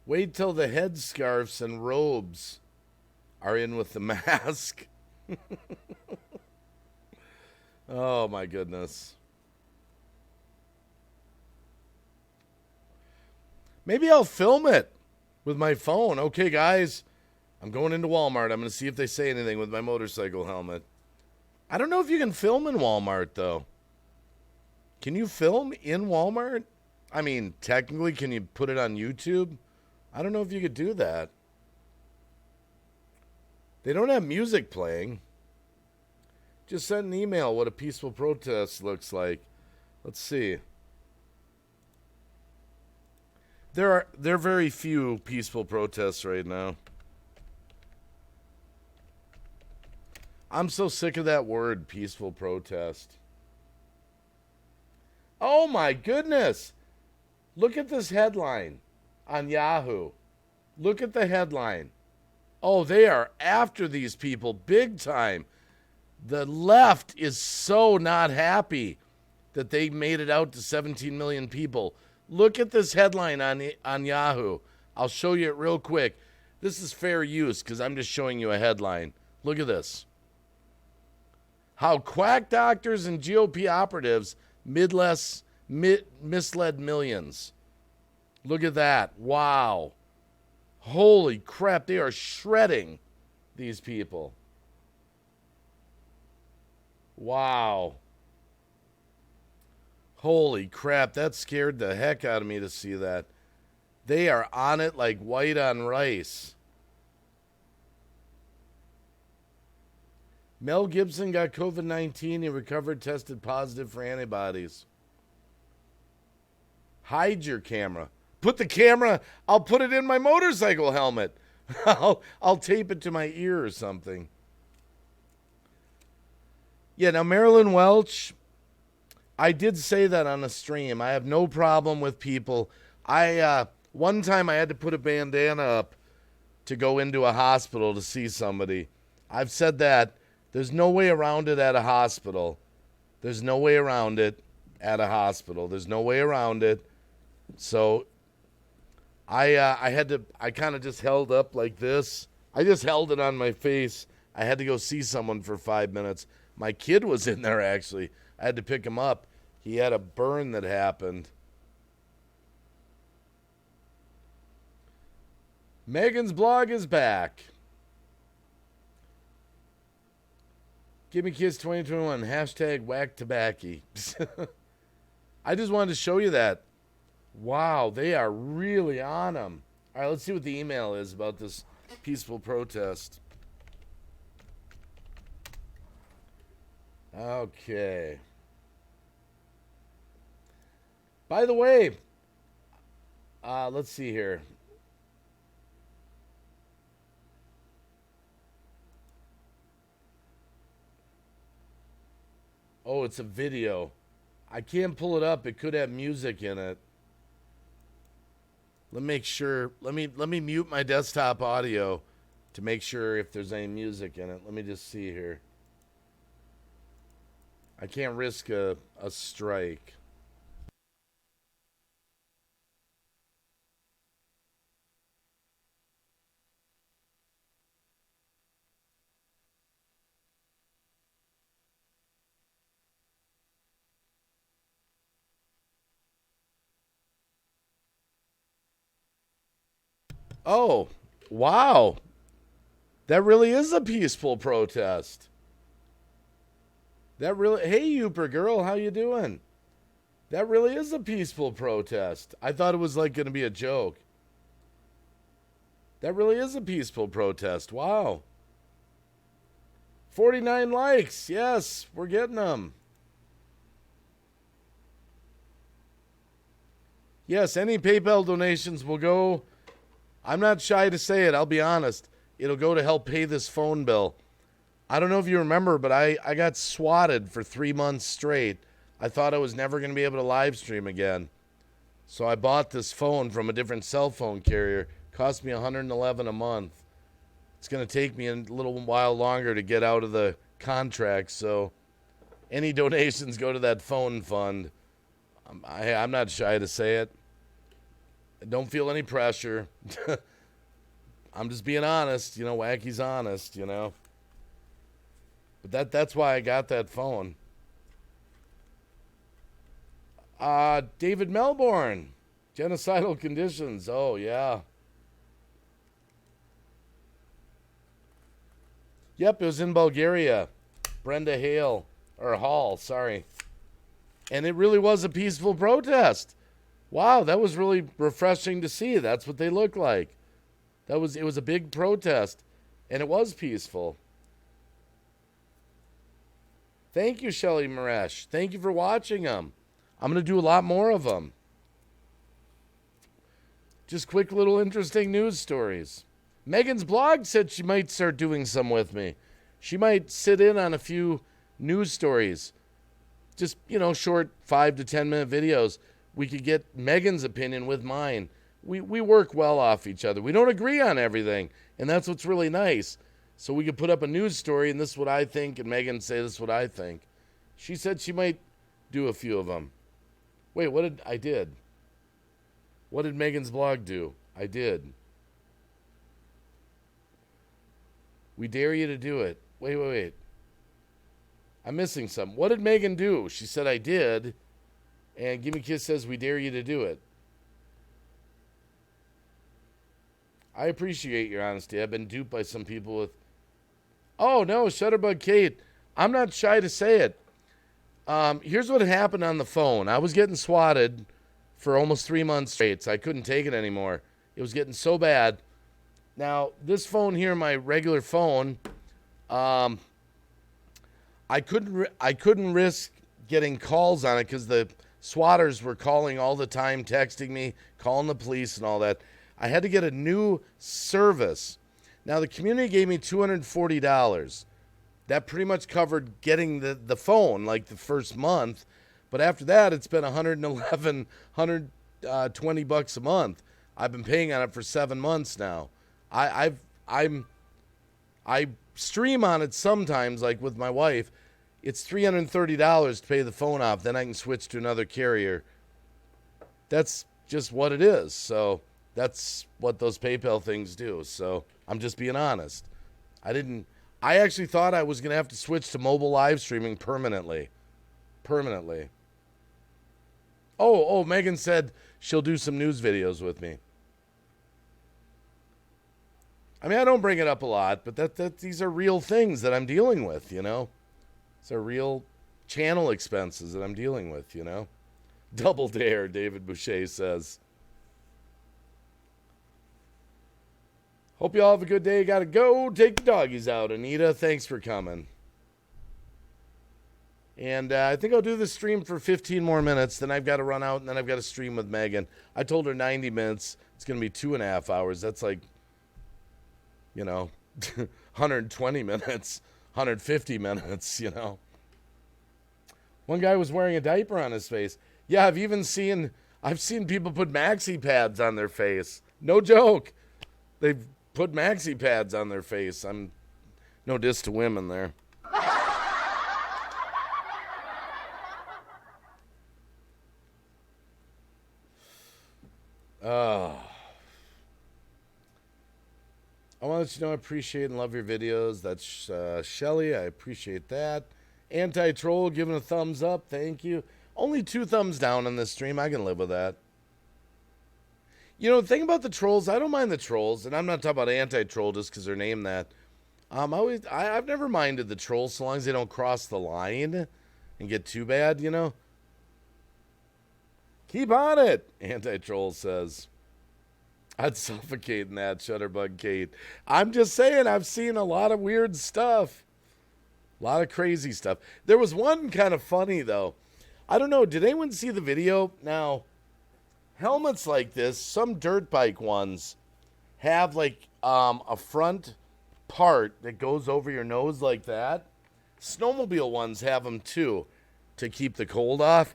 Wait till the headscarves and robes are in with the mask. Oh, my goodness. Maybe I'll film it with my phone. Okay, guys, I'm going into Walmart. I'm going to see if they say anything with my motorcycle helmet. I don't know if you can film in Walmart, though. Can you film in Walmart? I mean, technically, can you put it on YouTube? I don't know if you could do that. They don't have music playing. Just send an email what a peaceful protest looks like. Let's see. There are very few peaceful protests right now. I'm so sick of that word, peaceful protest. Oh my goodness. Look at this headline on Yahoo. Look at the headline. Oh, they are after these people big time. The left is so not happy that they made it out to 17 million people. Look at this headline on Yahoo. I'll show you it real quick. This is fair use because I'm just showing you a headline. Look at this. How quack doctors and GOP operatives misled millions. Look at that. Wow. Holy crap. They are shredding these people. Wow. Holy crap. That scared the heck out of me to see that. They are on it like white on rice. Mel Gibson got COVID-19. He recovered, tested positive for antibodies. Hide your camera. Put the camera, I'll put it in my motorcycle helmet. I'll tape it to my ear or something. Yeah, now Marilyn Welch, I did say that on a stream. I have no problem with people. One time I had to put a bandana up to go into a hospital to see somebody. I've said that. There's no way around it at a hospital. There's no way around it at a hospital. There's no way around it. So I kind of just held up like this. I just held it on my face. I had to go see someone for 5 minutes. My kid was in there, actually. I had to pick him up. He had a burn that happened. Megan's blog is back. Give me kids 2021. Hashtag whack tobacco. I just wanted to show you that. Wow, they are really on them. All right, let's see what the email is about this peaceful protest. Okay. By the way, let's see here. Oh, it's a video. I can't pull it up. It could have music in it. Let me make sure. Let me mute my desktop audio to make sure if there's any music in it. Let me just see here. I can't risk a strike. Oh, wow. That really is a peaceful protest. That really, hey, Youper girl, how you doing? That really is a peaceful protest. I thought it was like going to be a joke. That really is a peaceful protest. Wow. 49 likes. Yes, we're getting them. Yes, any PayPal donations will go. I'm not shy to say it. I'll be honest. It'll go to help pay this phone bill. I don't know if you remember, but I got swatted for 3 months straight. I thought I was never going to be able to live stream again. So I bought this phone from a different cell phone carrier. Cost me $111 a month. It's going to take me a little while longer to get out of the contract. So any donations go to that phone fund. I'm not shy to say it. I don't feel any pressure. I'm just being honest. You know, Wacky's honest, you know. But that's why I got that phone. David Melbourne. Genocidal conditions. Oh, yeah. Yep, it was in Bulgaria. Brenda Hall, sorry. And it really was a peaceful protest. Wow, that was really refreshing to see. That's what they look like. It was a big protest, and it was peaceful. Thank you, Shelly Maresh. Thank you for watching them. I'm going to do a lot more of them. Just quick little interesting news stories. Megan's blog said she might start doing some with me. She might sit in on a few news stories. Just, you know, short 5 to 10 minute videos. We could get Megan's opinion with mine. We work well off each other. We don't agree on everything, and that's what's really nice. So we could put up a news story, and this is what I think, and Megan say this is what I think. She said she might do a few of them. Wait, what did Megan's blog do? I did. We dare you to do it. Wait. I'm missing some. What did Megan do? She said I did. And Gimme Kiss says we dare you to do it. I appreciate your honesty. I've been duped by some people with... Oh, no, Shutterbug Kate. I'm not shy to say it. Here's what happened on the phone. I was getting swatted for almost 3 months straight, so I couldn't take it anymore. It was getting so bad. Now, this phone here, my regular phone, I couldn't risk getting calls on it because the swatters were calling all the time, texting me, calling the police and all that. I had to get a new service. Now, the community gave me $240. That pretty much covered getting the phone, like the first month. But after that, it's been $120 a month. I've been paying on it for 7 months now. I stream on it sometimes, like with my wife. It's $330 to pay the phone off. Then I can switch to another carrier. That's just what it is. So that's what those PayPal things do. So I'm just being honest. I actually thought I was going to have to switch to mobile live streaming permanently. Oh, Megan said she'll do some news videos with me. I mean, I don't bring it up a lot, but these are real things that I'm dealing with, you know? These are real channel expenses that I'm dealing with, you know? Double dare, David Boucher says. Hope you all have a good day. Gotta go take the doggies out. Anita, thanks for coming. And I think I'll do the stream for 15 more minutes. Then I've got to run out, and then I've got to stream with Megan. I told her 90 minutes. It's going to be 2.5 hours. That's like, you know, 120 minutes, 150 minutes, you know. One guy was wearing a diaper on his face. Yeah, I've seen people put maxi pads on their face. No joke. They've put maxi pads on their face. I'm no diss to women there. I want to let you know I appreciate and love your videos. That's Shelly. I appreciate that. Anti-Troll giving a thumbs up. Thank you. Only 2 thumbs down on this stream. I can live with that. You know, the thing about the trolls, I don't mind the trolls, and I'm not talking about anti-troll just because they're named that. I've never minded the trolls so long as they don't cross the line and get too bad, you know? Keep on it, anti-troll says. I'd suffocate in that, Shutterbug Kate. I'm just saying, I've seen a lot of weird stuff. A lot of crazy stuff. There was one kind of funny, though. I don't know, did anyone see the video? Now, helmets like this, some dirt bike ones, have like a front part that goes over your nose like that. Snowmobile ones have them too, to keep the cold off.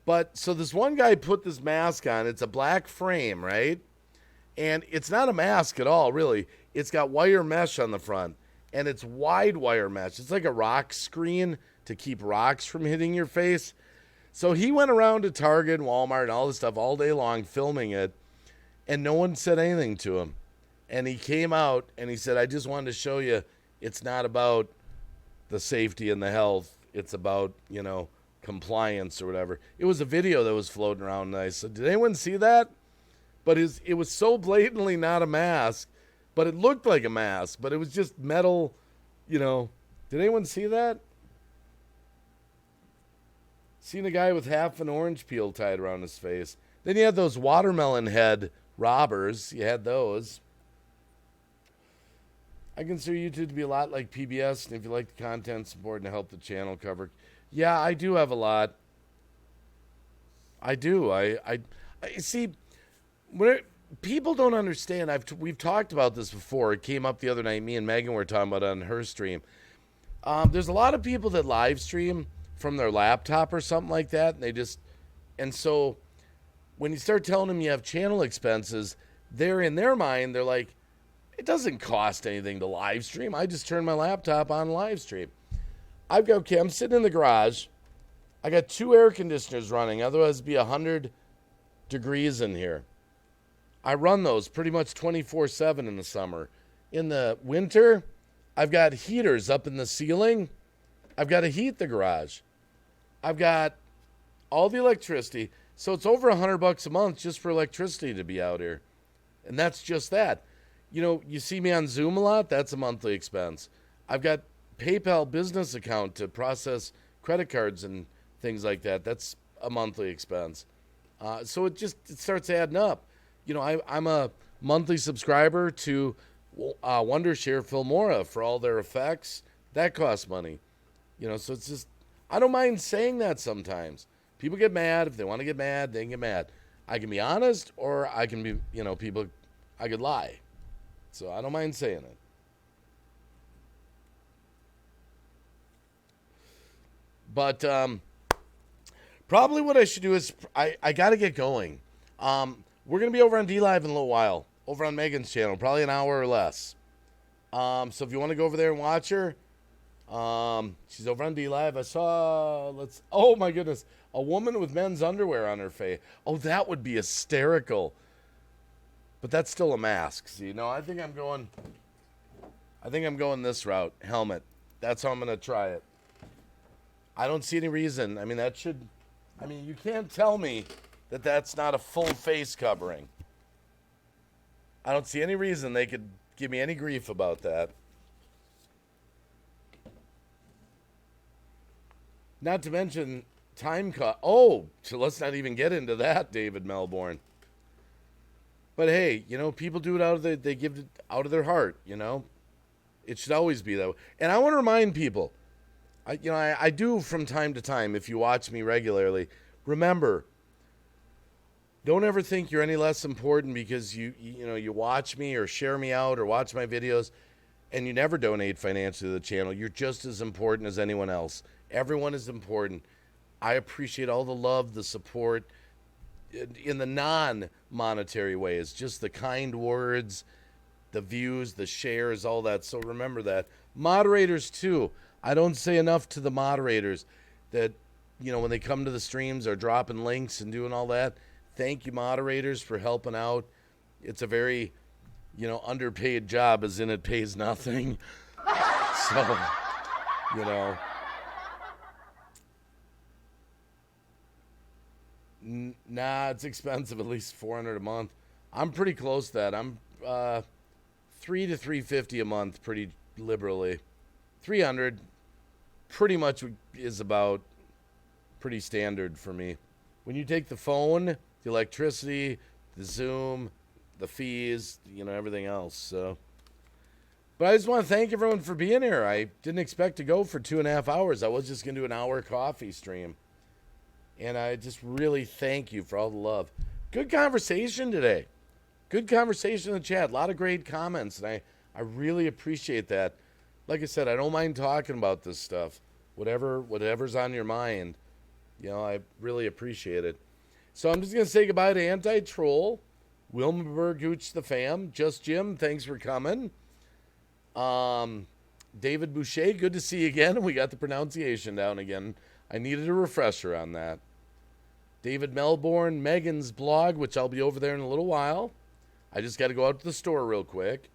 But, so this one guy put this mask on. It's a black frame, right? And it's not a mask at all, really. It's got wire mesh on the front. And it's wide wire mesh. It's like a rock screen to keep rocks from hitting your face. So he went around to Target, Walmart, and all this stuff all day long filming it. And no one said anything to him. And he came out and he said, I just wanted to show you it's not about the safety and the health. It's about, you know, compliance or whatever. It was a video that was floating around, and I said, did anyone see that? But it was so blatantly not a mask, but it looked like a mask, but it was just metal, you know. Did anyone see that? Seen a guy with half an orange peel tied around his face. Then you had those watermelon head robbers. You had those. I consider YouTube to be a lot like PBS, and if you like the content, it's important to help the channel cover. Yeah, I do have a lot. I do. I see. People don't understand. We've talked about this before. It came up the other night. Me and Megan were talking about it on her stream. There's a lot of people that live stream from their laptop or something like that, and so when you start telling them you have channel expenses, they're in their mind, they're like, it doesn't cost anything to live stream. I just turn my laptop on live stream. I'm sitting in the garage. I got 2 air conditioners running, otherwise it'd be 100 degrees in here. I run those pretty much 24/7 in the summer. In the winter, I've got heaters up in the ceiling. I've got to heat the garage. I've got all the electricity. So it's over $100 a month just for electricity to be out here. And that's just that. You know, you see me on Zoom a lot, that's a monthly expense. I've got PayPal business account to process credit cards and things like that. That's a monthly expense. So it starts adding up. You know, I'm a monthly subscriber to Wondershare Filmora for all their effects. That costs money. You know, so it's just, I don't mind saying that sometimes. People get mad. If they want to get mad, they can get mad. I can be honest, or I can be, you know, I could lie. So I don't mind saying it. But probably what I should do is I got to get going. We're going to be over on D-Live in a little while, over on Megan's channel, probably an hour or less. So if you want to go over there and watch her, she's over on D-Live. I saw, oh my goodness, a woman with men's underwear on her face. Oh, that would be hysterical. But that's still a mask. See, no, I think I'm going this route. Helmet. That's how I'm going to try it. I don't see any reason. I mean, you can't tell me that that's not a full face covering. I don't see any reason they could give me any grief about that. Not to mention time cut. Oh, so let's not even get into that, David Melbourne. But hey, you know, people do it they give it out of their heart, you know. It should always be that way. And I want to remind people, I do from time to time, if you watch me regularly, remember, don't ever think you're any less important because you watch me or share me out or watch my videos and you never donate financially to the channel. You're just as important as anyone else. Everyone is important. I appreciate all the love, the support in the non-monetary ways, just the kind words, the views, the shares, all that. So remember that. Moderators too. I don't say enough to the moderators that, you know, when they come to the streams are dropping links and doing all that. Thank you, moderators, for helping out. It's a very, you know, underpaid job, as in it pays nothing. So, you know. Nah, it's expensive, at least $400 a month. I'm pretty close to that. I'm 3 to 350 a month, pretty liberally. 300 pretty much is about pretty standard for me. When you take the phone, the electricity, the Zoom, the fees, everything else. So, but I just want to thank everyone for being here. I didn't expect to go for 2.5 hours. I was just going to do an hour coffee stream. And I just really thank you for all the love. Good conversation today. Good conversation in the chat. A lot of great comments, and I really appreciate that. Like I said, I don't mind talking about this stuff. Whatever's on your mind, I really appreciate it. So I'm just going to say goodbye to Anti-Troll, Wilma Gooch the Fam, Just Jim, thanks for coming. David Boucher, good to see you again. We got the pronunciation down again. I needed a refresher on that. David Melbourne, Megan's blog, which I'll be over there in a little while. I just got to go out to the store real quick.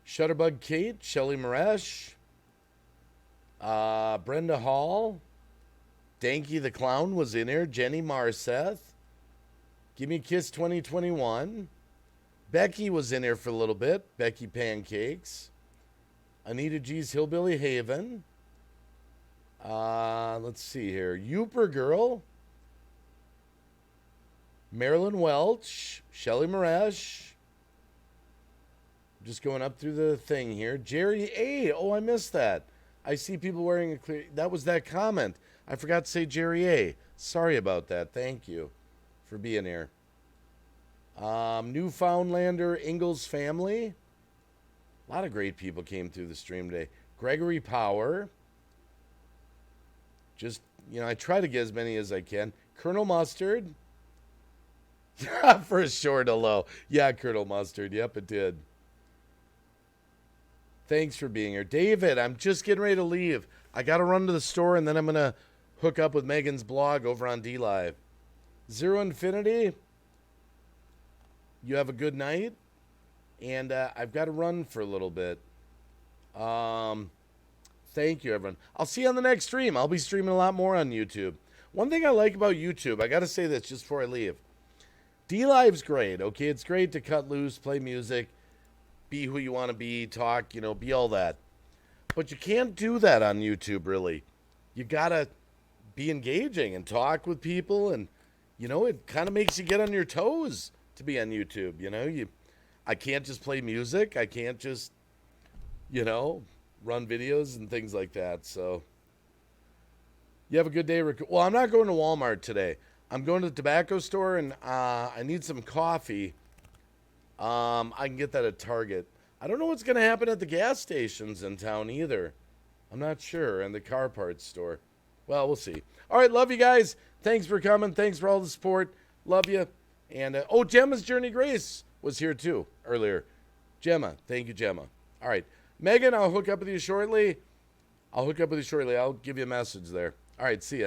Shutterbug Kate, Shelly Maresh, Brenda Hall, Danky the Clown was in here, Jenny Marseth, Give Me a Kiss 2021, Becky was in here for a little bit, Becky Pancakes, Anita G's Hillbilly Haven, let's see here, Youper Girl, Marilyn Welch, Shelly Maresh. Just going up through the thing here. Jerry A. Oh, I missed that. I see people wearing a clear... That was that comment. I forgot to say Jerry A. Sorry about that. Thank you for being here. Newfoundlander Ingalls family. A lot of great people came through the stream today. Gregory Power. Just, I try to get as many as I can. Colonel Mustard. For sure to low. Yeah, Colonel Mustard. Yep, it did. Thanks for being here. David, I'm just getting ready to leave. I got to run to the store, and then I'm going to hook up with Megan's blog over on DLive. Zero Infinity, you have a good night. And I've got to run for a little bit. Thank you, everyone. I'll see you on the next stream. I'll be streaming a lot more on YouTube. One thing I like about YouTube, I got to say this just before I leave. DLive's great, okay? It's great to cut loose, play music, be who you want to be, talk, be all that. But you can't do that on YouTube, really. You got to be engaging and talk with people, and, it kind of makes you get on your toes to be on YouTube, I can't just play music. I can't just, run videos and things like that. So, you have a good day. Well, I'm not going to Walmart today. I'm going to the tobacco store, and I need some coffee. I can get that at Target. I don't know what's going to happen at the gas stations in town either. I'm not sure. And the car parts store. Well, we'll see. All right, love you guys. Thanks for coming. Thanks for all the support. Love you. And, Gemma's Journey Grace was here too earlier. Gemma. Thank you, Gemma. All right. Megan, I'll hook up with you shortly. I'll give you a message there. All right, see ya.